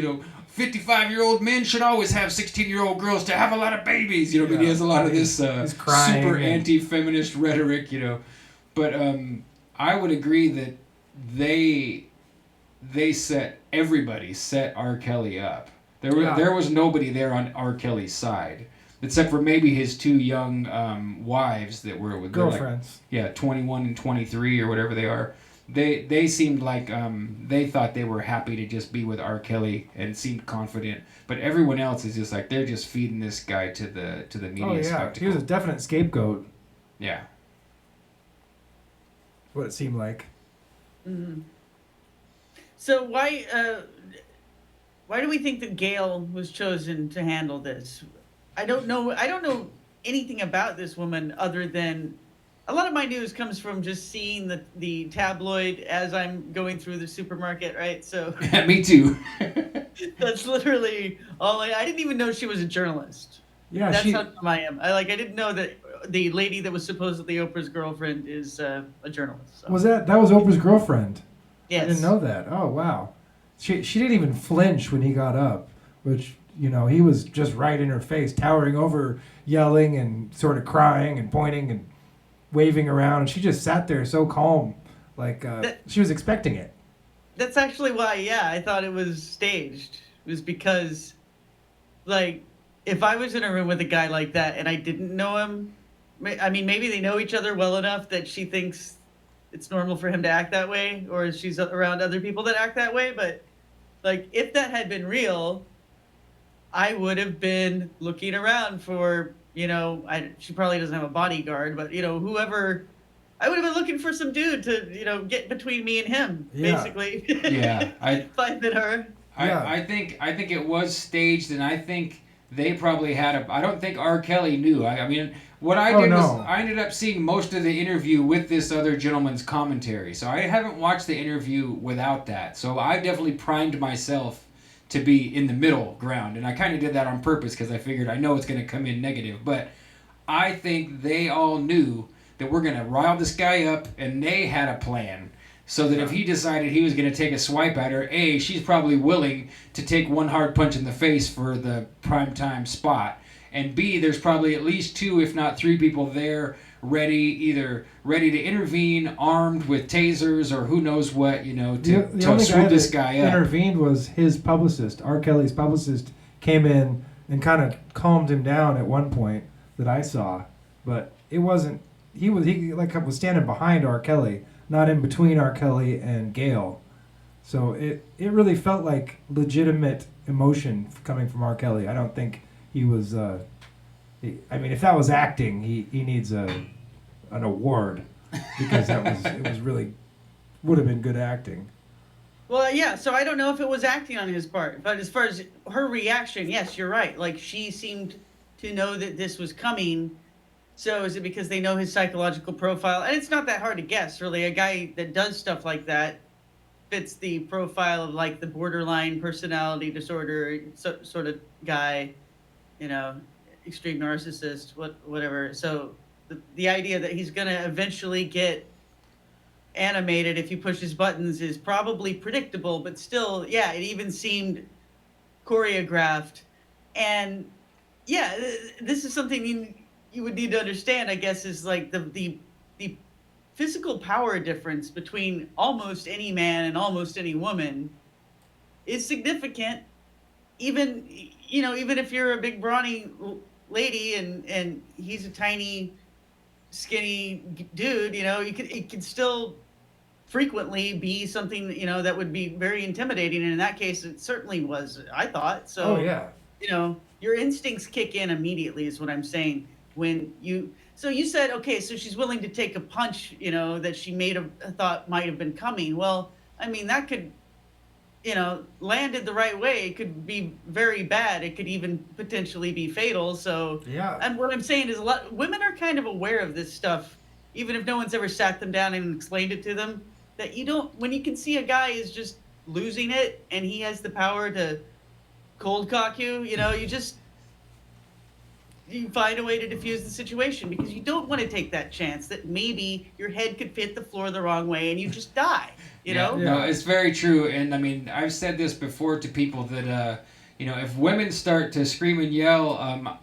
55-year-old men should always have 16-year-old girls to have a lot of babies, you know. Yeah. But he has a lot of this super anti-feminist rhetoric, you know. But I would agree that they set R. Kelly up. There was nobody there on R. Kelly's side, except for maybe his two young wives that were with girlfriends. 21 and 23 or whatever they are. They seemed like they thought they were happy to just be with R. Kelly and seemed confident, but everyone else is just like they're just feeding this guy to the media spectacle. He was a definite scapegoat. Yeah. What it seemed like. Mm-hmm. So why do we think that Gail was chosen to handle this? I don't know anything about this woman other than a lot of my news comes from just seeing the tabloid as I'm going through the supermarket, right? So Me too. that's literally all. I didn't even know she was a journalist. Yeah, That's she. how dumb I am. I didn't know that the lady that was supposedly Oprah's girlfriend is a journalist. So. Was that was Oprah's girlfriend? Yes. I didn't know that. Oh wow. She didn't even flinch when he got up, which he was just right in her face, towering over, yelling and sort of crying and pointing and waving around, and she just sat there so calm, like she was expecting it. That's actually why, yeah, I thought it was staged. It was because, like, if I was in a room with a guy like that and I didn't know him, I mean, maybe they know each other well enough that she thinks it's normal for him to act that way, or she's around other people that act that way. But, like, if that had been real, I would have been looking around for, she probably doesn't have a bodyguard, but, whoever. I would have been looking for some dude to, get between me and him, basically. Yeah, if I'd been her. I think it was staged, and I think they probably had I don't think R. Kelly knew. I mean, what I did was I ended up seeing most of the interview with this other gentleman's commentary, so I haven't watched the interview without that. So I definitely primed myself to be in the middle ground, and I kind of did that on purpose because I figured I know it's going to come in negative, but I think they all knew that we're going to rile this guy up, and they had a plan so that if he decided he was going to take a swipe at her, A, she's probably willing to take one hard punch in the face for the primetime spot, and B, there's probably at least 2, if not 3 people there either ready to intervene, armed with tasers or who knows what, to swoop this guy up. Intervened was his publicist. R. Kelly's publicist came in and kind of calmed him down at one point that I saw, but it wasn't. He was standing behind R. Kelly, not in between R. Kelly and Gail. So it really felt like legitimate emotion coming from R. Kelly. I don't think he was. If that was acting, he needs an award because it was really would have been good acting. Well, yeah. So I don't know if it was acting on his part, but as far as her reaction, yes, you're right. Like she seemed to know that this was coming. So is it because they know his psychological profile? And it's not that hard to guess, really. A guy that does stuff like that fits the profile of like the borderline personality disorder sort of guy, extreme narcissist, whatever. So the idea that he's going to eventually get animated if he pushes buttons is probably predictable, but still, yeah, it even seemed choreographed. And yeah, this is something you would need to understand, I guess, is like the physical power difference between almost any man and almost any woman is significant. Even if you're a big brawny lady and he's a tiny skinny dude, it could still frequently be something that would be very intimidating, and in that case it certainly was, I thought. So your instincts kick in immediately is what I'm saying. When you said, okay, so she's willing to take a punch, that she thought might have been coming. Well, I mean, that could, landed the right way, it could be very bad. It could even potentially be fatal. So, yeah. And what I'm saying is women are kind of aware of this stuff, even if no one's ever sat them down and explained it to them, that when you can see a guy is just losing it and he has the power to cold cock you, you find a way to diffuse the situation because you don't want to take that chance that maybe your head could hit the floor the wrong way and you just die, know? No, it's very true. And I mean, I've said this before to people that, if women start to scream and yell,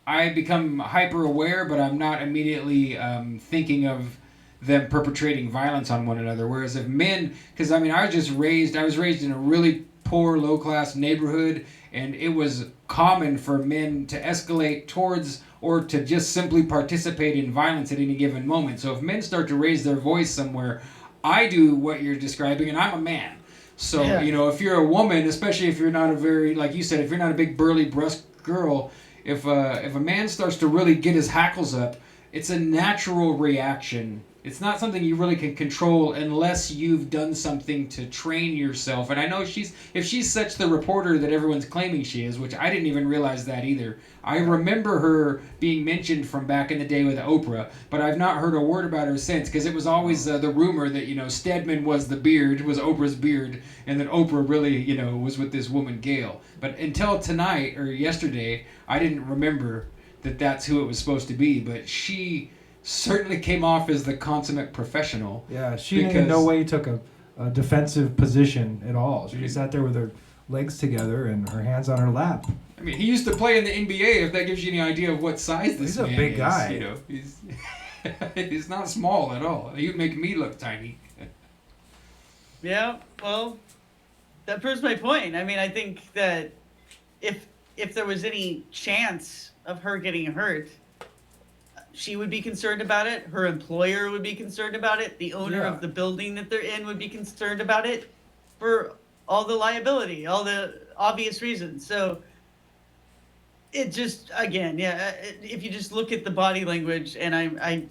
I become hyper aware, but I'm not immediately thinking of them perpetrating violence on one another. Whereas if men, because I was raised in a really poor, low-class neighborhood, and it was common for men to escalate towards or to just simply participate in violence at any given moment. So if men start to raise their voice somewhere, I do what you're describing, and I'm a man. So, if you're a woman, especially if you're not a very, like you said, if you're not a big, burly, brusque girl, if a man starts to really get his hackles up, it's a natural reaction. it's not something you really can control unless you've done something to train yourself. And I know if she's such the reporter that everyone's claiming she is, which I didn't even realize that either. I remember her being mentioned from back in the day with Oprah, but I've not heard a word about her since, because it was always the rumor that, Stedman was was Oprah's beard, and that Oprah really, was with this woman, Gail. But until tonight or yesterday, I didn't remember that that's who it was supposed to be, but she certainly came off as the consummate professional. Yeah, she in no way took a defensive position at all. She just sat there with her legs together and her hands on her lap. I mean, he used to play in the NBA, if that gives you any idea of what size this man is. He's a big guy. He's not small at all. He would make me look tiny. Yeah, well, that proves my point. I mean, I think that if there was any chance of her getting hurt, she would be concerned about it. Her employer would be concerned about it. The owner of the building that they're in would be concerned about it for all the liability, all the obvious reasons. So it just, again, if you just look at the body language, and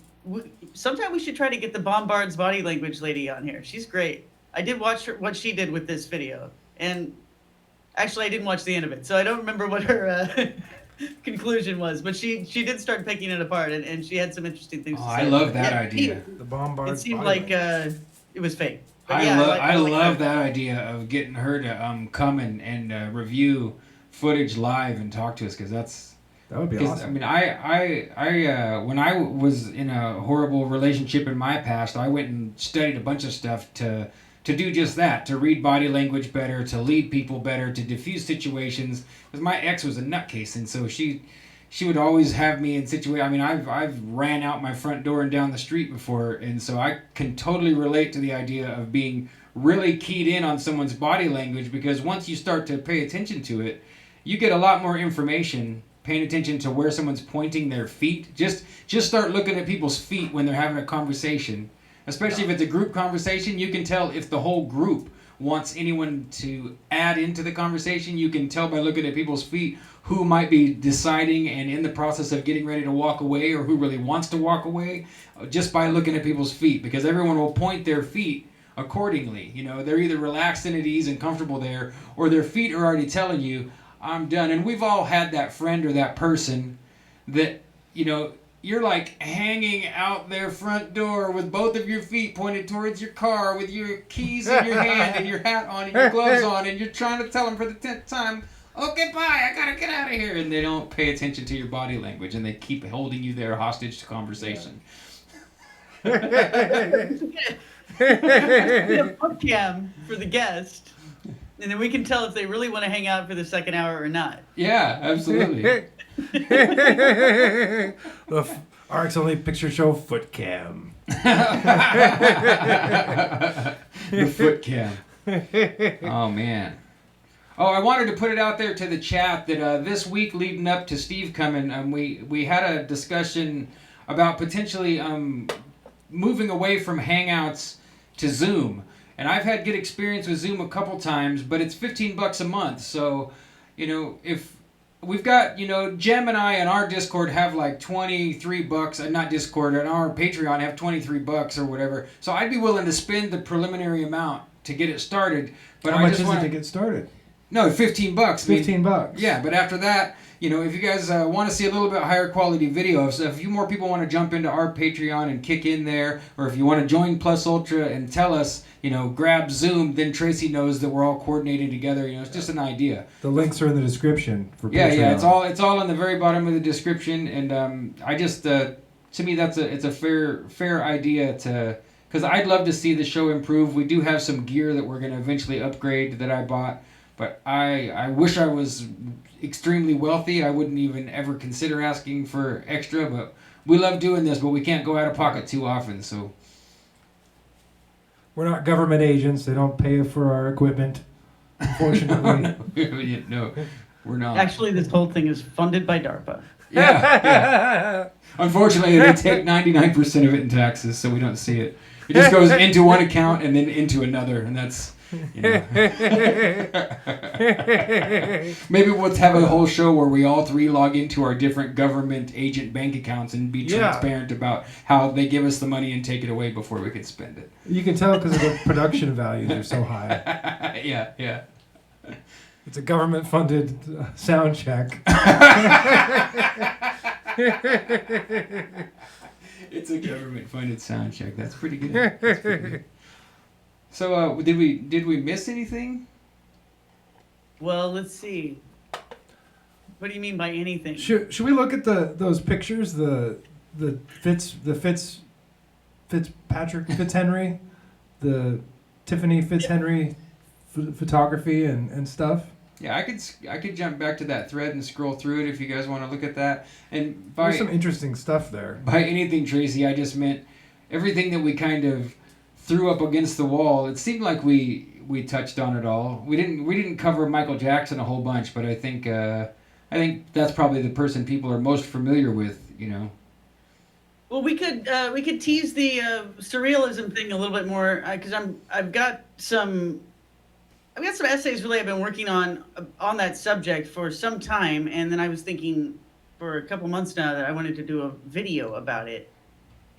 sometime we should try to get the Bombard's body language lady on here. She's great. I did watch what she did with this video. And actually, I didn't watch the end of it, so I don't remember what her conclusion was, but she did start picking it apart, and she had some interesting things to say. I love that idea. The Bombard. It seemed like it was fake. But I love that idea of getting her to come and review footage live and talk to us, because that would be awesome. I mean, I when I was in a horrible relationship in my past, I went and studied a bunch of stuff to do just that, to read body language better, to lead people better, to diffuse situations. Because my ex was a nutcase, and so she would always have me in situations. I mean, I've ran out my front door and down the street before, and so I can totally relate to the idea of being really keyed in on someone's body language, because once you start to pay attention to it, you get a lot more information paying attention to where someone's pointing their feet. Just start looking at people's feet when they're having a conversation. Especially if it's a group conversation, you can tell if the whole group wants anyone to add into the conversation. You can tell by looking at people's feet who might be deciding and in the process of getting ready to walk away, or who really wants to walk away, just by looking at people's feet, because everyone will point their feet accordingly. They're either relaxed and at ease and comfortable there, or their feet are already telling you, I'm done. And we've all had that friend or that person that, you're like hanging out their front door with both of your feet pointed towards your car, with your keys in your hand and your hat on and your gloves on, and you're trying to tell them for the 10th time, okay, bye, I gotta get out of here. And they don't pay attention to your body language, and they keep holding you there hostage to conversation. A foot cam for the guest, and then we can tell if they really want to hang out for the second hour or not. Yeah, absolutely. The RX Only Picture Show foot cam. The foot cam. Oh, man. Oh, I wanted to put it out there to the chat that this week leading up to Steve coming, we had a discussion about potentially moving away from Hangouts to Zoom. And I've had good experience with Zoom a couple times, but it's $15 a month. So, if we've got, Jem and I on our Discord have like $23, not Discord, on our Patreon have $23 or whatever. So I'd be willing to spend the preliminary amount to get it started. But How much is it to get started? No, $15. $15. Yeah, but after that, if you guys want to see a little bit higher quality video, so if you more people want to jump into our Patreon and kick in there, or if you want to join Plus Ultra and tell us, grab Zoom, then Tracy knows that we're all coordinating together. It's just an idea. The links are in the description for Patreon. Yeah, it's all in the very bottom of the description, and I just to me it's a fair idea to, because I'd love to see the show improve. We do have some gear that we're going to eventually upgrade that I bought, but I wish I was extremely wealthy. I wouldn't even ever consider asking for extra, but we love doing this, but we can't go out of pocket too often, so. We're not government agents. They don't pay for our equipment, unfortunately. No, we're not. Actually, this whole thing is funded by DARPA. Yeah. Unfortunately, they take 99% of it in taxes, so we don't see it. It just goes into one account and then into another, and that's, Maybe we'll have a whole show where we all three log into our different government agent bank accounts and be transparent about how they give us the money and take it away before we can spend it. You can tell because the production values are so high. Yeah. It's a government-funded sound check. It's a government-funded sound check. That's pretty good. That's pretty good. So, did we miss anything? Well, let's see. What do you mean by anything? Should we look at those pictures? The Fitzhenry, the Tiffany Fitzhenry photography and stuff. Yeah, I could jump back to that thread and scroll through it if you guys want to look at that. And There's some interesting stuff there. By anything, Tracy, I just meant everything that we kind of threw up against the wall. It seemed like we touched on it all. We didn't cover Michael Jackson a whole bunch, but I think that's probably the person people are most familiar with. You know. Well, we could tease the surrealism thing a little bit more because I've got some essays really I've been working on that subject for some time, and then I was thinking for a couple months now that I wanted to do a video about it,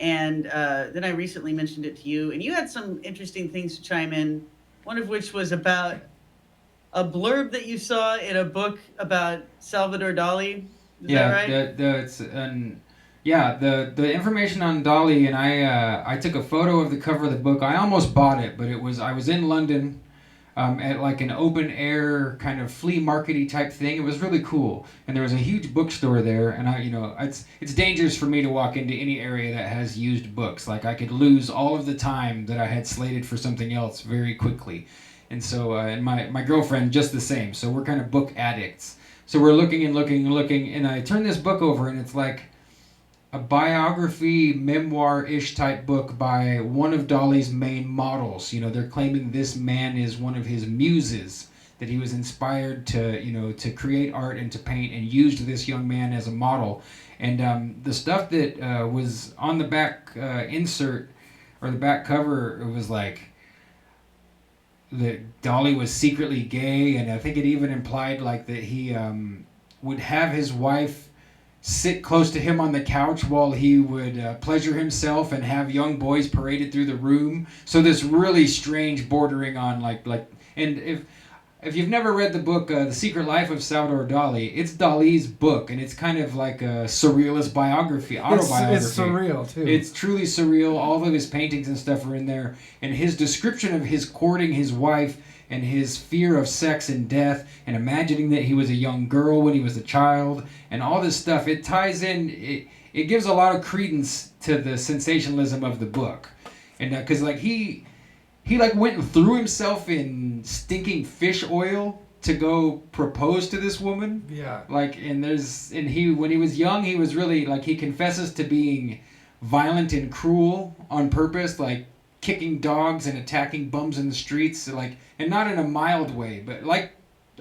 and then I recently mentioned it to you, and you had some interesting things to chime in. One of which was about a blurb that you saw in a book about Salvador Dali. Is that right? The information on Dali, and I took a photo of the cover of the book. I almost bought it, but I was in London. At like an open air kind of flea markety type thing. It was really cool, and there was a huge bookstore there. And it's dangerous for me to walk into any area that has used books. Like I could lose all of the time that I had slated for something else very quickly. And so, and my girlfriend just the same. So we're kind of book addicts. So we're looking, and I turn this book over, and it's like a biography, memoir-ish type book by one of Dali's main models. You know, they're claiming this man is one of his muses, that he was inspired to create art and to paint, and used this young man as a model. And the stuff that was on the back insert, or the back cover, it was like that Dali was secretly gay, and I think it even implied like that he would have his wife sit close to him on the couch while he would pleasure himself and have young boys paraded through the room. So this really strange bordering on like and if you've never read the book The Secret Life of Salvador Dali, it's Dali's book, and it's kind of like a surrealist autobiography. It's surreal too. It's truly surreal. All of his paintings and stuff are in there, and his description of his courting his wife and his fear of sex and death, and imagining that he was a young girl when he was a child, and all this stuff, it ties in, it gives a lot of credence to the sensationalism of the book. And because he went and threw himself in stinking fish oil to go propose to this woman. Yeah. When he was young, he was really, like, he confesses to being violent and cruel on purpose, like kicking dogs and attacking bums in the streets, like, and not in a mild way, but like,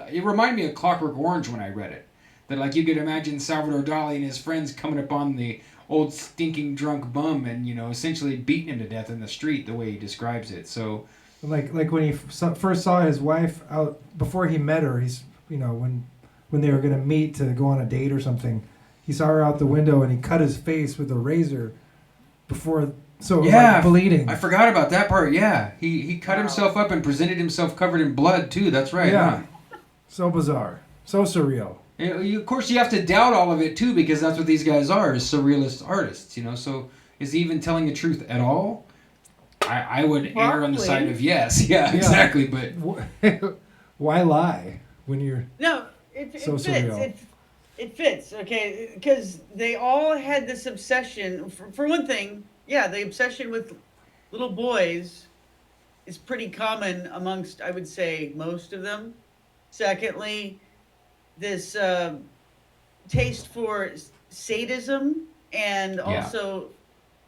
it reminded me of Clockwork Orange when I read it. That like you could imagine Salvador Dali and his friends coming upon the old stinking drunk bum and, essentially beating him to death in the street the way he describes it. So like when he first saw his wife out, before he met her, he's, when they were going to meet to go on a date or something, he saw her out the window and he cut his face with a razor before, so it was like bleeding. I forgot about that part. Yeah, he cut himself up and presented himself covered in blood too. That's right. Yeah, huh? So bizarre, so surreal. And of course, you have to doubt all of it too, because that's what these guys are, is surrealist artists. So is he even telling the truth at all? I would err on the side of yes. Yeah, exactly. But why lie when you're it so fits. surreal? It fits, okay, because they all had this obsession. For one thing, the obsession with little boys is pretty common amongst, I would say, most of them. Secondly, this taste for sadism and also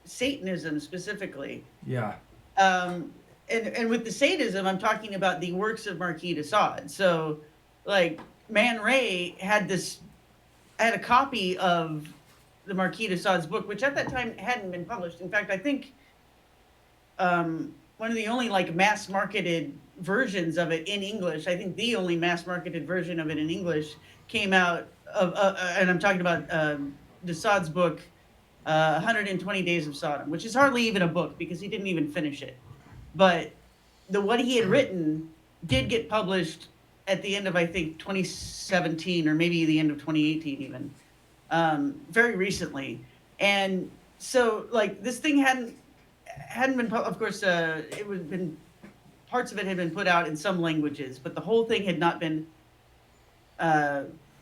Satanism specifically. Yeah. And with the sadism, I'm talking about the works of Marquis de Sade. So, like, Man Ray had a copy of the Marquis de Sade's book, which at that time hadn't been published. In fact, I think one of the only like mass marketed versions of it in English. I think the only mass marketed version of it in English came out of, and I'm talking about de Sade's book, 120 Days of Sodom, which is hardly even a book because he didn't even finish it. But what he had written did get published at the end of, I think, 2017 or maybe the end of 2018 even, very recently. And so like this thing hadn't been, of course, it was been, parts of it had been put out in some languages, but the whole thing had not been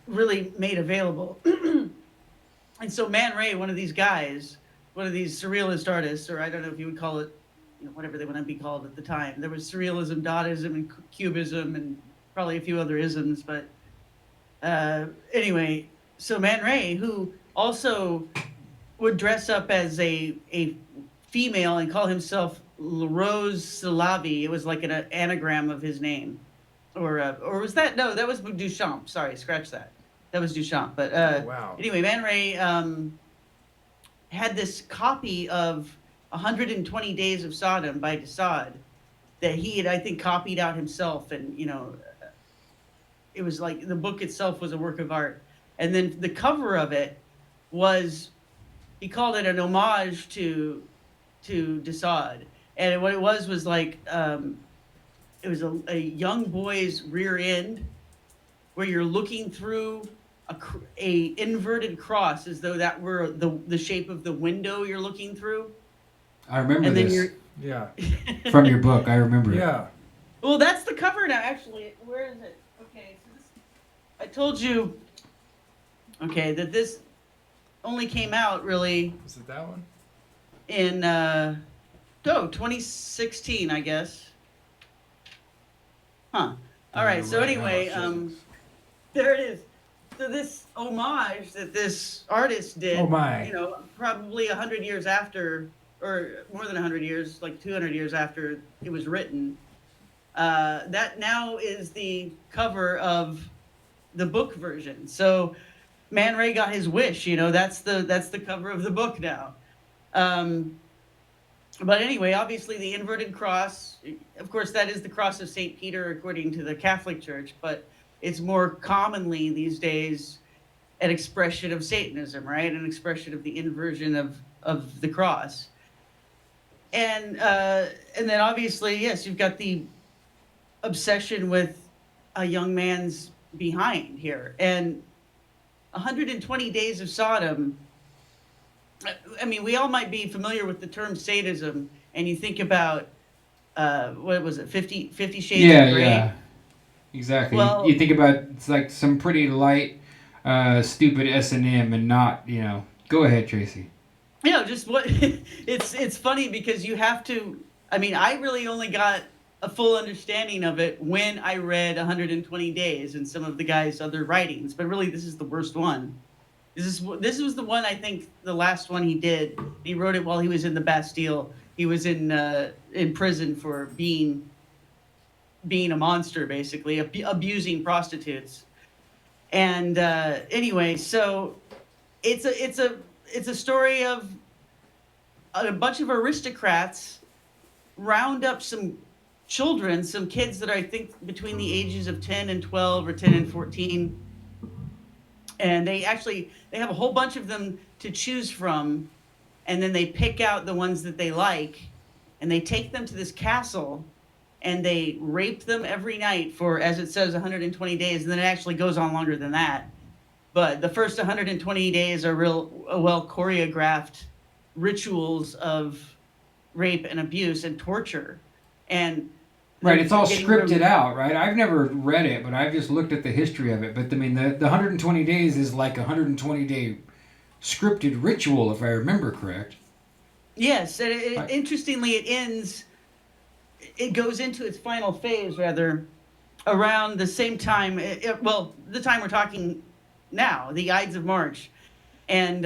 really made available. And so Man Ray, one of these guys, one of these surrealist artists, or I don't know if you would call it, you know, whatever they want to be called at the time. There was Surrealism, Dadaism, and Cubism, and probably a few other isms. But anyway, so Man Ray, who also would dress up as a female and call himself Rose Salavi. It was like an anagram of his name. Or was that? No, that was Duchamp. Sorry, scratch that. That was Duchamp. But wow. Anyway, Man Ray had this copy of 120 Days of Sodom by de Sade that he had, I think, copied out himself. And, you know, it was like the book itself was a work of art. And then the cover of it was, he called it an homage to de Sade. And what it was like, it was a young boy's rear end where you're looking through a inverted cross as though that were the shape of the window you're looking through. I remember And then this Yeah. from your book. I remember it. Yeah. Well, that's the cover now, actually. Where is it? Okay, so this, I told you, okay, that this only came out really Is it that one? in 2016, I guess. Huh. All right. So anyway, there it is. So this homage that this artist did, Oh my. you know, probably 100 years after, or more than 100 years, like 200 years after it was written, that now is the cover of the book version. So Man Ray got his wish, you know, that's the cover of the book now. But anyway, obviously the inverted cross, of course, that is the cross of St. Peter according to the Catholic Church, but it's more commonly these days an expression of Satanism, right? An expression of the inversion of the cross. And then obviously, yes, you've got the obsession with a young man's behind here. And 120 Days of Sodom, I mean, we all might be familiar with the term sadism, and you think about, what was it, 50 Shades of Grey? Yeah, exactly. Well, you think about, it's like some pretty light, stupid S&M and not, you know. Go ahead, Tracy. you know, just what, it's funny because you have to, I mean, I really only got a full understanding of it when I read 120 Days and some of the guy's other writings, but really this is the worst one. This was the one, I think, the last one he did. He wrote it while he was in the Bastille. He was in prison for being a monster, basically, abusing prostitutes. And anyway, so it's a story of a bunch of aristocrats round up some children, some kids that are, I think, between the ages of 10 and 12 or 10 and 14. And they have a whole bunch of them to choose from, and then they pick out the ones that they like, and they take them to this castle, and they rape them every night for, as it says, 120 days, and then it actually goes on longer than that. But the first 120 days are real well choreographed rituals of rape and abuse and torture. And Right, it's all scripted out, right? I've never read it, but I've just looked at the history of it. But I mean, the 120 days is like a 120-day scripted ritual, if I remember correct. Yes, and interestingly, it goes into its final phase, rather, around the same time, well, the time we're talking now, the Ides of March. And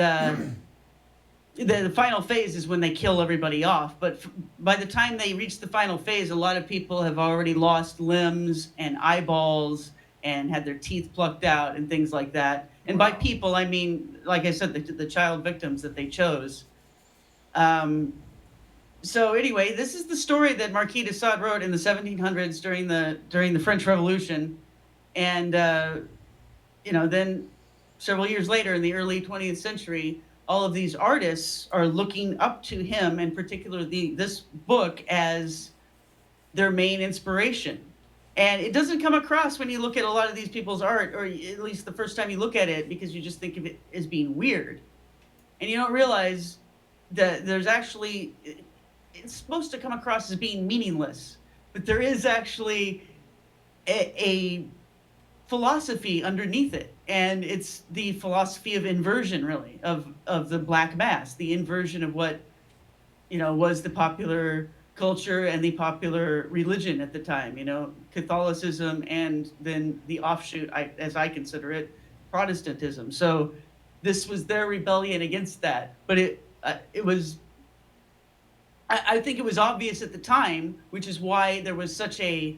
the final phase is when they kill everybody off. But by the time they reach the final phase, a lot of people have already lost limbs and eyeballs and had their teeth plucked out and things like that. And by people, I mean, like I said, the child victims that they chose. So anyway, this is the story that Marquis de Sade wrote in the 1700s during the French Revolution, and then several years later, in the early 20th century, all of these artists are looking up to him, in particular this book, as their main inspiration. And it doesn't come across when you look at a lot of these people's art, or at least the first time you look at it, because you just think of it as being weird. And you don't realize that there's actually, it's supposed to come across as being meaningless, but there is actually a philosophy underneath it. And it's the philosophy of inversion, really, of the black mass, the inversion of what, was the popular culture and the popular religion at the time, Catholicism, and then the offshoot, as I consider it, Protestantism. So this was their rebellion against that. But it was, I think it was obvious at the time, which is why there was such a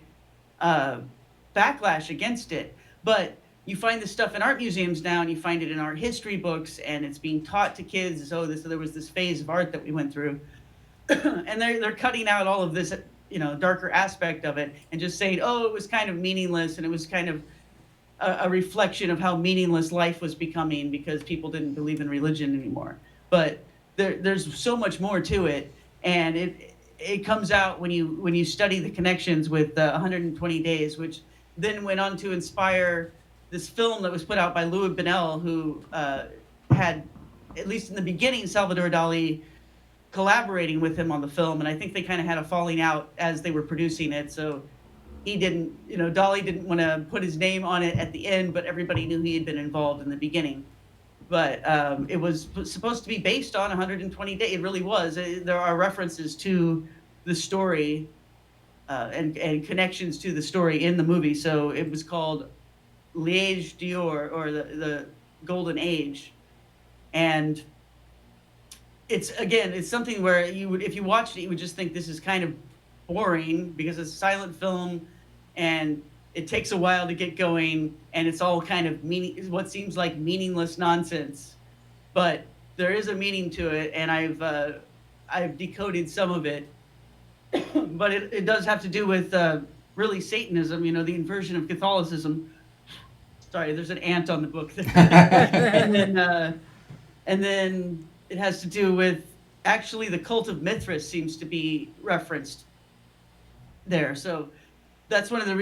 backlash against it. But you find this stuff in art museums now, and you find it in art history books, and it's being taught to kids as, there was this phase of art that we went through. And they're cutting out all of this, darker aspect of it, and just saying, it was kind of meaningless, and it was kind of a reflection of how meaningless life was becoming because people didn't believe in religion anymore. But there's so much more to it, and it comes out when you study the connections with 120 Days, which then went on to inspire this film that was put out by Louis Buñuel, who had, at least in the beginning, Salvador Dali collaborating with him on the film, and I think they kind of had a falling out as they were producing it. So he didn't, Dali didn't want to put his name on it at the end, but everybody knew he had been involved in the beginning. But it was supposed to be based on 120 Days. It really was. There are references to the story and connections to the story in the movie. So it was called L'Age d'Or, or the Golden Age. And it's something where if you watched it, you would just think this is kind of boring because it's a silent film and it takes a while to get going, and it's all kind of what seems like meaningless nonsense. But there is a meaning to it, and I've decoded some of it. But it does have to do with really Satanism, the inversion of Catholicism. Sorry, there's an ant on the book. and then it has to do with, actually, the cult of Mithras seems to be referenced there. So that's one of the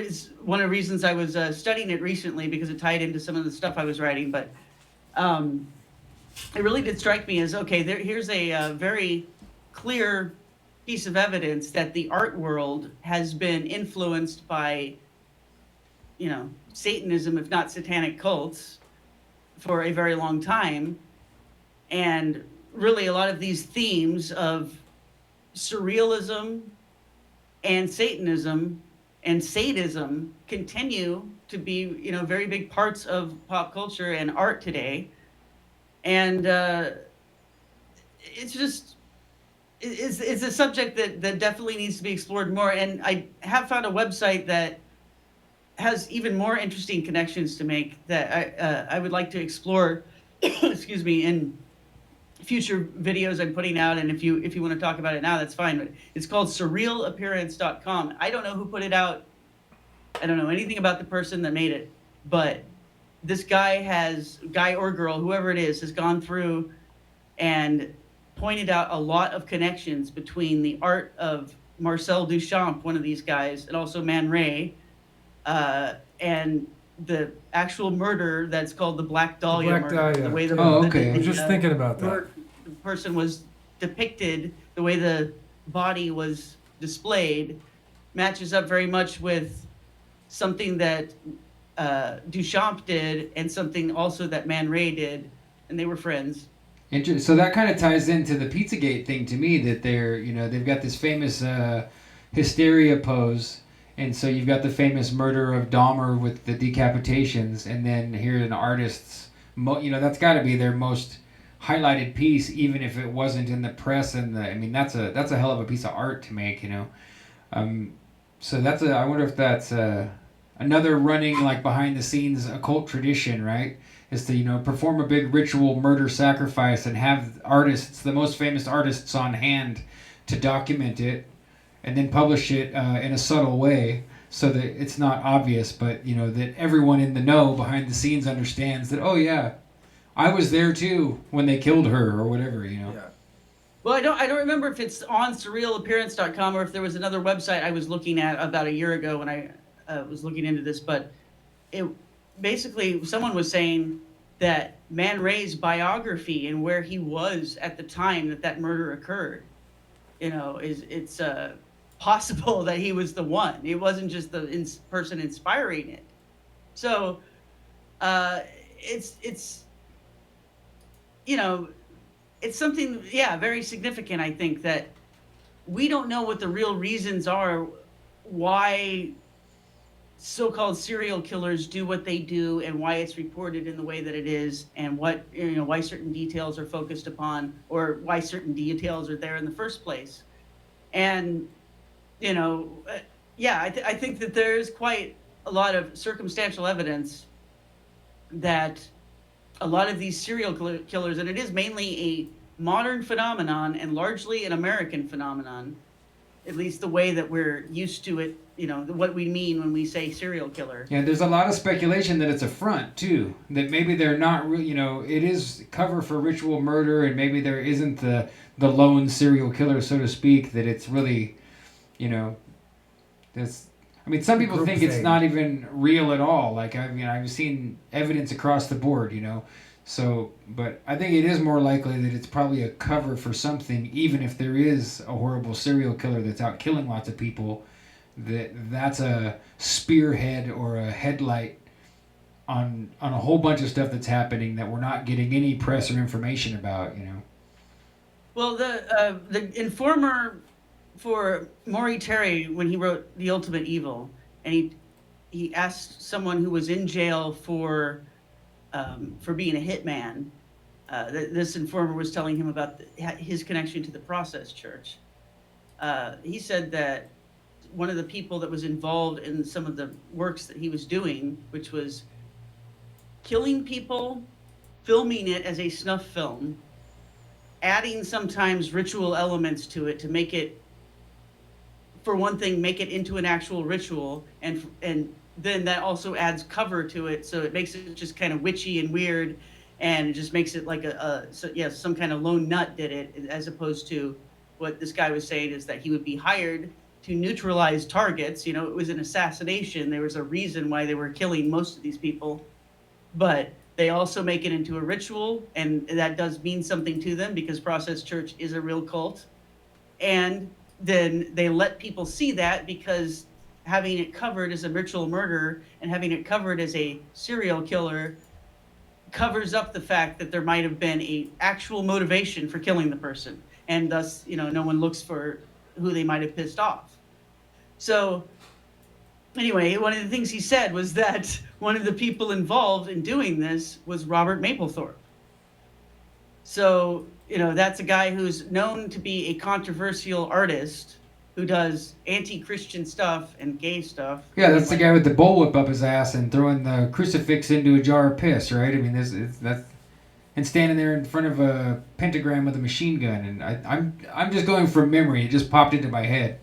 reasons I was studying it recently, because it tied into some of the stuff I was writing. But it really did strike me as, okay, here's a very clear piece of evidence that the art world has been influenced by, Satanism, if not satanic cults, for a very long time. And really, a lot of these themes of surrealism and Satanism and sadism continue to be, very big parts of pop culture and art today. And it's a subject that definitely needs to be explored more. And I have found a website that has even more interesting connections to make that I would like to explore, excuse me, in future videos I'm putting out. And if you want to talk about it now, that's fine. But it's called surrealappearance.com. I don't know who put it out. I don't know anything about the person that made it, but this guy or girl, whoever it is, has gone through and pointed out a lot of connections between the art of Marcel Duchamp, one of these guys, and also Man Ray, and the actual murder that's called the Black Dahlia murder. The way the I was just thinking about that. The person was depicted, the way the body was displayed, matches up very much with something that Duchamp did, and something also that Man Ray did, and they were friends. So that kind of ties into the Pizzagate thing to me, that they've got this famous hysteria pose. And so you've got the famous murder of Dahmer with the decapitations, and then here an artist's, that's got to be their most highlighted piece, even if it wasn't in the press. And that's a hell of a piece of art to make, So I wonder if that's another running, like, behind the scenes occult tradition, right? Is to perform a big ritual murder sacrifice and have artists, the most famous artists, on hand to document it and then publish it in a subtle way so that it's not obvious, but that everyone in the know behind the scenes understands that, oh yeah, I was there too when they killed her or whatever. Yeah. Well, I don't remember if it's on surrealappearance.com or if there was another website I was looking at about a year ago when I was looking into this, but it basically someone was saying that Man Ray's biography and where he was at the time that murder occurred, it's possible that he was the one. It wasn't just the person inspiring it. So it's it's something, very significant, I think, that we don't know what the real reasons are why so-called serial killers do what they do and why it's reported in the way that it is and what, why certain details are focused upon or why certain details are there in the first place. And, I think that there's quite a lot of circumstantial evidence that a lot of these serial killers, and it is mainly a modern phenomenon and largely an American phenomenon, at least the way that we're used to it, what we mean when we say serial killer. Yeah, there's a lot of speculation that it's a front, too. That maybe they're not, it is cover for ritual murder, and maybe there isn't the lone serial killer, so to speak, that it's really, some people think it's not even real at all. Like, I've seen evidence across the board, So, but I think it is more likely that it's probably a cover for something, even if there is a horrible serial killer that's out killing lots of people, that's a spearhead or a headlight on a whole bunch of stuff that's happening that we're not getting any press or information about, Well, the informer for Maury Terry, when he wrote The Ultimate Evil, and he asked someone who was in jail for being a hitman. This informer was telling him about his connection to the Process Church. He said that one of the people that was involved in some of the works that he was doing, which was killing people, filming it as a snuff film, adding sometimes ritual elements to it to make it, for one thing, make it into an actual ritual, and then that also adds cover to it, so it makes it just kind of witchy and weird, and it just makes it like some kind of lone nut did it, as opposed to what this guy was saying is that he would be hired to neutralize targets. It was an assassination. There was a reason why they were killing most of these people, but they also make it into a ritual, and that does mean something to them because Process Church is a real cult, and then they let people see that because having it covered as a ritual murder and having it covered as a serial killer covers up the fact that there might have been a actual motivation for killing the person, and thus no one looks for who they might have pissed off. So anyway, one of the things he said was that one of the people involved in doing this was Robert Mapplethorpe. So that's a guy who's known to be a controversial artist who does anti-Christian stuff and gay stuff. Yeah, that's the guy with the bullwhip up his ass and throwing the crucifix into a jar of piss, right? And standing there in front of a pentagram with a machine gun. And I'm just going from memory. It just popped into my head.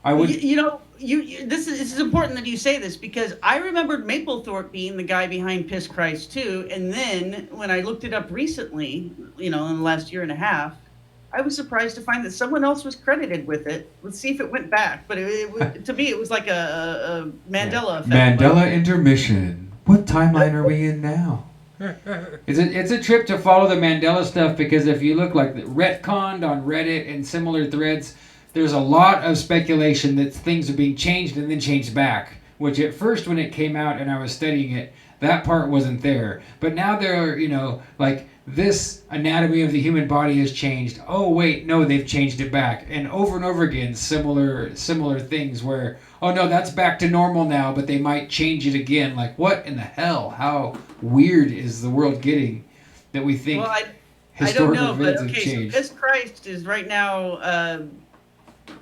I would. This is important that you say this because I remembered Mapplethorpe being the guy behind Piss Christ too, and then when I looked it up recently, in the last year and a half, I was surprised to find that someone else was credited with it. Let's see if it went back, but to me it was like a Mandela effect. Mandela intermission. What timeline are we in now? It's a trip to follow the Mandela stuff because if you look like the retconned on Reddit and similar threads, there's a lot of speculation that things are being changed and then changed back, which at first when it came out and I was studying it, that part wasn't there. But now there are, like this anatomy of the human body has changed. Oh, wait, no, they've changed it back. And over again, similar things where, oh, no, that's back to normal now, but they might change it again. Like, what in the hell? How weird is the world getting that we think historical events have changed? So Piss Christ is right now...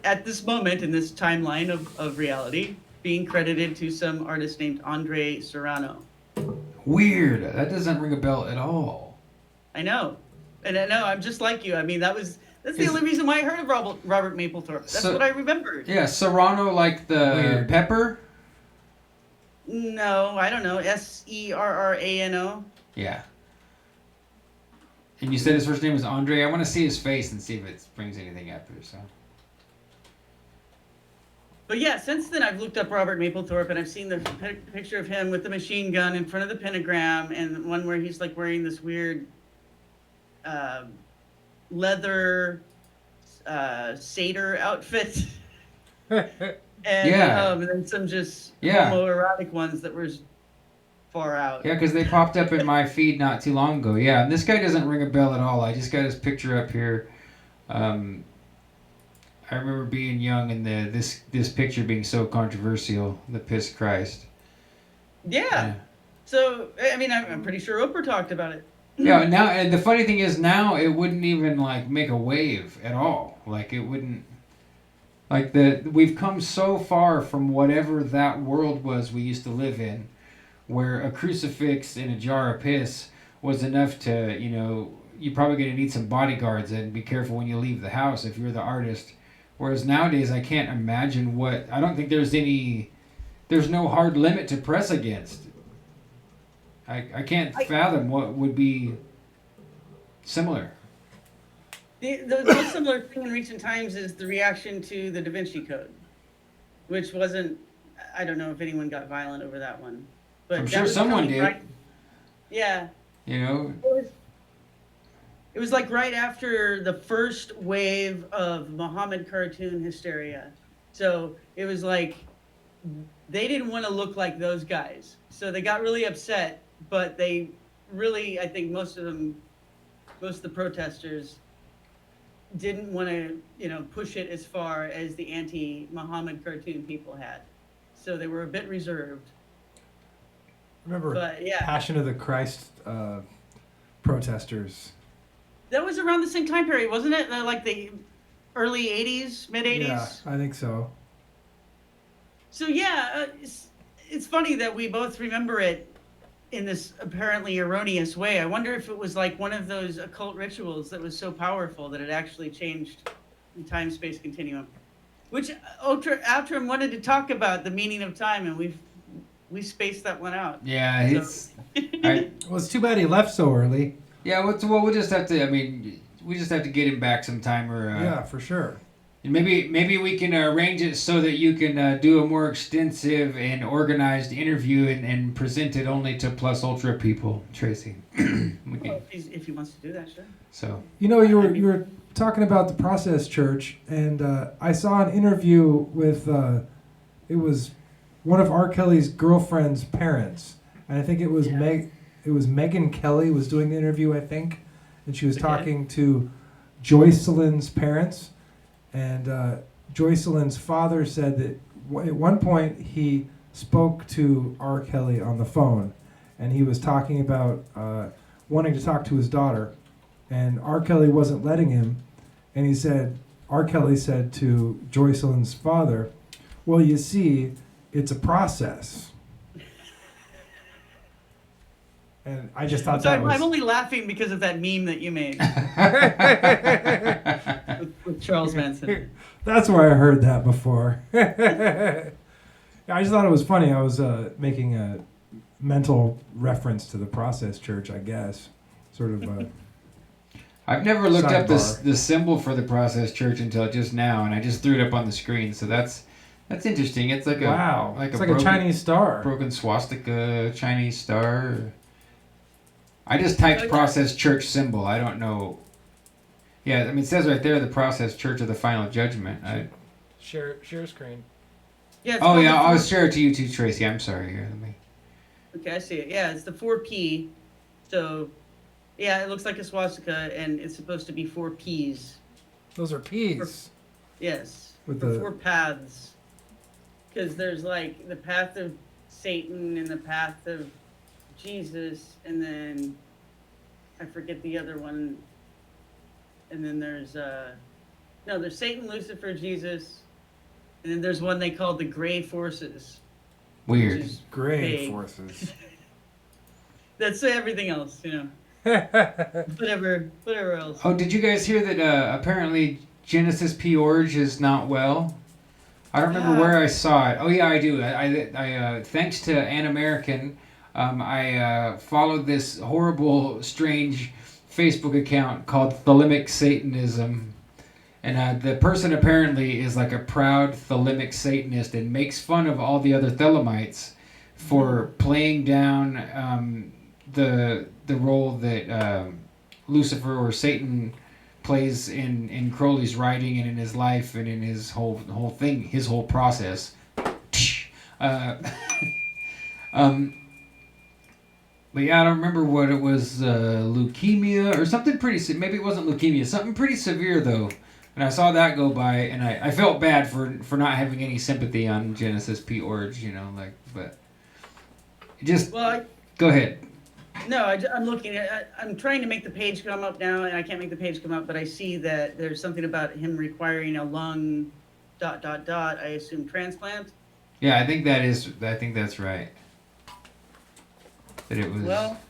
at this moment in this timeline of reality, being credited to some artist named Andre Serrano. Weird. That doesn't ring a bell at all. I know. And I know, I'm just like you. I mean, that That's the only reason why I heard of Robert Mapplethorpe. That's what I remembered. Yeah, Serrano like the Weird. pepper. No, I don't know. Serrano. Yeah. And you said his first name was Andre. I want to see his face and see if it brings anything up here. So. But yeah, since then I've looked up Robert Mapplethorpe and I've seen the picture of him with the machine gun in front of the pentagram and one where he's like wearing this weird leather satyr outfit. And then some just homoerotic ones that were far out. Yeah, because they popped up in my feed not too long ago. Yeah, and this guy doesn't ring a bell at all. I just got his picture up here. I remember being young and this picture being so controversial, the Piss Christ. Yeah. So, I mean, I'm pretty sure Oprah talked about it. Yeah, now, and the funny thing is now it wouldn't even, like, make a wave at all. Like, it wouldn't... Like, we've come so far from whatever that world was we used to live in, where a crucifix and a jar of piss was enough to, you know, you're probably going to need some bodyguards and be careful when you leave the house if you're the artist. Whereas nowadays, I can't imagine I don't think there's no hard limit to press against. I can't fathom what would be similar. The most similar thing in recent times is the reaction to the Da Vinci Code, which wasn't, I don't know if anyone got violent over that one. But I'm sure someone did. Right, yeah. You know? It was like right after the first wave of Muhammad cartoon hysteria. So it was like they didn't want to look like those guys. So they got really upset, but they really, I think most of the protesters didn't want to, you know, push it as far as the anti-Muhammad cartoon people had. So they were a bit reserved. Remember But, yeah. Passion of the Christ protesters. That was around the same time period, wasn't it? Like the early 80s, mid 80s? Yeah, I think so. So yeah, it's funny that we both remember it in this apparently erroneous way. I wonder if it was like one of those occult rituals that was so powerful that it actually changed the time-space continuum. Which Outtrim wanted to talk about the meaning of time, and we spaced that one out. Yeah, it's... Well, it's too bad he left so early. Yeah, well, we'll just have to, I mean, we just have to get him back sometime. Or, yeah, for sure. Maybe we can arrange it so that you can do a more extensive and organized interview and present it only to Plus Ultra people, Tracy. Well, if he wants to do that, sure. So you know, you were talking about the Process Church, and I saw an interview with it was one of R. Kelly's girlfriend's parents, and I think it was Megyn Kelly was doing the interview, I think, and she was talking to Joycelyn's parents. And Joycelyn's father said that at one point he spoke to R. Kelly on the phone, and he was talking about wanting to talk to his daughter, and R. Kelly wasn't letting him, and R. Kelly said to Joycelyn's father, "Well, you see, it's a process." And I just thought I'm only laughing because of that meme that you made with Charles Manson. That's where I heard that before. I just thought it was funny. I was making a mental reference to the Process Church, I guess. Sort of. I've never looked up the symbol for the Process Church until just now, and I just threw it up on the screen. So that's interesting. It's like a Chinese star, broken swastika, Chinese star. I just typed Process Church symbol. I don't know. Yeah, I mean, it says right there, the Process Church of the Final Judgment. Share screen. Yeah. I'll share it to you too, Tracy. I'm sorry. Here, let me. Okay, I see it. Yeah, it's the 4P. So, yeah, it looks like a swastika, and it's supposed to be 4 Ps. Those are Ps. Yes. With the 4 paths. Because there's like the path of Satan and the path of Jesus, and then I forget the other one. And then there's there's Satan, Lucifer, Jesus, and then there's one they call the Gray Forces. Weird. Gray Forces. That's everything else, you know. Whatever else. Oh, did you guys hear that apparently Genesis P. Orge is not well? I don't remember where I saw it. Oh yeah, I do. I thanks to An American, I followed this horrible, strange Facebook account called Thelemic Satanism, and the person apparently is like a proud Thelemic Satanist and makes fun of all the other Thelemites for playing down the role that Lucifer or Satan plays in Crowley's writing and in his life and in his whole thing, his whole process. But yeah, I don't remember what it was, leukemia or something pretty. Maybe it wasn't leukemia, something pretty severe though. And I saw that go by, and I felt bad for not having any sympathy on Genesis P. Orge, like, but just go ahead. No, I'm looking at. I'm trying to make the page come up now, and I can't make the page come up. But I see that there's something about him requiring a lung. ... I assume transplant. Yeah, I think that's right. That it was. Well.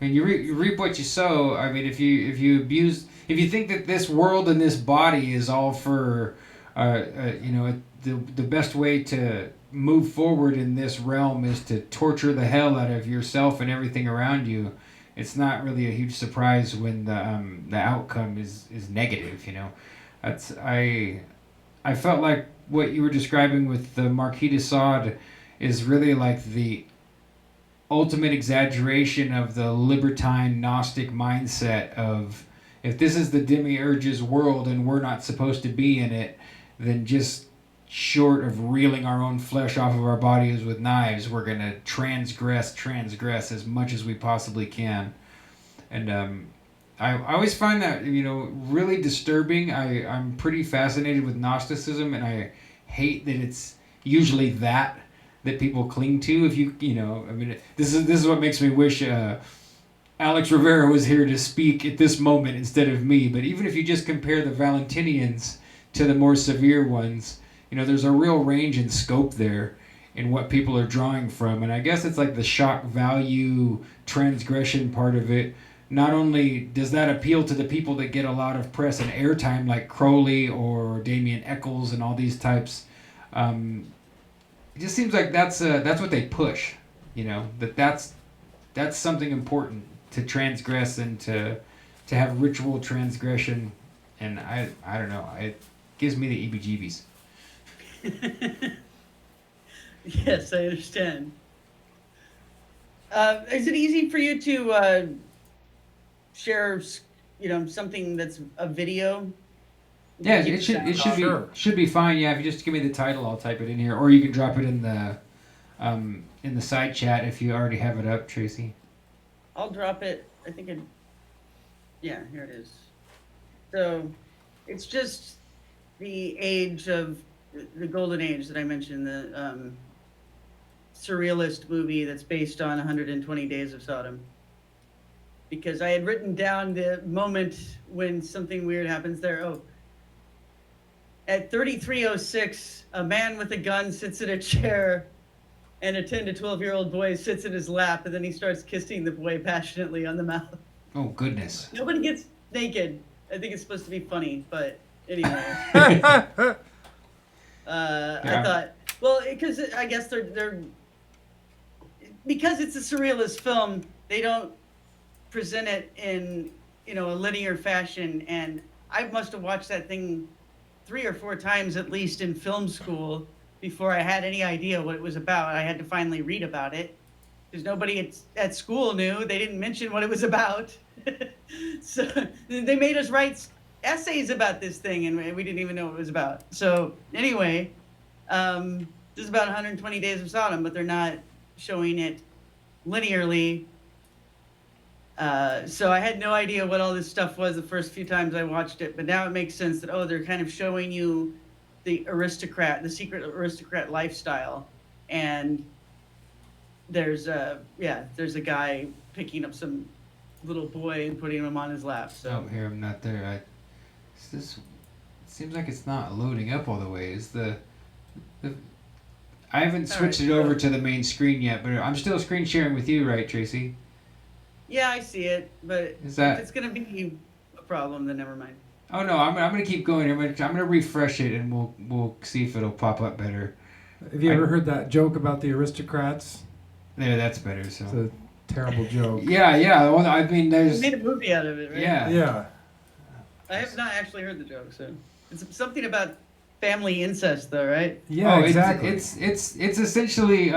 I mean, you reap what you sow. I mean, if you think that this world and this body is all for, the best way to move forward in this realm is to torture the hell out of yourself and everything around you, it's not really a huge surprise when the outcome is negative. I felt like what you were describing with the Marquis de Sade is really like the ultimate exaggeration of the libertine Gnostic mindset of, if this is the demiurge's world and we're not supposed to be in it, then just short of reeling our own flesh off of our bodies with knives, we're going to transgress as much as we possibly can. And I always find that, really disturbing. I'm pretty fascinated with Gnosticism, and I hate that it's usually that people cling to. This is what makes me wish Alex Rivera was here to speak at this moment instead of me. But even if you just compare the Valentinians to the more severe ones, there's a real range and scope there in what people are drawing from. And I guess it's like the shock value transgression part of it. Not only does that appeal to the people that get a lot of press and airtime like Crowley or Damien Eccles and all these types, it just seems like that's what they push, that's something important to transgress and to have ritual transgression. And I don't know, it gives me the EBGBs. Yes, I understand. Is it easy for you to share, something that's a video? Yeah, it should be fine. Yeah, if you just give me the title, I'll type it in here, or you can drop it in the side chat if you already have it up, Tracy. I'll drop it. I think yeah, here it is. So, it's just the age of the golden age that I mentioned, the surrealist movie that's based on 120 Days of Sodom. Because I had written down the moment when something weird happens there. Oh, at 33:06, a man with a gun sits in a chair, and a 10 to 12-year-old boy sits in his lap, and then he starts kissing the boy passionately on the mouth. Oh, goodness. Nobody gets naked. I think it's supposed to be funny, but anyway. I thought, well, because I guess they're because it's a surrealist film, they don't present it in a linear fashion, and I must have watched that thing 3 or 4 times at least in film school before I had any idea what it was about. I had to finally read about it because nobody at school knew. They didn't mention what it was about. So they made us write essays about this thing, and we didn't even know what it was about. So anyway, this is about 120 Days of Sodom, but they're not showing it linearly. So I had no idea what all this stuff was the first few times I watched it, but now it makes sense that, they're kind of showing you the secret aristocrat lifestyle, and there's a guy picking up some little boy and putting him on his lap. So oh, here, I'm not there. It seems like it's not loading up all the way. I haven't switched it over to the main screen yet, but I'm still screen sharing with you, right, Tracy? Yeah, I see it, but Is that- if it's gonna be a problem, then never mind. Oh no, I'm gonna keep going. I'm gonna refresh it, and we'll see if it'll pop up better. Have you ever heard that joke about the aristocrats? There, that's better. It's So. a terrible joke. Yeah. Well, I mean, They there's. made a movie out of it, right? Yeah. Yeah. I have not actually heard the joke, so it's something about family incest, though, right? Yeah, Oh, exactly. It's essentially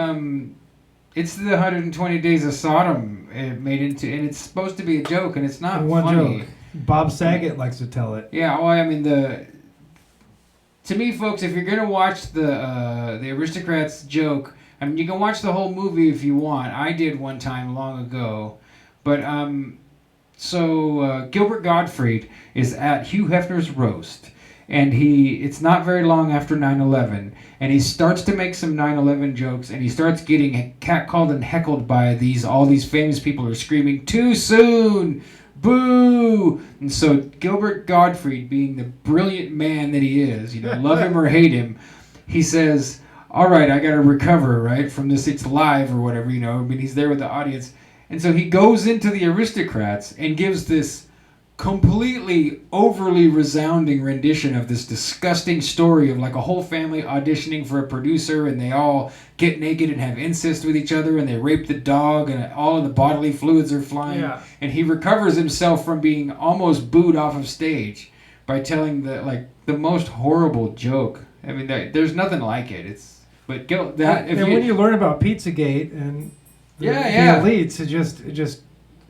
it's the 120 Days of Sodom made into, and it's supposed to be a joke, and it's not one funny. joke. Bob Saget likes to tell it. Yeah, well, I mean to me, folks, if you're gonna watch the aristocrats joke, I mean, you can watch the whole movie if you want. I did one time long ago, but Gilbert Gottfried is at Hugh Hefner's roast, and it's not very long after 9/11, and he starts to make some 9/11 jokes, and he starts getting catcalled and heckled by all these famous people who are screaming, "Too soon! Boo!" And so Gilbert Gottfried, being the brilliant man that he is, love him or hate him, he says, "All right, I got to recover, right, from this. It's live or whatever, I mean, he's there with the audience." And so he goes into the aristocrats and gives this completely overly resounding rendition of this disgusting story of like a whole family auditioning for a producer, and they all get naked and have incest with each other, and they rape the dog, and all of the bodily fluids are flying. Yeah. And he recovers himself from being almost booed off of stage by telling the most horrible joke. I mean, there's nothing like it. When you learn about Pizzagate and the elites, it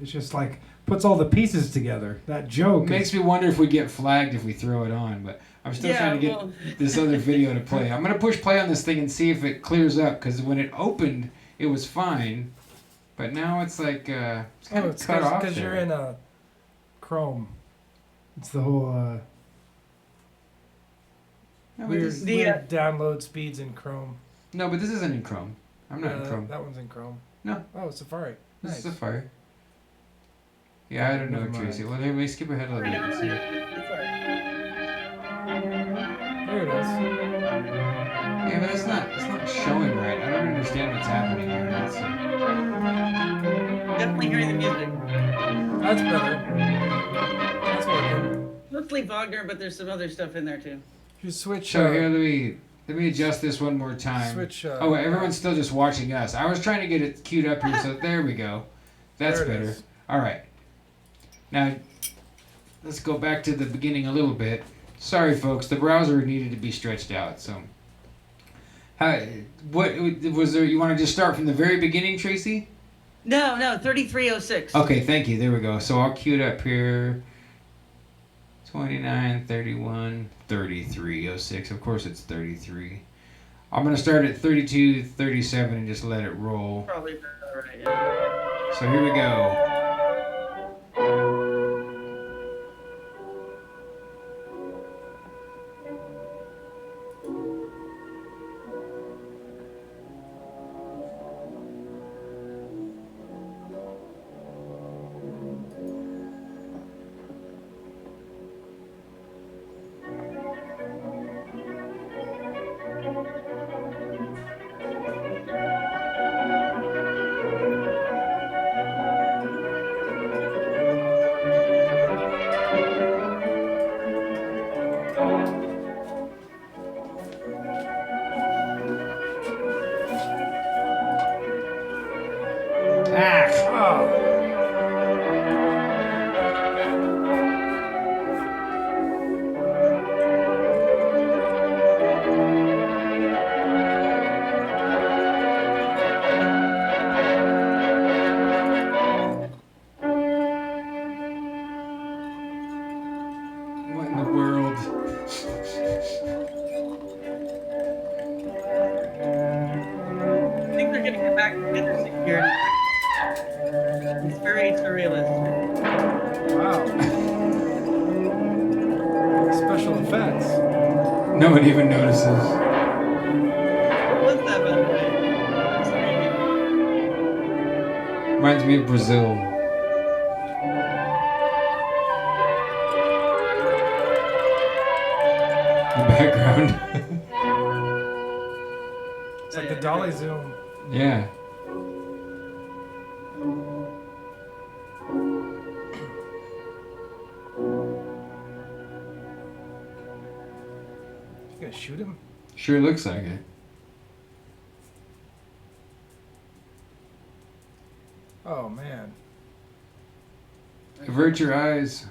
just like puts all the pieces together. That joke makes me wonder if we get flagged if we throw it on, but I'm still trying to get this other video to play. I'm going to push play on this thing and see if it clears up, because when it opened, it was fine, but now it's like it's kind of cut off. Because you're in Chrome. It's the whole weird download speeds in Chrome. No, but this isn't in Chrome. I'm not in Chrome. That one's in Chrome. No. Oh, Safari. This Nice. is Safari. Yeah, I don't know, Never mind. Tracy. Well, let me skip ahead a little bit and see. There it is. Yeah, but it's not showing right. I don't understand what's happening here. Definitely hearing the music. That's better. That's working. Mostly Wagner, but there's some other stuff in there too. You switch. So here, let me adjust this one more time. Switch. Everyone's still just watching us. I was trying to get it queued up here, so there we go. That's There it better. is. All right. Now, let's go back to the beginning a little bit. Sorry, folks. The browser needed to be stretched out. So, what was there? You want to just start from the very beginning, Tracy? No, 3306. Okay, thank you. There we go. So I'll queue it up here. 29, 31, 3306. Of course it's 33. I'm going to start at 32, 37 and just let it roll. Probably right, yeah. So here we go. What in the world? I think they're getting it back together here. It's very surrealist. Wow. Special effects. No one even notices. What was that, by the way? Reminds me of Brazil. The background. It's like the Dali zoom. Yeah. shoot him? Sure looks like it. Oh man. Avert your eyes.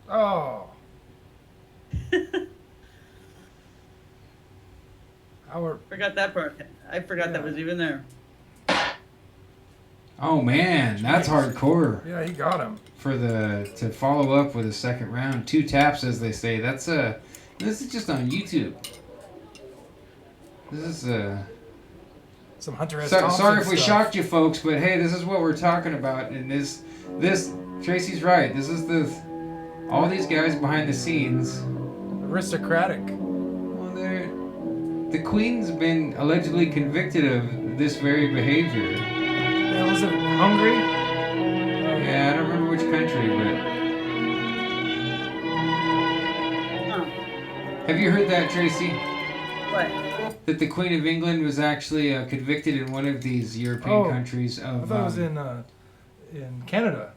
Oh. Our Forgot that part. I forgot that was even there. Oh man, that's hardcore. yeah, he got him. To follow up with a second round, 2 taps as they say. This is just on YouTube. This is Some Hunter S. Thompson sorry if we stuff. shocked you folks, but hey, this is what we're talking about, and this Tracy's right. This is all these guys behind the scenes. Aristocratic. Well, the Queen's been allegedly convicted of this very behavior. Yeah, was it Hungary? Yeah, I don't remember which country, but have you heard that, Tracy? What? That the Queen of England was actually convicted in one of these European countries of. I thought it was in Canada.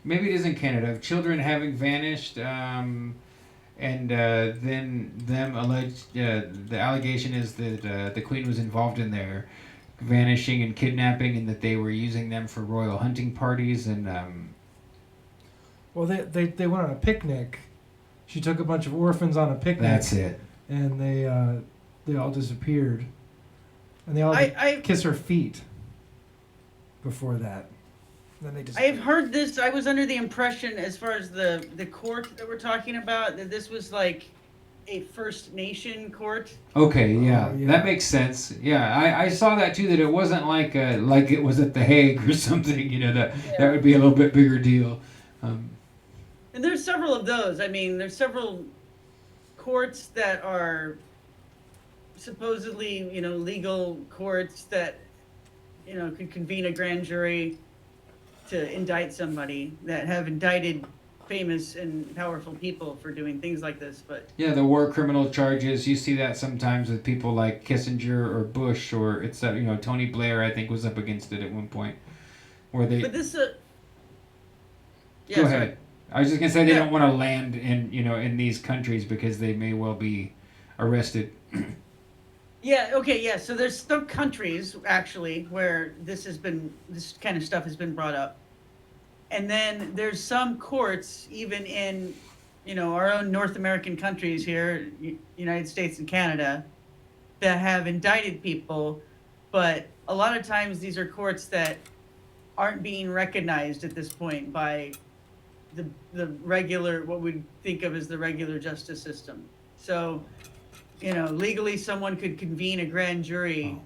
Maybe it is in Canada, of children having vanished, and then them alleged. The allegation is that the Queen was involved in their vanishing and kidnapping, and that they were using them for royal hunting parties. And Well, they went on a picnic. She took a bunch of orphans on a picnic. that's it. And they all disappeared. And they all I kiss her feet before that. Then they just. I've heard this. I was under the impression, as far as the court that we're talking about, that this was like a First Nation court. Okay, yeah, yeah. that makes sense. Yeah, I saw that too. That it wasn't like it was at the Hague or something. You know that would be a little bit bigger deal. And there's several of those. I mean, there's several courts that are supposedly, legal courts that, could convene a grand jury to indict somebody, that have indicted famous and powerful people for doing things like this. But Yeah, the war criminal charges. You see that sometimes with people like Kissinger or Bush, or it's Tony Blair. I think was up against it at one point, where they. but this Go ahead. I was just gonna say they don't want to land in these countries because they may well be arrested. Yeah, okay, yeah. So there's some countries actually where this kind of stuff has been brought up. And then there's some courts even in our own North American countries here, United States and Canada, that have indicted people, but a lot of times these are courts that aren't being recognized at this point by the regular, what we'd think of as the regular justice system. So legally someone could convene a grand jury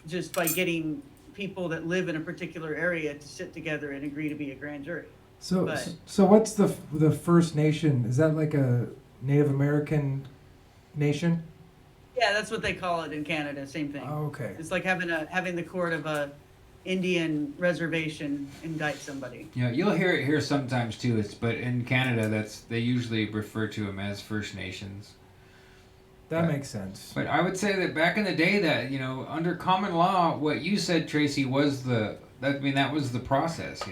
just by getting people that live in a particular area to sit together and agree to be a grand jury. So what's the First Nation? Is that like a Native American nation? Yeah, that's what they call it in Canada. Same thing. Oh, okay. It's like having the court of a Indian reservation indict somebody. Yeah, you'll hear it here sometimes too. But in Canada, they usually refer to them as First Nations. That makes sense. But I would say that back in the day, that under common law, what you said, Tracy, was that was the process.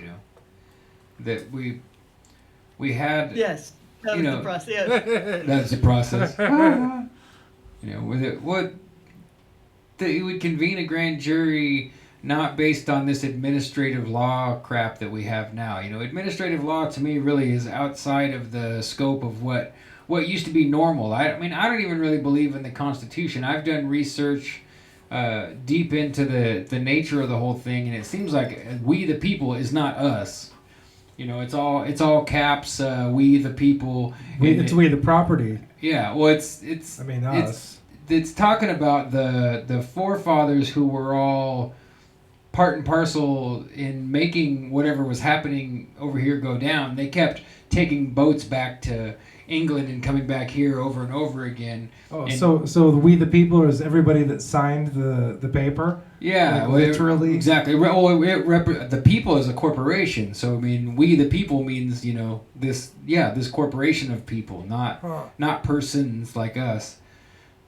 That we had. Yes, that was the process. That's the process. That you would convene a grand jury not based on this administrative law crap that we have now. Administrative law to me really is outside of the scope of what used to be normal. I don't even really believe in the Constitution. I've done research deep into the nature of the whole thing, and it seems like we the people is not us. It's all caps. We the people. It's we the property. Yeah. Well, it's. us. It's talking about the forefathers who were all part and parcel in making whatever was happening over here go down. They kept taking boats back to England and coming back here over and over again. Oh, and so we the people is everybody that signed the paper? Yeah, like literally. Exactly. Well, the people is a corporation. So we the people means this corporation of people, not persons like us.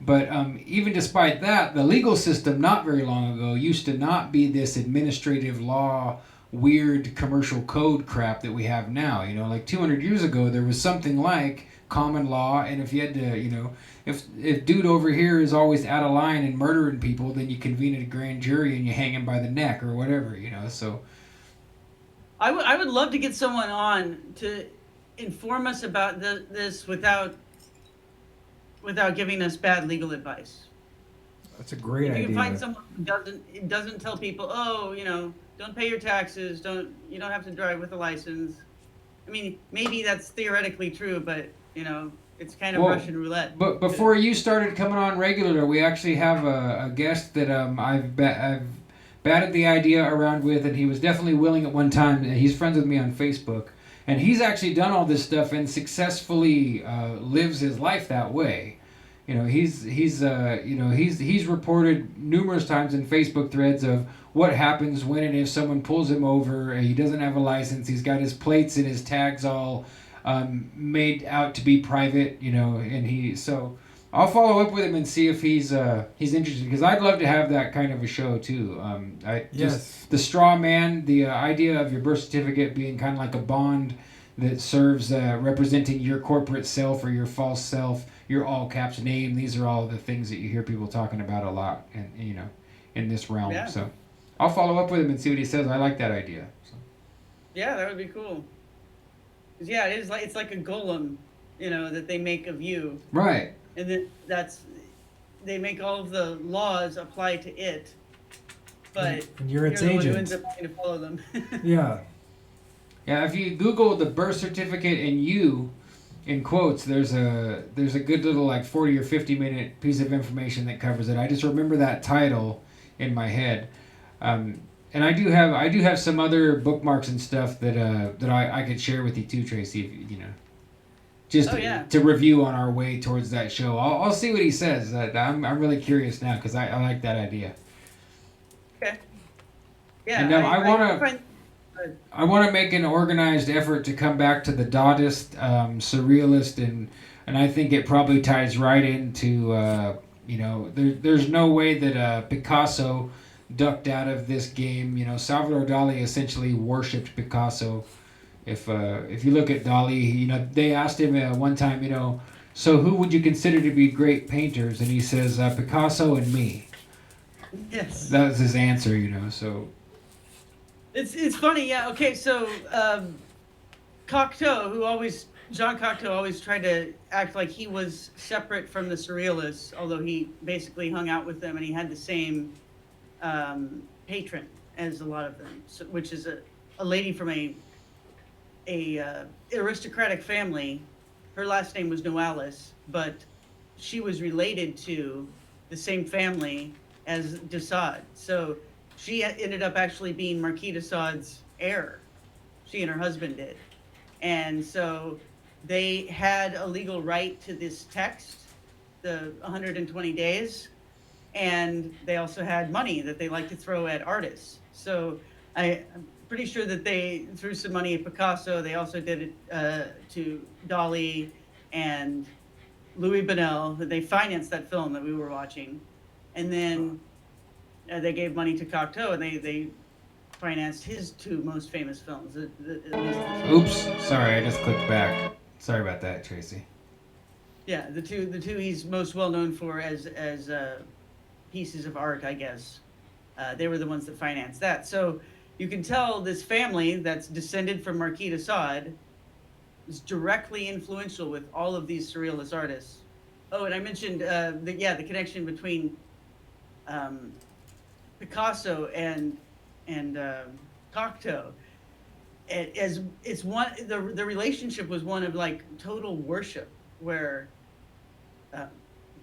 But even despite that, the legal system not very long ago used to not be this administrative law weird commercial code crap that we have now. You know, like 200 years ago, there was something like common law, and if you had to, you know, if dude over here is always out of line and murdering people, then you convene a grand jury and you hang him by the neck or whatever, you know. So I would love to get someone on to inform us about this without giving us bad legal advice. That's a great If you idea. can find someone who doesn't tell people, oh, you know, don't pay your taxes, you don't have to drive with a license. I mean, maybe that's theoretically true, but you know, it's kind of Russian roulette. But before you started coming on regular, we actually have a guest that I've batted the idea around with, and he was definitely willing at one time. He's friends with me on Facebook, and he's actually done all this stuff and successfully lives his life that way. You know, he's reported numerous times in Facebook threads of what happens when and if someone pulls him over. He doesn't have a license. He's got his plates and his tags all made out to be private. You know, and so I'll follow up with him and see if he's interested, because I'd love to have that kind of a show too. Yes. The straw man, the idea of your birth certificate being kind of like a bond that serves representing your corporate self or your false self, your all caps name. These are all the things that you hear people talking about a lot, and you know, in this realm. Yeah. So I'll follow up with him and see what he says. I like that idea. So. Yeah, that would be cool. 'Cause, yeah, it's like a golem, you know, that they make of you, Right. and then they make all of the laws apply to it, but And you're its the one who agent. ends up having to follow them. Yeah. Yeah, if you Google the birth certificate and you, in quotes, there's a good little like 40 or 50-minute piece of information that covers it. I just remember that title in my head, and I do have some other bookmarks and stuff that I could share with you too, Tracy. If, you know, just to review on our way towards that show. I'll see what he says. I'm really curious now because I like that idea. Okay. Yeah. And I want to make an organized effort to come back to the Dadaist, Surrealist, and I think it probably ties right into, you know, there's no way that Picasso ducked out of this game. You know, Salvador Dali essentially worshipped Picasso. If you look at Dali, you know, they asked him one time, you know, so who would you consider to be great painters? And he says, Picasso and me. Yes. That was his answer, you know, so... It's funny, yeah. Okay, so Jean Cocteau always tried to act like he was separate from the Surrealists, although he basically hung out with them and he had the same patron as a lot of them, so, which is a lady from a aristocratic family. Her last name was Noailles, but she was related to the same family as de Sade. So she ended up actually being Marquis de Sade's heir. She and her husband did. And so they had a legal right to this text, the 120 days, and they also had money that they like to throw at artists. So I'm pretty sure that they threw some money at Picasso. They also did it to Dali and Louis Buñuel, that they financed that film that we were watching. And then they gave money to Cocteau, and they financed his two most famous films. At least Oops, sorry, I just clicked back. Sorry about that, Tracy. Yeah, the two he's most well known for as pieces of art, I guess. They were the ones that financed that. So you can tell this family that's descended from Marquis de Sade is directly influential with all of these surrealist artists. Oh, and I mentioned the connection between Picasso and Cocteau. As it's one, the relationship was one of like total worship, where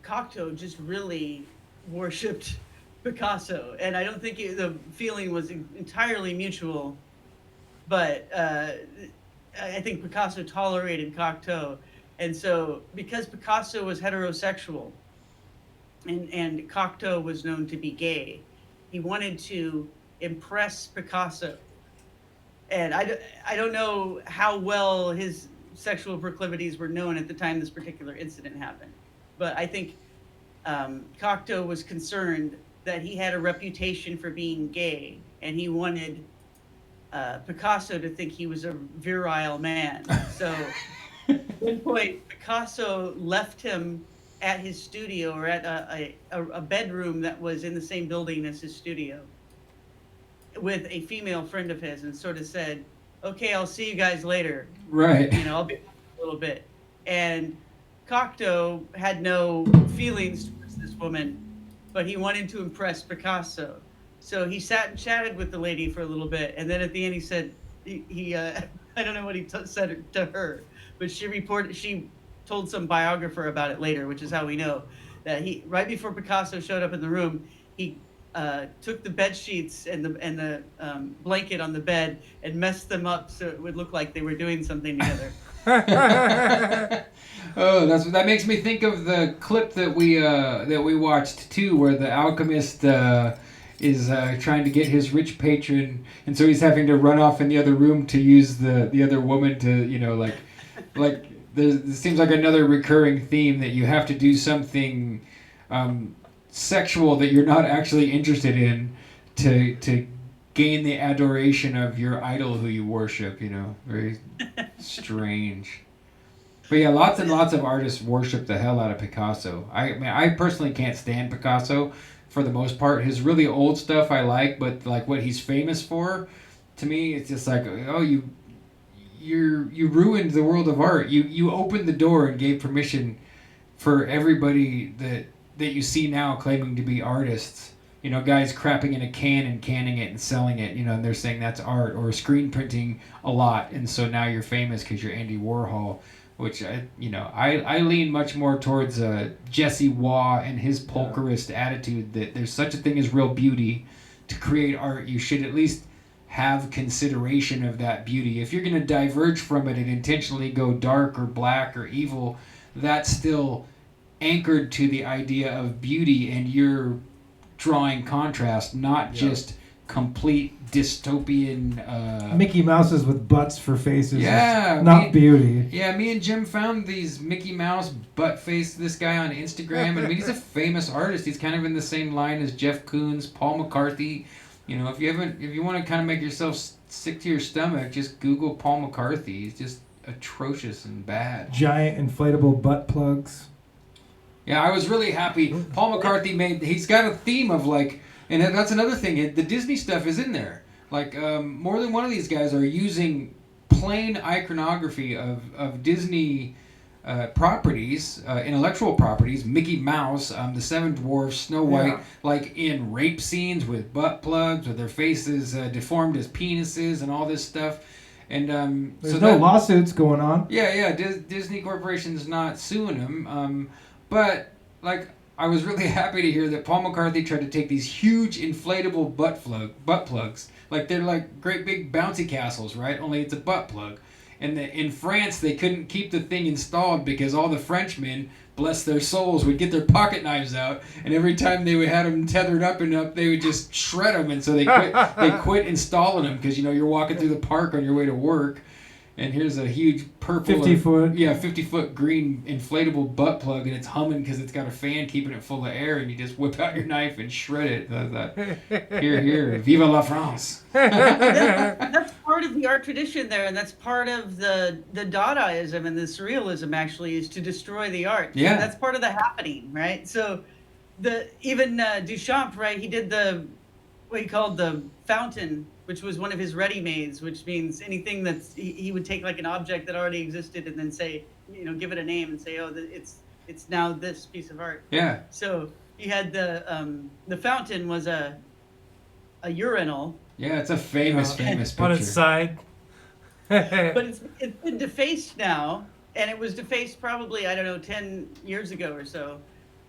Cocteau just really worshipped Picasso, and I don't think the feeling was entirely mutual, but I think Picasso tolerated Cocteau, and so because Picasso was heterosexual, and Cocteau was known to be gay, he wanted to impress Picasso. And I don't know how well his sexual proclivities were known at the time this particular incident happened, but I think Cocteau was concerned that he had a reputation for being gay, and he wanted Picasso to think he was a virile man. So at one point, Picasso left him at his studio, or at a bedroom that was in the same building as his studio, with a female friend of his, and sort of said, "Okay, I'll see you guys later. Right. I'll be back in a little bit." And Cocteau had no feelings towards this woman, but he wanted to impress Picasso. So he sat and chatted with the lady for a little bit, and then at the end he said, I don't know what he said to her, but she told some biographer about it later, which is how we know that right before Picasso showed up in the room, he took the bed sheets and the blanket on the bed and messed them up so it would look like they were doing something together. Oh, that makes me think of the clip that we watched too, where the alchemist is trying to get his rich patron, and so he's having to run off in the other room to use the other woman to like there seems like another recurring theme that you have to do something sexual that you're not actually interested in to gain the adoration of your idol who you worship. Very strange. But yeah, lots and lots of artists worship the hell out of Picasso. I personally can't stand Picasso for the most part. His really old stuff I like, but like what he's famous for, to me, it's just like, oh, you ruined the world of art. You opened the door and gave permission for everybody that you see now claiming to be artists. Guys crapping in a can and canning it and selling it, and they're saying that's art, or screen printing a lot, and so now you're famous because you're Andy Warhol. Which I lean much more towards Jesse Waugh and his polkarist attitude that there's such a thing as real beauty. To create art, you should at least have consideration of that beauty. If you're going to diverge from it and intentionally go dark or black or evil, that's still anchored to the idea of beauty, and you're drawing contrast, not just complete dystopian Mickey Mouses with butts for faces. Yeah, not beauty. Yeah, me and Jim found these Mickey Mouse butt face this guy on Instagram. And I mean, he's a famous artist. He's kind of in the same line as Jeff Koons, Paul McCarthy. If you want to kind of make yourself sick to your stomach, just Google Paul McCarthy. He's just atrocious and bad. Giant inflatable butt plugs. Yeah, I was really happy. Paul McCarthy he's got a theme of like. And that's another thing. The Disney stuff is in there. Like, more than one of these guys are using plain iconography of Disney properties, intellectual properties, Mickey Mouse, the Seven Dwarfs, Snow White, like in rape scenes with butt plugs, with their faces deformed as penises and all this stuff. And there's no lawsuits going on. Yeah. Disney Corporation's not suing them. But, like, I was really happy to hear that Paul McCarthy tried to take these huge inflatable butt plugs. Like, they're like great big bouncy castles, right? Only it's a butt plug. And in France, they couldn't keep the thing installed because all the Frenchmen, bless their souls, would get their pocket knives out. And every time they would have them tethered up and up, they would just shred them. And so they quit installing them because, you're walking through the park on your way to work. And here's a huge purple 50-foot. Yeah, 50-foot green inflatable butt plug, and it's humming because it's got a fan keeping it full of air, and you just whip out your knife and shred it. Here, vive la France. That's part of the art tradition there, and that's part of the Dadaism and the Surrealism, actually, is to destroy the art. Yeah. So that's part of the happening, right? So even Duchamp, right, he did what he called the fountain, which was one of his ready-mades, which means anything that's he would take like an object that already existed and then say, give it a name and say, oh, it's now this piece of art. Yeah. So he had the fountain was a urinal. Yeah, it's a famous picture. On its side. But it's been defaced now, and it was defaced probably 10 years ago or so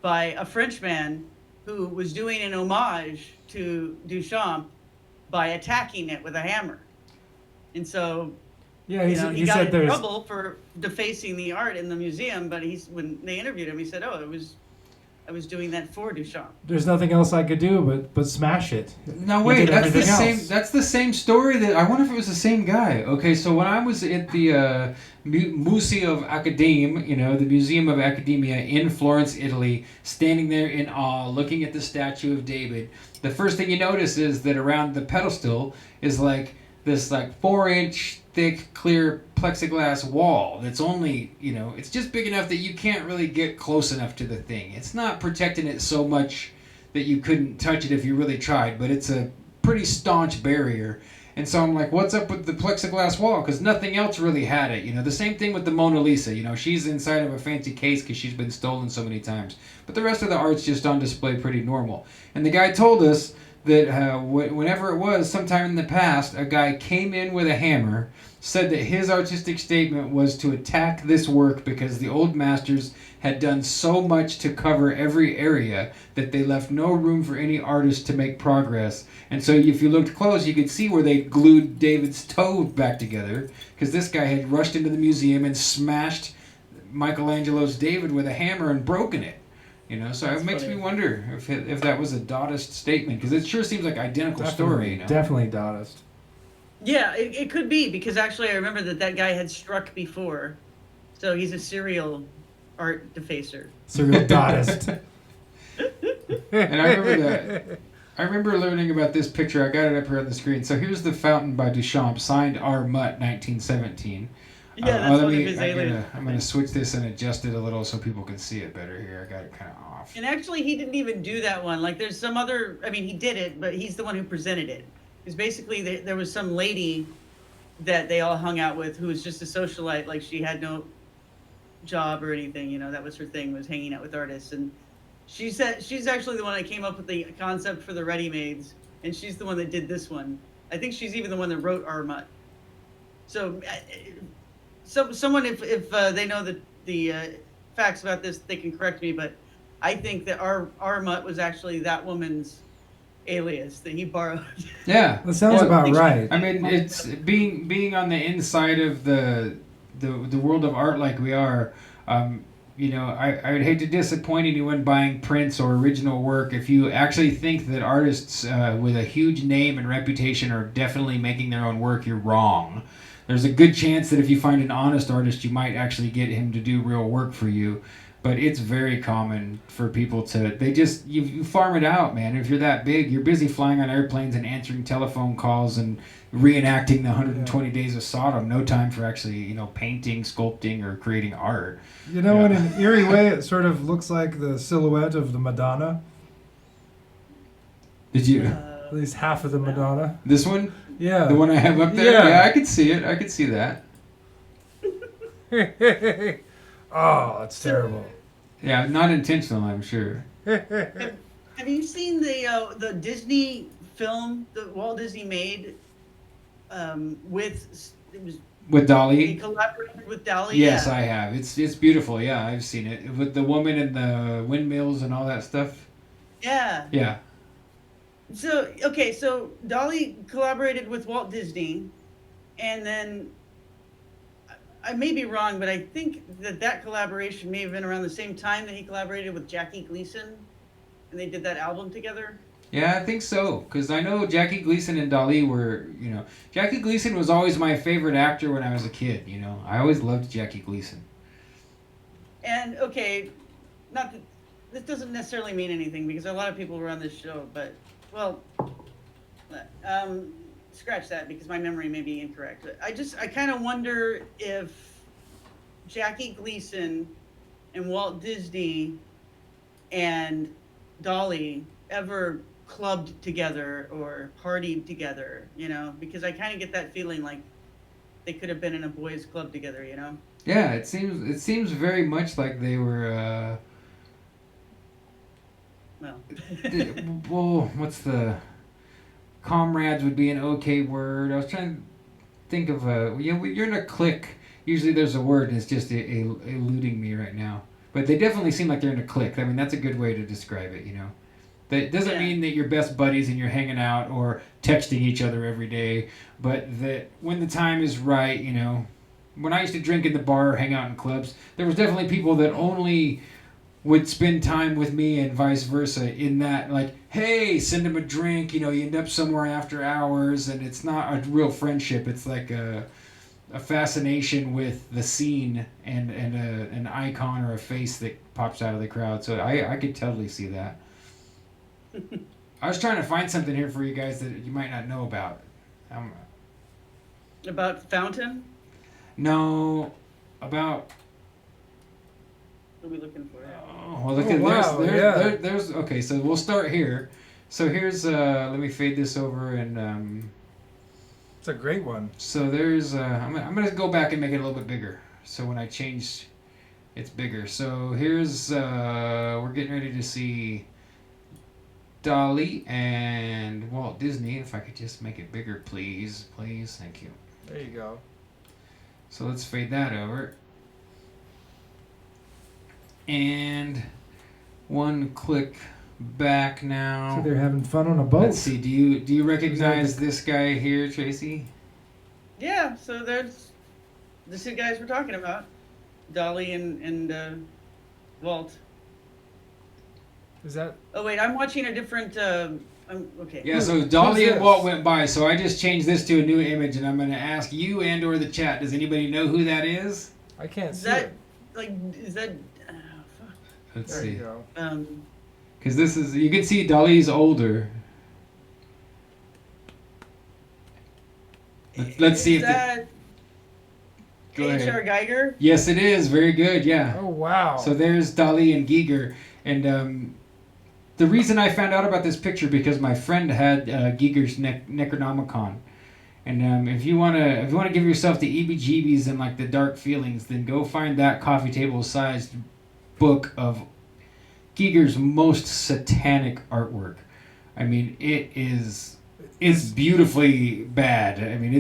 by a Frenchman who was doing an homage to Duchamp by attacking it with a hammer. And so he got in trouble for defacing the art in the museum, but when they interviewed him, he said, I was doing that for Duchamp. There's nothing else I could do but smash it. No, wait, that's the same story that I wonder if it was the same guy. Okay, so when I was at the Museo of Academe, the Museum of Academia in Florence, Italy, standing there in awe, looking at the statue of David, the first thing you notice is that around the pedestal is like this like 4-inch thick clear plexiglass wall that's only, it's just big enough that you can't really get close enough to the thing. It's not protecting it so much that you couldn't touch it if you really tried, but it's a pretty staunch barrier. And so I'm like, what's up with the plexiglass wall? Because nothing else really had it. The same thing with the Mona Lisa. She's inside of a fancy case because she's been stolen so many times. But the rest of the art's just on display pretty normal. And the guy told us that whenever it was, sometime in the past, a guy came in with a hammer, said that his artistic statement was to attack this work because the old masters had done so much to cover every area that they left no room for any artist to make progress. And so if you looked close, you could see where they glued David's toe back together, because this guy had rushed into the museum and smashed Michelangelo's David with a hammer and broken it. So it makes me wonder if that was a Dadaist statement, because it sure seems like identical story. Definitely Dadaist. Yeah, it could be, because actually I remember that guy had struck before. So he's a serial art defacer. Serial Dadaist. And I remember learning about this picture. I got it up here on the screen. So here's the fountain by Duchamp, signed R. Mutt, 1917. Yeah, that's one of his aliens. I'm going to switch this and adjust it a little so people can see it better here. I got it kind of off. And actually, he didn't even do that one. Like, there's some other... he did it, but he's the one who presented it. Because basically, there was some lady that they all hung out with who was just a socialite. Like, she had no job or anything. That was her thing, was hanging out with artists. And she said she's actually the one that came up with the concept for the ready-mades. And she's the one that did this one. I think she's even the one that wrote R. Mutt. So... someone, if they know the facts about this, they can correct me. But I think that R. Mutt was actually that woman's alias that he borrowed. Yeah, that sounds about right. I mean, it's being on the inside of the world of art like we are. I would hate to disappoint anyone buying prints or original work if you actually think that artists with a huge name and reputation are definitely making their own work. You're wrong. There's a good chance that if you find an honest artist, you might actually get him to do real work for you. But it's very common for people you farm it out, man. If you're that big, you're busy flying on airplanes and answering telephone calls and reenacting the 120 Days of Sodom. No time for actually, painting, sculpting, or creating art. In an eerie way, it sort of looks like the silhouette of the Madonna. Did you? At least half of the Madonna. This one? Yeah. The one I have up there? Yeah, I could see it. I could see that. Oh, that's terrible. Yeah, not intentional, I'm sure. Have you seen the Disney film that Walt Disney made with Dali? He collaborated with Dali. Yes, yeah. I have. It's beautiful. Yeah, I've seen it with the woman and the windmills and all that stuff. Yeah. Yeah. So Dali collaborated with Walt Disney, and then I may be wrong, but I think that collaboration may have been around the same time that he collaborated with Jackie Gleason, and they did that album together. Yeah, I think so, because I know Jackie Gleason and Dali were, Jackie Gleason was always my favorite actor when I was a kid, I always loved Jackie Gleason. And, not that, this doesn't necessarily mean anything, because a lot of people were on this show, but, scratch that, because my memory may be incorrect. I kind of wonder if Jackie Gleason and Walt Disney and Dali ever clubbed together or partied together, because I kind of get that feeling like they could have been in a boys' club together, Yeah, it seems very much like they were. Well, what's the comrades would be an okay word. I was trying to think of you're in a clique. Usually there's a word and it's just eluding me right now. But they definitely seem like they're in a clique. I mean, that's a good way to describe it, That doesn't mean that you're best buddies and you're hanging out or texting each other every day, but that when the time is right, when I used to drink in the bar or hang out in clubs, there was definitely people that only would spend time with me and vice versa in that, like, hey, send them a drink, you end up somewhere after hours, and it's not a real friendship. It's like a fascination with the scene and an icon or a face that pops out of the crowd. So I could totally see that. I was trying to find something here for you guys that you might not know about. About Fountain? No, about. What are we looking for? Oh, well, look Oh, at wow, there's okay. So we'll start here. So here's let me fade this over and It's a great one. so there's I'm gonna go back and make it a little bit bigger. So when I change, it's bigger. So here's we're getting ready to see Dali and Walt Disney. If I could just make it bigger, please, thank you. There you go. So let's fade that over. And one click back now. So they're having fun on a boat. Let's see. Do you recognize this guy here, Tracy? Yeah, so there's the two guys we're talking about, Dali and Walt. Is that? Oh wait, I'm watching a different. Okay. Yeah. So Who's Dali this? and Walt went by. So I just changed this to a new image, and I'm going to ask you and/or the chat. Does anybody know who that is? I can't Is see that it. like? Is that? Fuck. Let's There you see. go. Because this is you can see Dali's older. Let's see Is if the, that go H.R. ahead. Geiger? Yes, it is. Very good. Yeah. Oh wow. So there's Dali and Giger, and the reason I found out about this picture because my friend had Giger's Necronomicon, and if you wanna give yourself the EBGBs and like the dark feelings, then go find that coffee table sized book of Giger's most satanic artwork. I mean, it's beautifully bad. I mean,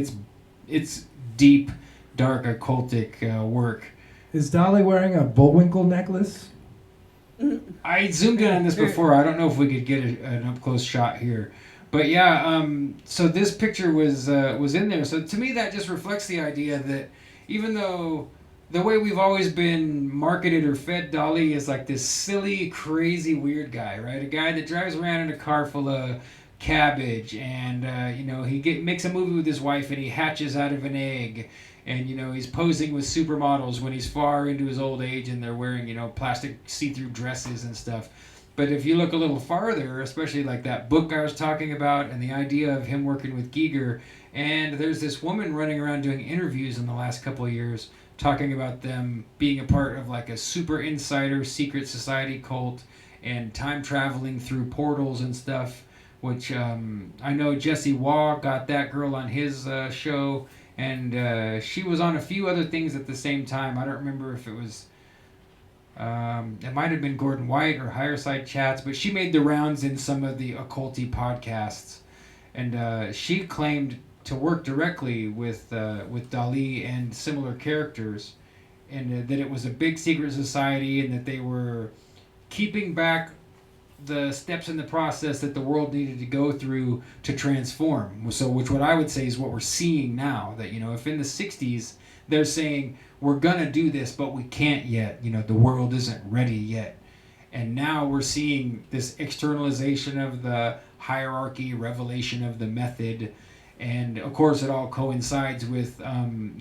it's deep, dark, occultic work. Is Dolly wearing a Bullwinkle necklace? I zoomed in on this before. I don't know if we could get an up close shot here, but yeah. So this picture was in there. So to me, that just reflects the idea that even though the way we've always been marketed or fed Dali is like this silly, crazy, weird guy, right? A guy that drives around in a car full of cabbage, and he makes a movie with his wife, and he hatches out of an egg. And, he's posing with supermodels when he's far into his old age and they're wearing, plastic see-through dresses and stuff. But if you look a little farther, especially like that book I was talking about and the idea of him working with Giger, and there's this woman running around doing interviews in the last couple of years talking about them being a part of like a super insider secret society cult and time traveling through portals and stuff, which I know Jesse Waugh got that girl on his show. And she was on a few other things at the same time. I don't remember if it was, it might have been Gordon White or Higher Side Chats, but she made the rounds in some of the occulty podcasts. And she claimed to work directly with Dali and similar characters, and that it was a big secret society and that they were keeping back the steps in the process that the world needed to go through to transform. So which what I would say is what we're seeing now, that if in the 60s they're saying we're gonna do this but we can't yet, the world isn't ready yet, and now we're seeing this externalization of the hierarchy, revelation of the method, and of course it all coincides with the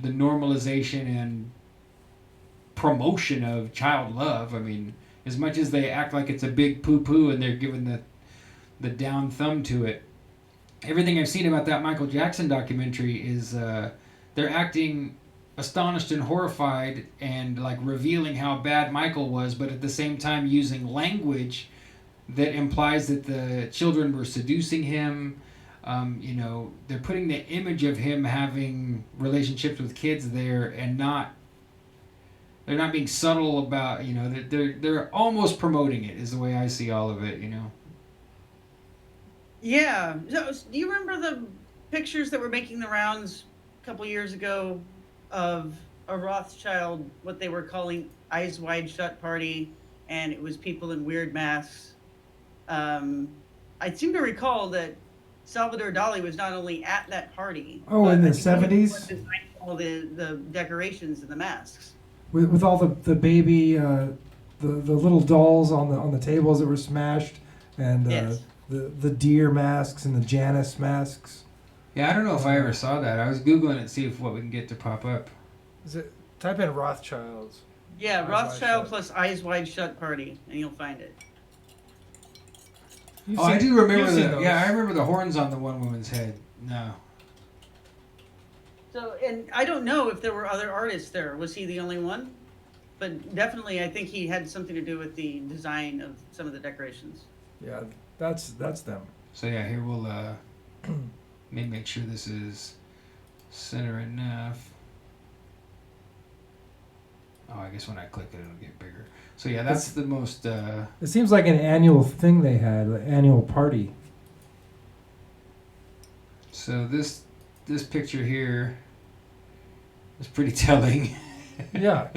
normalization and promotion of child love. I mean, as much as they act like it's a big poo-poo and they're giving the down thumb to it, everything I've seen about that Michael Jackson documentary is they're acting astonished and horrified and like revealing how bad Michael was, but at the same time using language that implies that the children were seducing him. They're putting the image of him having relationships with kids there, and they're not being subtle about, they're almost promoting it is the way I see all of it, Yeah. So, do you remember the pictures that were making the rounds a couple years ago of a Rothschild, what they were calling Eyes Wide Shut party, and it was people in weird masks? I seem to recall that Salvador Dali was not only at that party. Oh, in the I think he 70s? designed all the decorations and the masks. With all the baby, the little dolls on the tables that were smashed, and Yes. the deer masks and the Janus masks. Yeah, I don't know if I ever saw that. I was Googling it to see what we can get to pop up. Is it? Type in Rothschilds. Yeah, Eyes Wide Rothschild Shut. plus Eyes Wide Shut party, and you'll find it. You've I seen- do remember you've seen those. I remember the horns on the one woman's head. No. So, and I don't know if there were other artists there. Was he the only one? But definitely, I think he had something to do with the design of some of the decorations. Yeah, that's them. So yeah, here we'll maybe make sure this is center enough. Oh, I guess when I click it, it'll get bigger. So yeah, that's the most. It seems like an annual thing they had, an annual party. So this picture here is pretty telling. Yeah.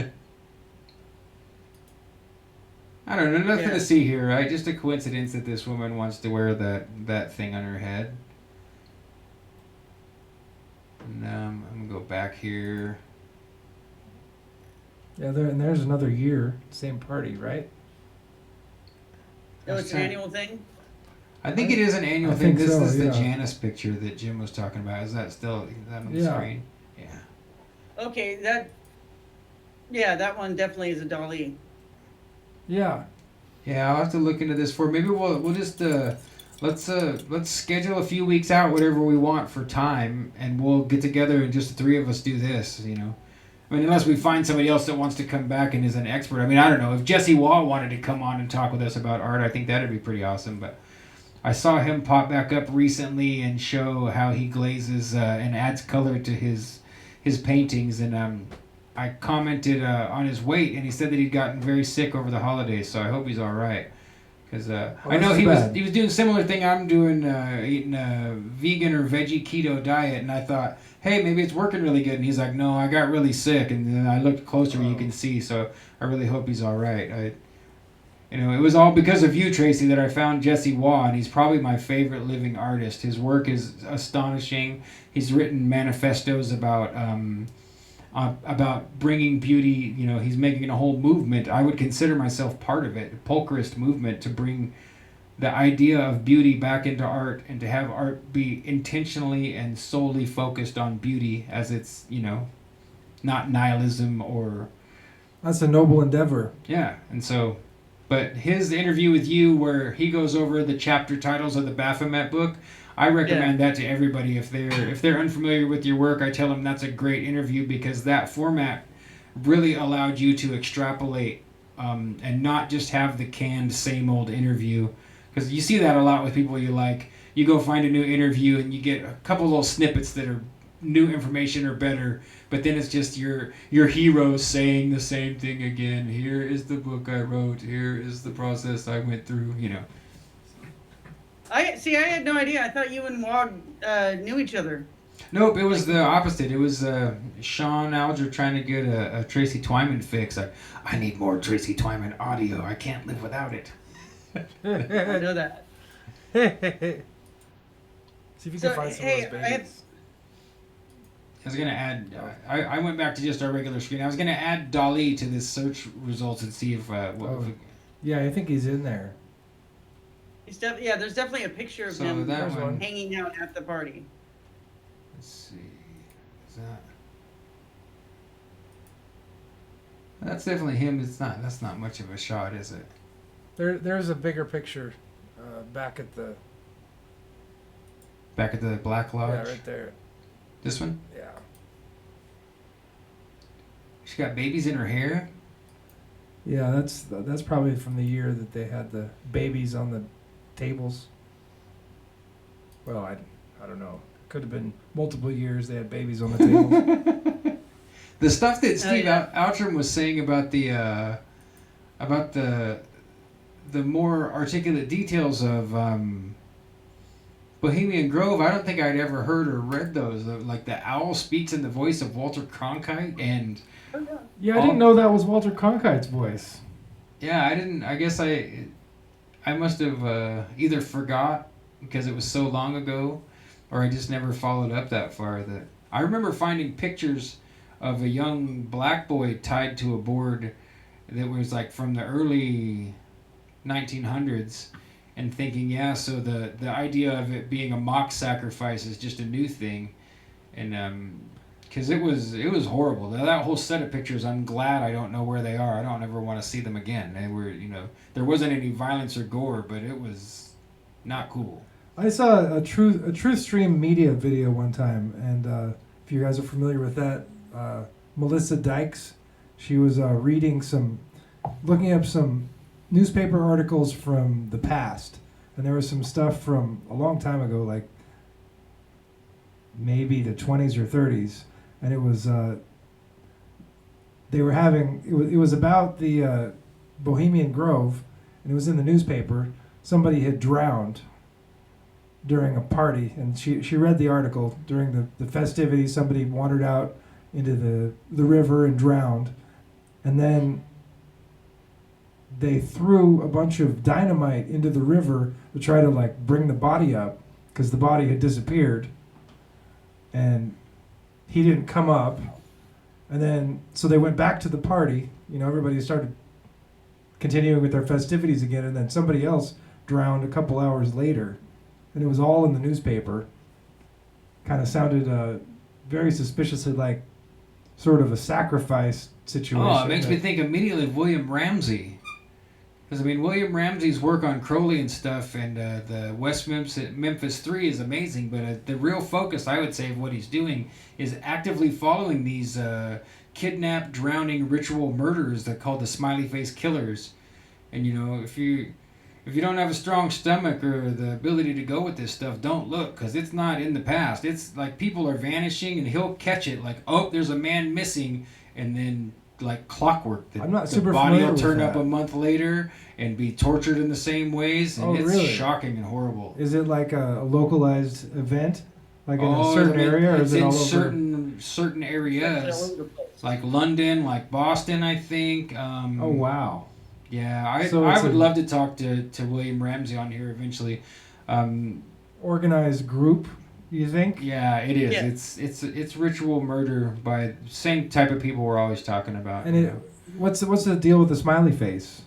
I don't know, nothing Yeah. to see here, right? Just a coincidence that this woman wants to wear that thing on her head. And I'm gonna go back here. Yeah, and there's another year, same party, right? Oh, it's an annual thing? I think it is an annual I thing. think This so, is the yeah. Janice picture that Jim was talking about. Is that still on the Yeah. screen? Yeah. Okay, that one definitely is a Dali. Yeah. Yeah, I'll have to look into this for. Maybe we'll just let's schedule a few weeks out, whatever we want for time, and we'll get together and just the three of us do this. You know, I mean, unless we find somebody else that wants to come back and is an expert. I mean, I don't know if Jesse Wall wanted to come on and talk with us about art. I think that'd be pretty awesome. But I saw him pop back up recently and show how he glazes and adds color to his paintings, and I commented on his weight, and he said that he'd gotten very sick over the holidays. So I hope he's all right, because I know he was doing a similar thing I'm doing, eating a vegan or veggie keto diet, and I thought, hey, maybe it's working really good. And he's like, no, I got really sick, and then I looked closer, you can see. So I really hope he's all right. It was all because of you, Tracy, that I found Jesse Waugh, and he's probably my favorite living artist. His work is astonishing. He's written manifestos about bringing beauty. You know, he's making a whole movement. I would consider myself part of it, a Polkarist movement, to bring the idea of beauty back into art, and to have art be intentionally and solely focused on beauty, as it's, not nihilism or... That's a noble endeavor. Yeah, and so... But his interview with you, where he goes over the chapter titles of the Baphomet book, I recommend that to everybody. If they're unfamiliar with your work, I tell them that's a great interview, because that format really allowed you to extrapolate and not just have the canned same old interview. Because you see that a lot with people you like. You go find a new interview and you get a couple little snippets that are new information or better, but then it's just your hero saying the same thing again. Here is the book I wrote. Here is the process I went through. I had no idea. I thought you and Wog knew each other. Nope, it was the opposite. It was Sean Alger trying to get a Tracy Twyman fix. I need more Tracy Twyman audio. I can't live without it. I know that. See if you can find some of those babies. I was going to add... I went back to just our regular screen. I was going to add Dali to this search results and see if... Yeah, I think he's in there. There's definitely a picture of him that one, hanging out at the party. let's see. Is that... That's definitely him. That's not much of a shot, is it? There's a bigger picture back at the... Back at the Black Lodge? Yeah, right there. This one? Yeah. She got babies in her hair? Yeah, that's probably from the year that they had the babies on the tables. Well, I don't know. Could have been multiple years they had babies on the tables. The stuff that Steve Outtrim was saying about the more articulate details of Bohemian Grove, I don't think I'd ever heard or read those. Like the owl speaks in the voice of Walter Cronkite, and yeah, I didn't know that was Walter Cronkite's voice. Yeah, I didn't. I guess I must have either forgot because it was so long ago, or I just never followed up that far. That I remember finding pictures of a young black boy tied to a board that was like from the early 1900s, and thinking, yeah, so the idea of it being a mock sacrifice is just a new thing, and because it was horrible. That whole set of pictures, I'm glad I don't know where they are. I don't ever want to see them again. They were, there wasn't any violence or gore, but it was not cool. I saw a Truth Stream Media video one time, and if if you guys are familiar with that, Melissa Dykes. She was looking up some newspaper articles from the past, and there was some stuff from a long time ago, like maybe the 20s or 30s, and it was it was about the Bohemian Grove, and it was in the newspaper. Somebody had drowned during a party, and she read the article during the festivities. Somebody wandered out into the river and drowned, and then they threw a bunch of dynamite into the river to try to like bring the body up, because the body had disappeared and he didn't come up. And then so they went back to the party, everybody started continuing with their festivities again, and then somebody else drowned a couple hours later, and it was all in the newspaper. Kind of sounded very suspiciously like sort of a sacrifice situation. Oh, it makes me think immediately of William Ramsey. Because, William Ramsey's work on Crowley and stuff, and the West Memphis 3 is amazing, but the real focus, I would say, of what he's doing is actively following these kidnap, drowning, ritual murders that called the Smiley Face Killers. And, if you don't have a strong stomach or the ability to go with this stuff, don't look, because it's not in the past. It's like people are vanishing, and he'll catch it like, oh, there's a man missing, and then like clockwork. I'm not the super body familiar will with turn that. up a month later and be tortured in the same ways, and it's really? shocking and horrible. Is it like a localized event, like in a Oh, certain area, or it's is it in all over? certain areas, like London, like Boston, I think. Oh wow! Yeah, So I it's would a- love to talk to William Ramsey on here eventually. Organized group, you think? Yeah, it is. Yeah. It's ritual murder by same type of people we're always talking about. And what's the deal with the smiley face?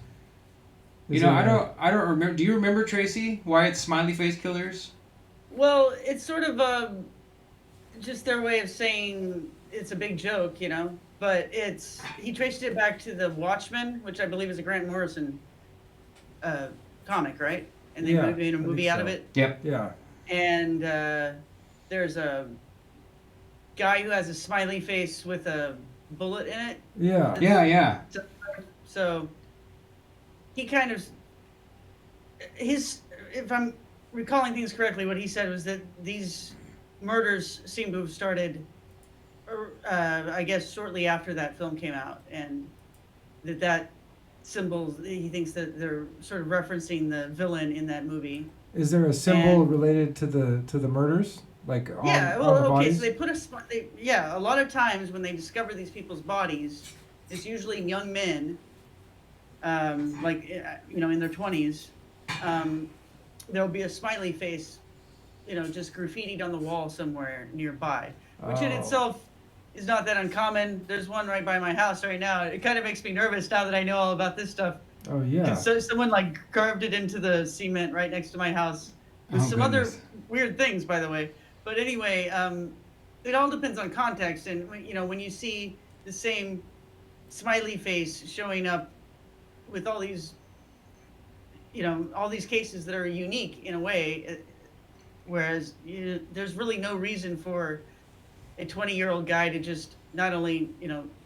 Is it I don't remember. Do you remember, Tracy, why it's Smiley Face Killers? Well, it's sort of just their way of saying it's a big joke, But he traced it back to the Watchmen, which I believe is a Grant Morrison comic, right? And they Yeah, made a I movie think out of so. it. Yep. Yeah. And there's a guy who has a smiley face with a bullet in it. Yeah. Yeah. So he kind of if I'm recalling things correctly, what he said was that these murders seem to have started, I guess, shortly after that film came out, and that symbols, he thinks that they're sort of referencing the villain in that movie. Is there a symbol related to the murders, like on, Yeah, on well, the okay, bodies? so they put a lot of times when they discover these people's bodies, it's usually young men, in their 20s. There'll be a smiley face, just graffitied on the wall somewhere nearby, which in Oh. itself is not that uncommon. There's one right by my house right now. It kind of makes me nervous now that I know all about this stuff. Oh yeah. So someone carved it into the cement right next to my house with Oh, some goodness. other weird things, by the way. But anyway, it all depends on context, and when you see the same smiley face showing up with all these, all these cases that are unique in a way, whereas there's really no reason for a 20-year-old guy to just not only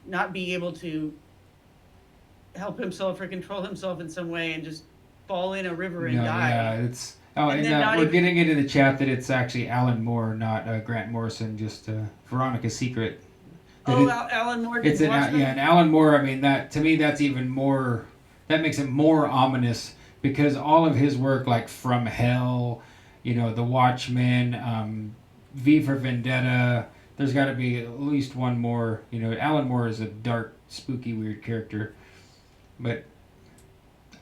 not be able to help himself or control himself in some way and just fall in a river and die. Yeah, it's. Oh, And and then not we're even- getting into the chat that it's actually Alan Moore, not Grant Morrison, just Veronica's Secret. That Oh, it- Alan Moore did It's an Watchmen? and Alan Moore. That to me, that's even more. That makes it more ominous because all of his work, like From Hell, The Watchmen, V for Vendetta. There's got to be at least one more. Alan Moore is a dark, spooky, weird character, but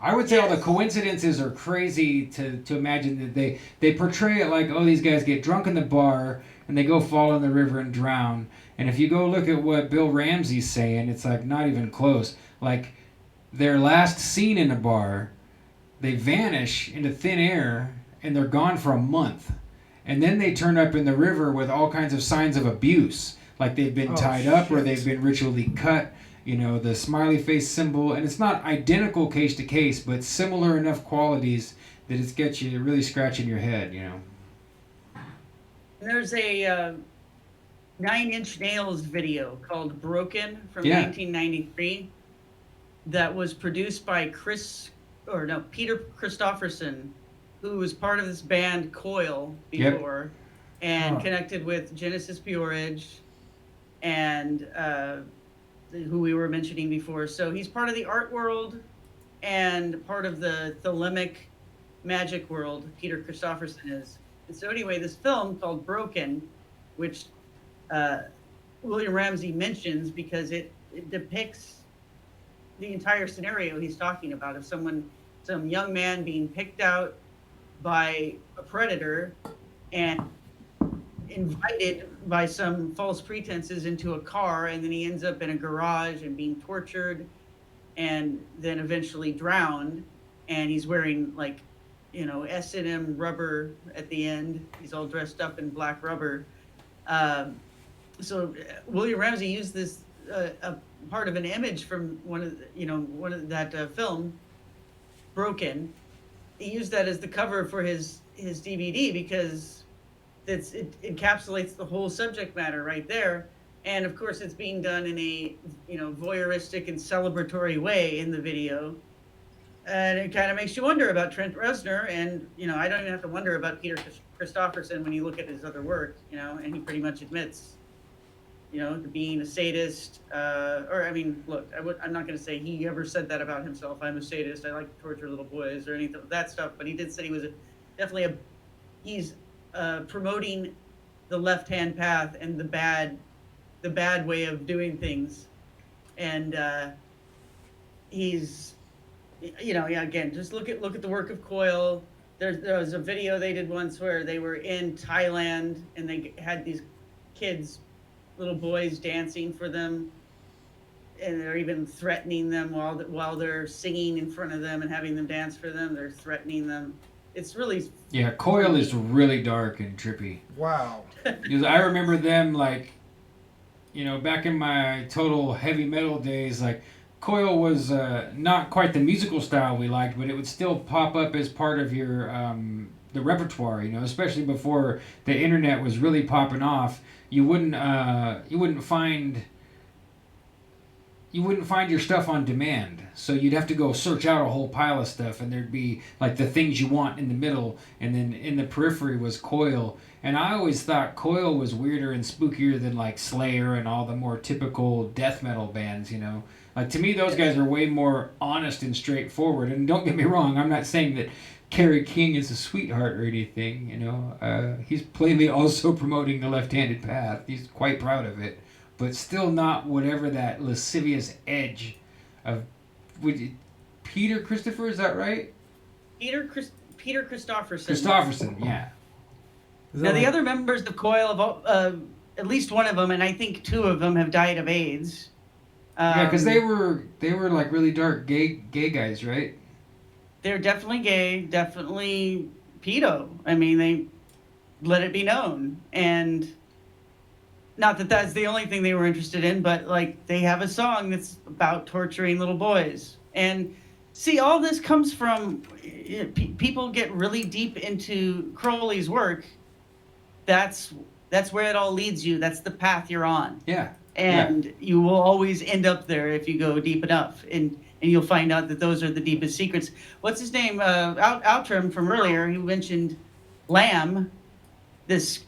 I would say all the coincidences are crazy to imagine that they portray it like, oh, these guys get drunk in the bar and they go fall in the river and drown. And if you go look at what Bill Ramsey's saying, it's like not even close. Like their last scene in a bar, they vanish into thin air and they're gone for a month. And then they turn up in the river with all kinds of signs of abuse. Like they've been tied up or they've been ritually cut. The smiley face symbol, and it's not identical case to case, but similar enough qualities that it gets you really scratching your head, There's a Nine Inch Nails video called Broken from Yeah. 1993 that was produced by Peter Christopherson, who was part of this band Coil Yep. before and Huh. connected with Genesis Peorage and who we were mentioning before. So he's part of the art world and part of the thelemic magic world, Peter Christopherson is. And so anyway, this film called Broken, which William Ramsey mentions because it depicts the entire scenario he's talking about of some young man being picked out by a predator and invited by some false pretenses into a car, and then he ends up in a garage and being tortured and then eventually drowned, and he's wearing like S&M rubber at the end. He's all dressed up in black rubber. So William Ramsey used this a part of an image from one of that film, Broken. He used that as the cover for his DVD because it encapsulates the whole subject matter right there. And of course, it's being done in a voyeuristic and celebratory way in the video. And it kind of makes you wonder about Trent Reznor, and I don't even have to wonder about Peter Christopherson when you look at his other work, and he pretty much admits, to being a sadist. Look, I'm not going to say he ever said that about himself. I'm a sadist. I like to torture little boys or anything of that stuff. But he did say he was he's promoting the left-hand path and the bad way of doing things, and he's. Again, just look at the work of Coil. There was a video they did once where they were in Thailand and they had these kids, little boys, dancing for them, and they're even threatening them while they're singing in front of them and having them dance for them. They're threatening them. It's really Coil is really dark and trippy. Wow. Because I remember them back in my total heavy metal days, Coil was not quite the musical style we liked, but it would still pop up as part of your the repertoire. Especially before the internet was really popping off. You wouldn't find your stuff on demand, so you'd have to go search out a whole pile of stuff, and there'd be the things you want in the middle, and then in the periphery was Coil. And I always thought Coil was weirder and spookier than Slayer and all the more typical death metal bands. To me, those guys are way more honest and straightforward. And don't get me wrong, I'm not saying that Kerry King is a sweetheart or anything. He's plainly also promoting the left-handed path. He's quite proud of it, but still not whatever that lascivious edge of. Peter Christopher, is that right? Peter Christopherson. Christopherson, yeah. Now the other members of Coil, at least one of them, and I think two of them have died of AIDS. Yeah, because they were really dark gay guys, right? They're definitely gay, definitely pedo. I mean, they let it be known, and not that that's the only thing they were interested in, but they have a song that's about torturing little boys. And see, all this comes from people get really deep into Crowley's work. That's where it all leads you. That's the path you're on. Yeah. And you will always end up there if you go deep enough, and you'll find out that those are the deepest secrets. What's his name? Outtrim from earlier, he mentioned Lamb, this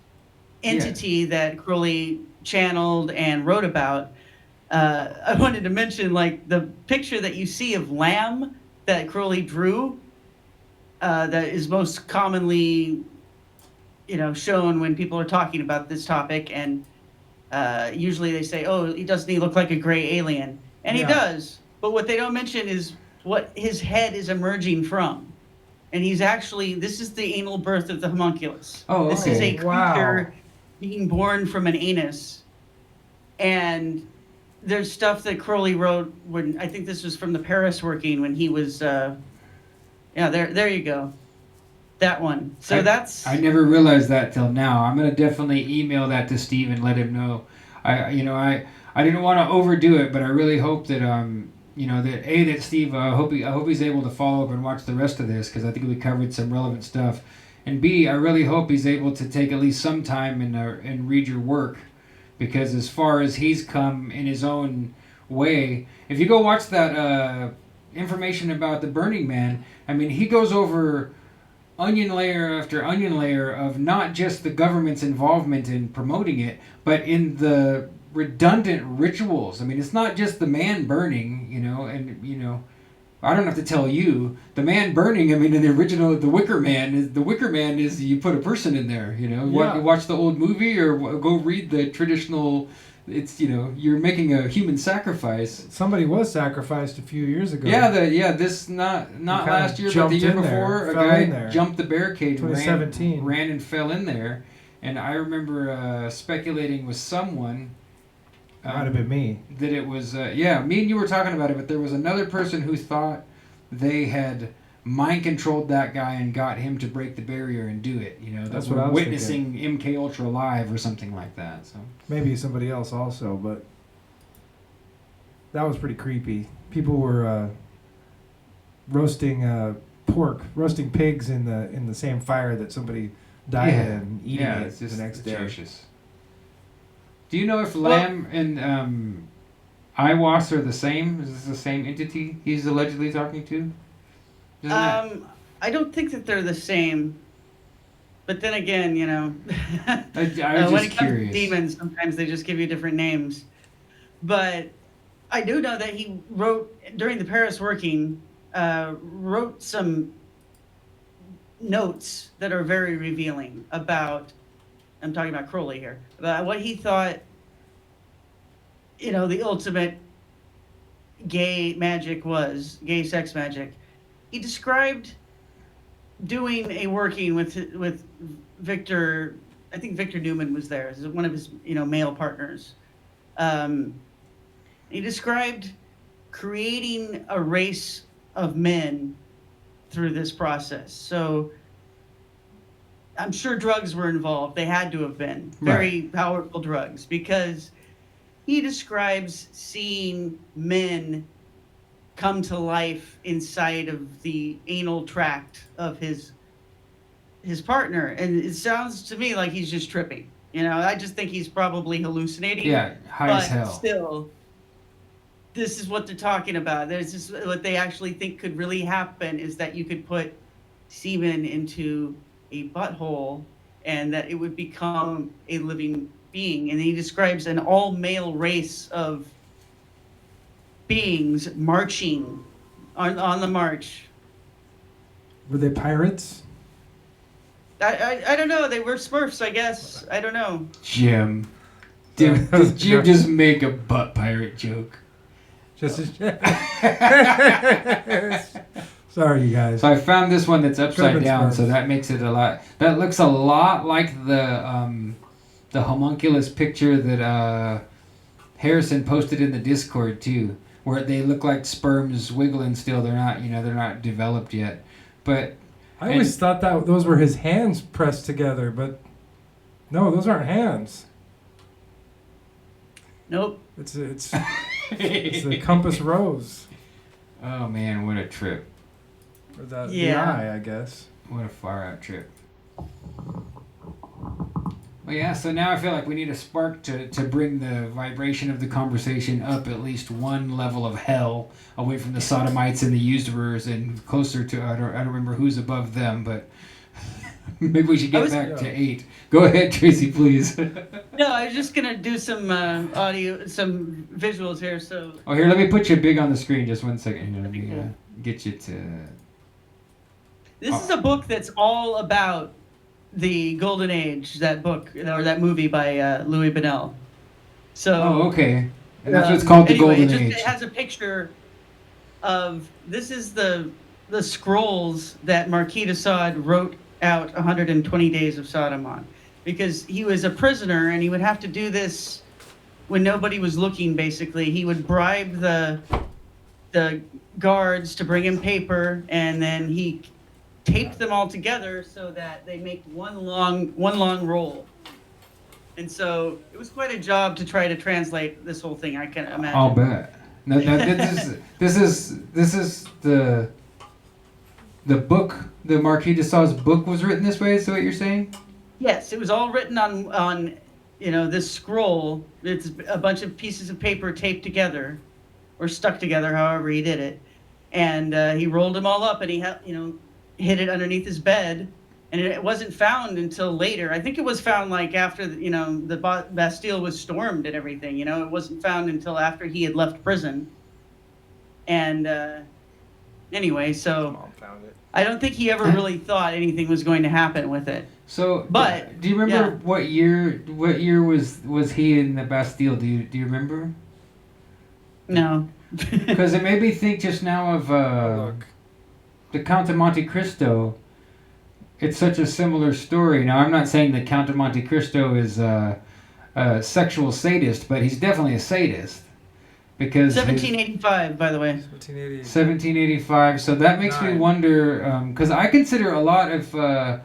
entity that Crowley channeled and wrote about. I wanted to mention the picture that you see of Lamb that Crowley drew, that is most commonly shown when people are talking about this topic, and usually they say, oh, doesn't he look like a gray alien? And he does. But what they don't mention is what his head is emerging from. And this is the anal birth of the homunculus. Oh, okay. This is a creature being born from an anus. And there's stuff that Crowley wrote when, I think this was from the Paris working when he was, there you go. That one. So I never realized that till now. I'm gonna definitely email that to Steve and let him know. I didn't want to overdo it, but I really hope that that Steve. I hope he's able to follow up and watch the rest of this, because I think we covered some relevant stuff. And B, I really hope he's able to take at least some time and read your work, because as far as he's come in his own way, if you go watch that information about the Burning Man, I mean, he goes over onion layer after onion layer of not just the government's involvement in promoting it, but in the redundant rituals. I mean, it's not just the man burning, and I don't have to tell you, the man burning. I mean, in the original, the Wicker Man is you put a person in there. You watch the old movie or go read the traditional. It's you're making a human sacrifice. Somebody was sacrificed a few years ago. This not last year, but the year before, a guy jumped the barricade, 2017, ran and fell in there, and I remember speculating with someone. Might have been me. That it was, me and you were talking about it, but there was another person who thought they had mind controlled that guy and got him to break the barrier and do it. That's what I was witnessing MK Ultra live or something like that. So maybe somebody else also, but that was pretty creepy. People were roasting pigs in the same fire that somebody died in, and eating it it's just the next atrocious. Day. Do you know if Lamb and Iwas are the same? Is this the same entity he's allegedly talking to? I don't think that they're the same. But then again, I was just when it comes curious. to demons, sometimes they just give you different names. But I do know that he wrote, during the Paris working, wrote some notes that are very revealing about, I'm talking about Crowley here, about what he thought, the ultimate gay magic was, gay sex magic. He described doing a working with Victor. I think Victor Newman was there, one of his male partners. He described creating a race of men through this process. So I'm sure drugs were involved. They had to have been very powerful drugs, because he describes seeing men come to life inside of the anal tract of his partner, and it sounds to me like he's just tripping. I just think he's probably hallucinating. Yeah, high as hell. But still, this is what they're talking about. This is what they actually think could really happen, is that you could put semen into a butthole and that it would become a living being. And he describes an all-male race of beings marching on the march. Were they pirates? I don't know. They were Smurfs, I guess. I don't know. Jim. Did Jim just make a butt pirate joke? Sorry, you guys. So I found this one that's upside down, so that makes it a lot. That looks a lot like the homunculus picture that Harrison posted in the Discord too, where they look like sperms wiggling still. They're not developed yet. But I always thought that those were his hands pressed together, but no, those aren't hands. Nope. It's the compass rose. Oh man, what a trip. Or the eye, I guess. What a far out trip. Well, yeah, so now I feel like we need a spark to bring the vibration of the conversation up at least one level of hell, away from the sodomites and the usurers, and closer to, I don't remember who's above them, but maybe we should get back to 8. Go ahead, Tracy, please. No, I was just going to do some audio, some visuals here, so... Oh, here, let me put you big on the screen just 1 second. Here, let me get you to... This is a book that's all about the Golden Age, that book, or that movie by Louis Buñuel. So, okay. And that's what it's called, the Golden Age. It has a picture of, this is the scrolls that Marquis de Sade wrote out 120 Days of Sodom on. Because he was a prisoner, and he would have to do this when nobody was looking, basically. He would bribe the guards to bring him paper, and then he taped them all together so that they make one long roll. And so it was quite a job to try to translate this whole thing, I can imagine. I'll bet. Now this is the book, the Marquis de Sade's book was written this way, is that what you're saying? Yes, it was all written on this scroll. It's a bunch of pieces of paper taped together, or stuck together, however he did it, and he rolled them all up, and he hid it underneath his bed, and it wasn't found until later. I think it was found like after the Bastille was stormed and everything. It wasn't found until after he had left prison. And anyway, so Mom found it. I don't think he ever really thought anything was going to happen with it. So, But do you remember yeah. what year was he in the Bastille? Do you remember? No. Because it made me think just now of Look. the Count of Monte Cristo. It's such a similar story. Now, I'm not saying that Count of Monte Cristo is a sexual sadist, but he's definitely a sadist. Because 1785, by the way. 1780. 1785. So that makes me Nine. wonder, because I consider a lot of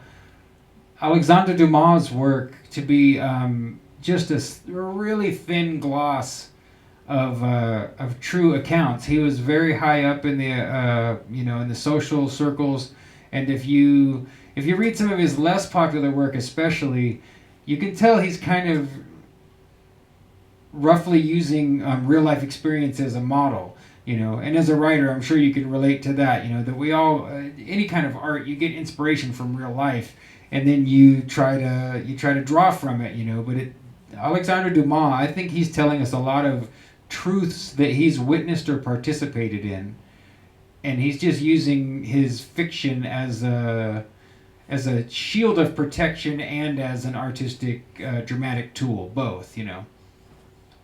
Alexandre Dumas' work to be just a really thin gloss of true accounts. He was very high up in the in the social circles, and if you read some of his less popular work, especially, you can tell he's kind of roughly using real life experience as a model. And as a writer, I'm sure you can relate to that. That we all any kind of art, you get inspiration from real life, and then you try to draw from it. But Alexandre Dumas, I think he's telling us a lot of truths that he's witnessed or participated in, and he's just using his fiction as a shield of protection and as an artistic dramatic tool, both.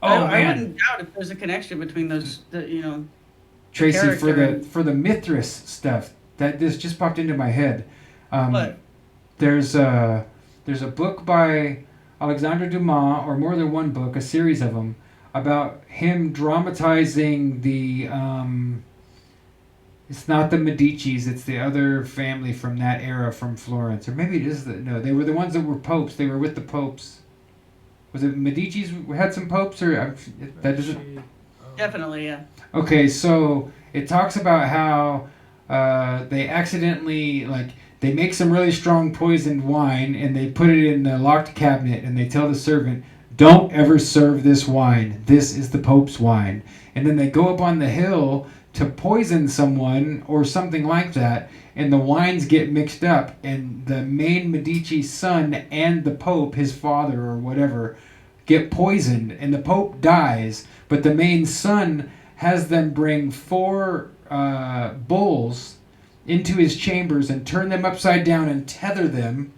I wouldn't doubt if there's a connection between those. Tracy, character for the Mithras stuff, that this just popped into my head. What? There's a book by Alexandre Dumas, or more than one book, a series of them, about him dramatizing the. It's not the Medicis; it's the other family from that era, from Florence, or maybe it is no. They were the ones that were popes. They were with the popes. Was it Medici's had some popes, or that doesn't? Definitely, yeah. Okay, so it talks about how they accidentally, they make some really strong poisoned wine and they put it in the locked cabinet, and they tell the servant, "Don't ever serve this wine. This is the Pope's wine." And then they go up on the hill to poison someone or something like that, and the wines get mixed up, and the main Medici son and the Pope, his father or whatever, get poisoned, and the Pope dies, but the main son has them bring 4 bulls into his chambers and turn them upside down and tether them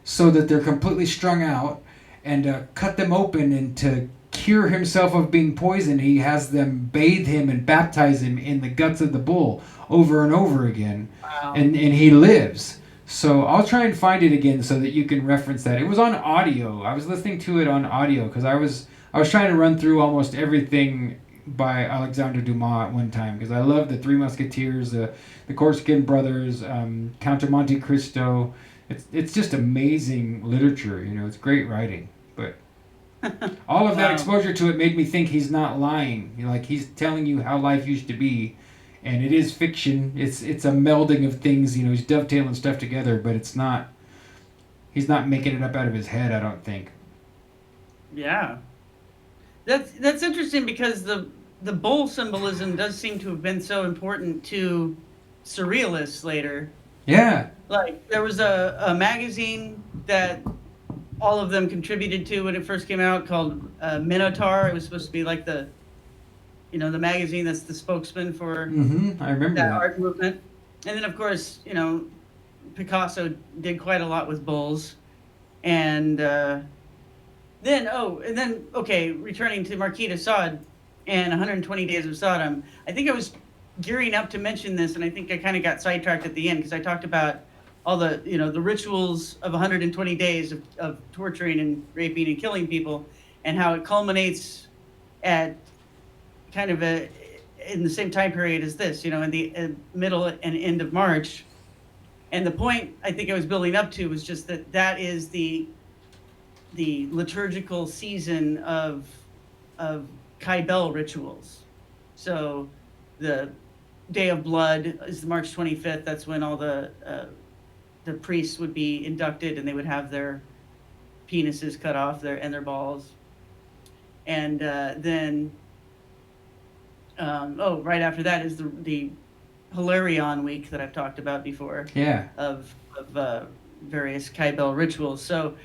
so that they're completely strung out, and cut them open, and to cure himself of being poisoned, he has them bathe him and baptize him in the guts of the bull over and over again. Wow. And he lives. So I'll try and find it again so that you can reference that. It was on audio. I was listening to it on audio because I was trying to run through almost everything by Alexandre Dumas at one time, because I love the Three Musketeers, the Corsican Brothers, Count of Monte Cristo. It's just amazing literature. It's great writing. But all of that Wow. exposure to it made me think he's not lying. He's telling you how life used to be. And it is fiction. It's a melding of things. He's dovetailing stuff together, but it's not. He's not making it up out of his head, I don't think. Yeah. That's interesting, because the bull symbolism does seem to have been so important to surrealists later. Yeah. Like, there was a magazine that all of them contributed to when it first came out, called Minotaur. It was supposed to be like the magazine that's the spokesman for I remember that that. art movement. And then, of course, Picasso did quite a lot with bulls. And then, returning to Marquis de Sade and 120 Days of Sodom, I think I was gearing up to mention this, and I think I kind of got sidetracked at the end, because I talked about all the, the rituals of 120 days of torturing and raping and killing people, and how it culminates at kind of in the same time period as this, in the middle and end of March. And the point I think I was building up to was just that is the liturgical season of Kaibel rituals. So the Day of Blood is March 25th. That's when all the priests would be inducted, and they would have their penises cut off their balls, and then right after that is the Hilarion week that I've talked about before. Yeah. Of various Kybell rituals. So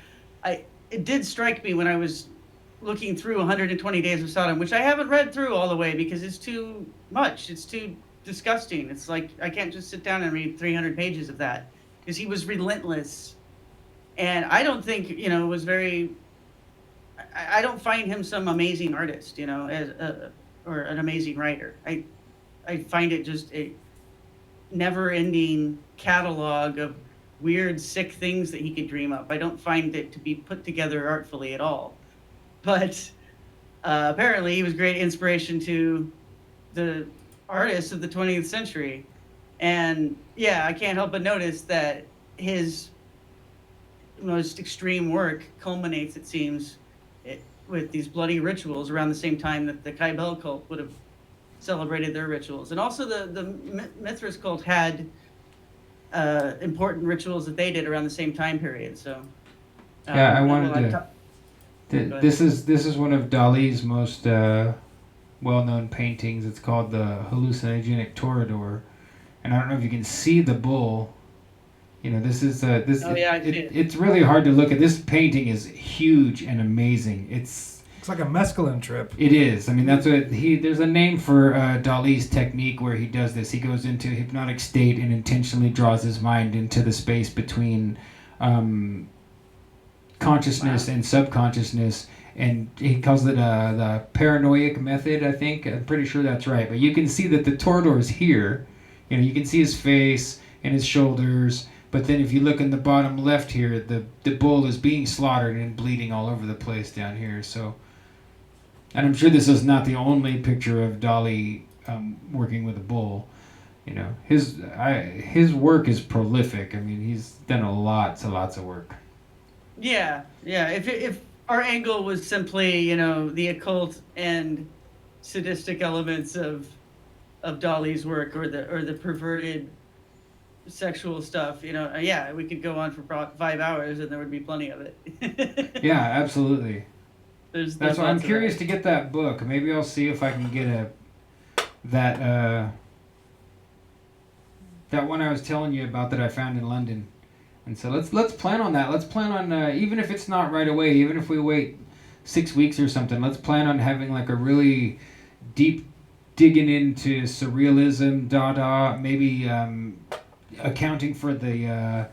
it did strike me when I was looking through 120 Days of Sodom, which I haven't read through all the way because it's too much. It's too disgusting. It's like I can't just sit down and read 300 pages of that because he was relentless. And I don't think, it was very... I don't find him some amazing artist, as or an amazing writer. I find it just a never-ending catalog of weird, sick things that he could dream up. I don't find it to be put together artfully at all. But apparently he was great inspiration to the artists of the 20th century. And yeah, I can't help but notice that his most extreme work culminates, it seems, with these bloody rituals around the same time that the Kybell cult would have celebrated their rituals. And also the Mithras cult had important rituals that they did around the same time period. So yeah, I wanted to... This is one of Dali's most well-known paintings. It's called the Hallucinogenic Toreador. And I don't know if you can see the bull. This is this. Oh, yeah, I see it. It's really hard to look at. This painting is huge and amazing. It's like a mescaline trip. It is. I mean, that's what there's a name for Dali's technique where he does this. He goes into hypnotic state and intentionally draws his mind into the space between consciousness and subconsciousness, and he calls it the paranoid method, I think. I'm pretty sure that's right. But you can see that the Toreador is here. You can see his face and his shoulders. But then if you look in the bottom left here, the bull is being slaughtered and bleeding all over the place down here. So, and I'm sure this is not the only picture of Dali working with a bull. His work is prolific. I mean, he's done lots of work. Yeah. If our angle was simply, the occult and sadistic elements of Dali's work or the perverted sexual stuff, we could go on for 5 hours and there would be plenty of it. Yeah, absolutely. That's why I'm curious to get that book. Maybe I'll see if I can get that one I was telling you about that I found in London. And so let's plan on that. Let's plan on even if it's not right away, even if we wait 6 weeks or something, let's plan on having like a really deep digging into surrealism, Dada, maybe accounting for the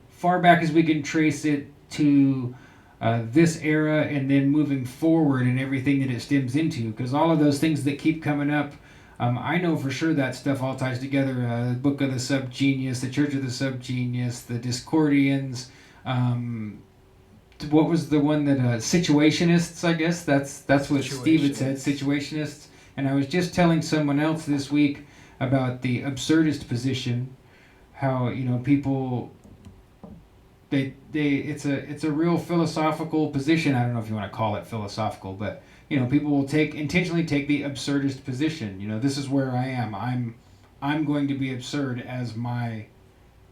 far back as we can trace it to this era and then moving forward and everything that it stems into, because all of those things that keep coming up, I know for sure that stuff all ties together. The Book of the Subgenius, the Church of the Subgenius, the Discordians, what was the one that situationists, I guess that's what Steve had said, situationists. And I was just telling someone else this week about the absurdist position, how people it's a real philosophical position. I don't know if you want to call it philosophical, but people will intentionally take the absurdist position. This is where I am. I'm going to be absurd as my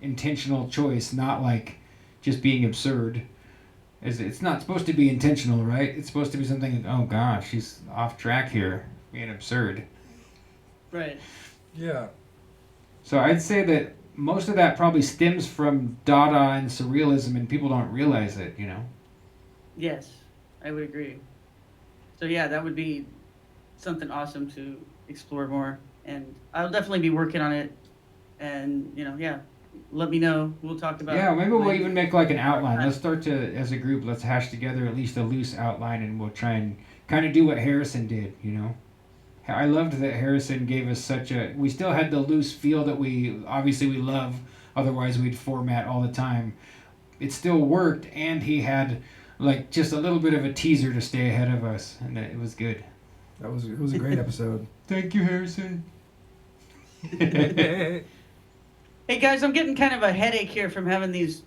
intentional choice, not like just being absurd. It's not supposed to be intentional, right? It's supposed to be something, oh gosh, she's off track here, being absurd. Right. Yeah. So I'd say that most of that probably stems from Dada and surrealism, and people don't realize it, Yes, I would agree. So yeah, that would be something awesome to explore more, and I'll definitely be working on it. And let me know. We'll talk about. Yeah, maybe we'll even make like an outline. Let's start as a group. Let's hash together at least a loose outline, and we'll try and kind of do what Harrison did. I loved that Harrison gave us we still had the loose feel that we love, otherwise we'd format all the time. It still worked, and he had like just a little bit of a teaser to stay ahead of us, and it was good. It was a great episode. Thank you, Harrison. Hey guys, I'm getting kind of a headache here from having these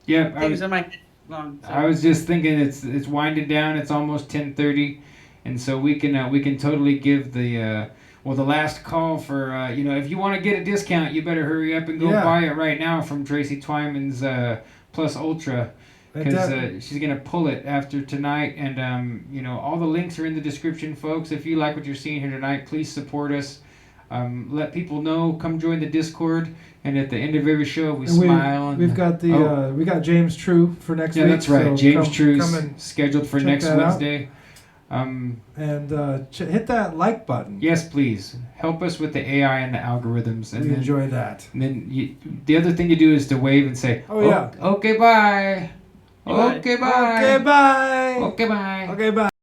things on my head long. So. I was just thinking it's winding down. It's almost 10:30. And so we can totally give the last call for if you want to get a discount, you better hurry up and go buy it right now from Tracy Twyman's Plus Ultra. because she's gonna pull it after tonight, and you know, all the links are in the description, folks. If you like what you're seeing here tonight, please support us. Let people know. Come join the Discord, and at the end of every show, we smile. We've got the we got James True for next week. Yeah, that's right. So James come True's and scheduled for check next that out. Wednesday. And hit that like button. Yes, please help us with the AI and the algorithms. And We then, enjoy that. and then the other thing you do is to wave and say, Oh, yeah. okay, bye. Bye. Okay, bye. Okay, bye. Okay, bye. Okay, bye.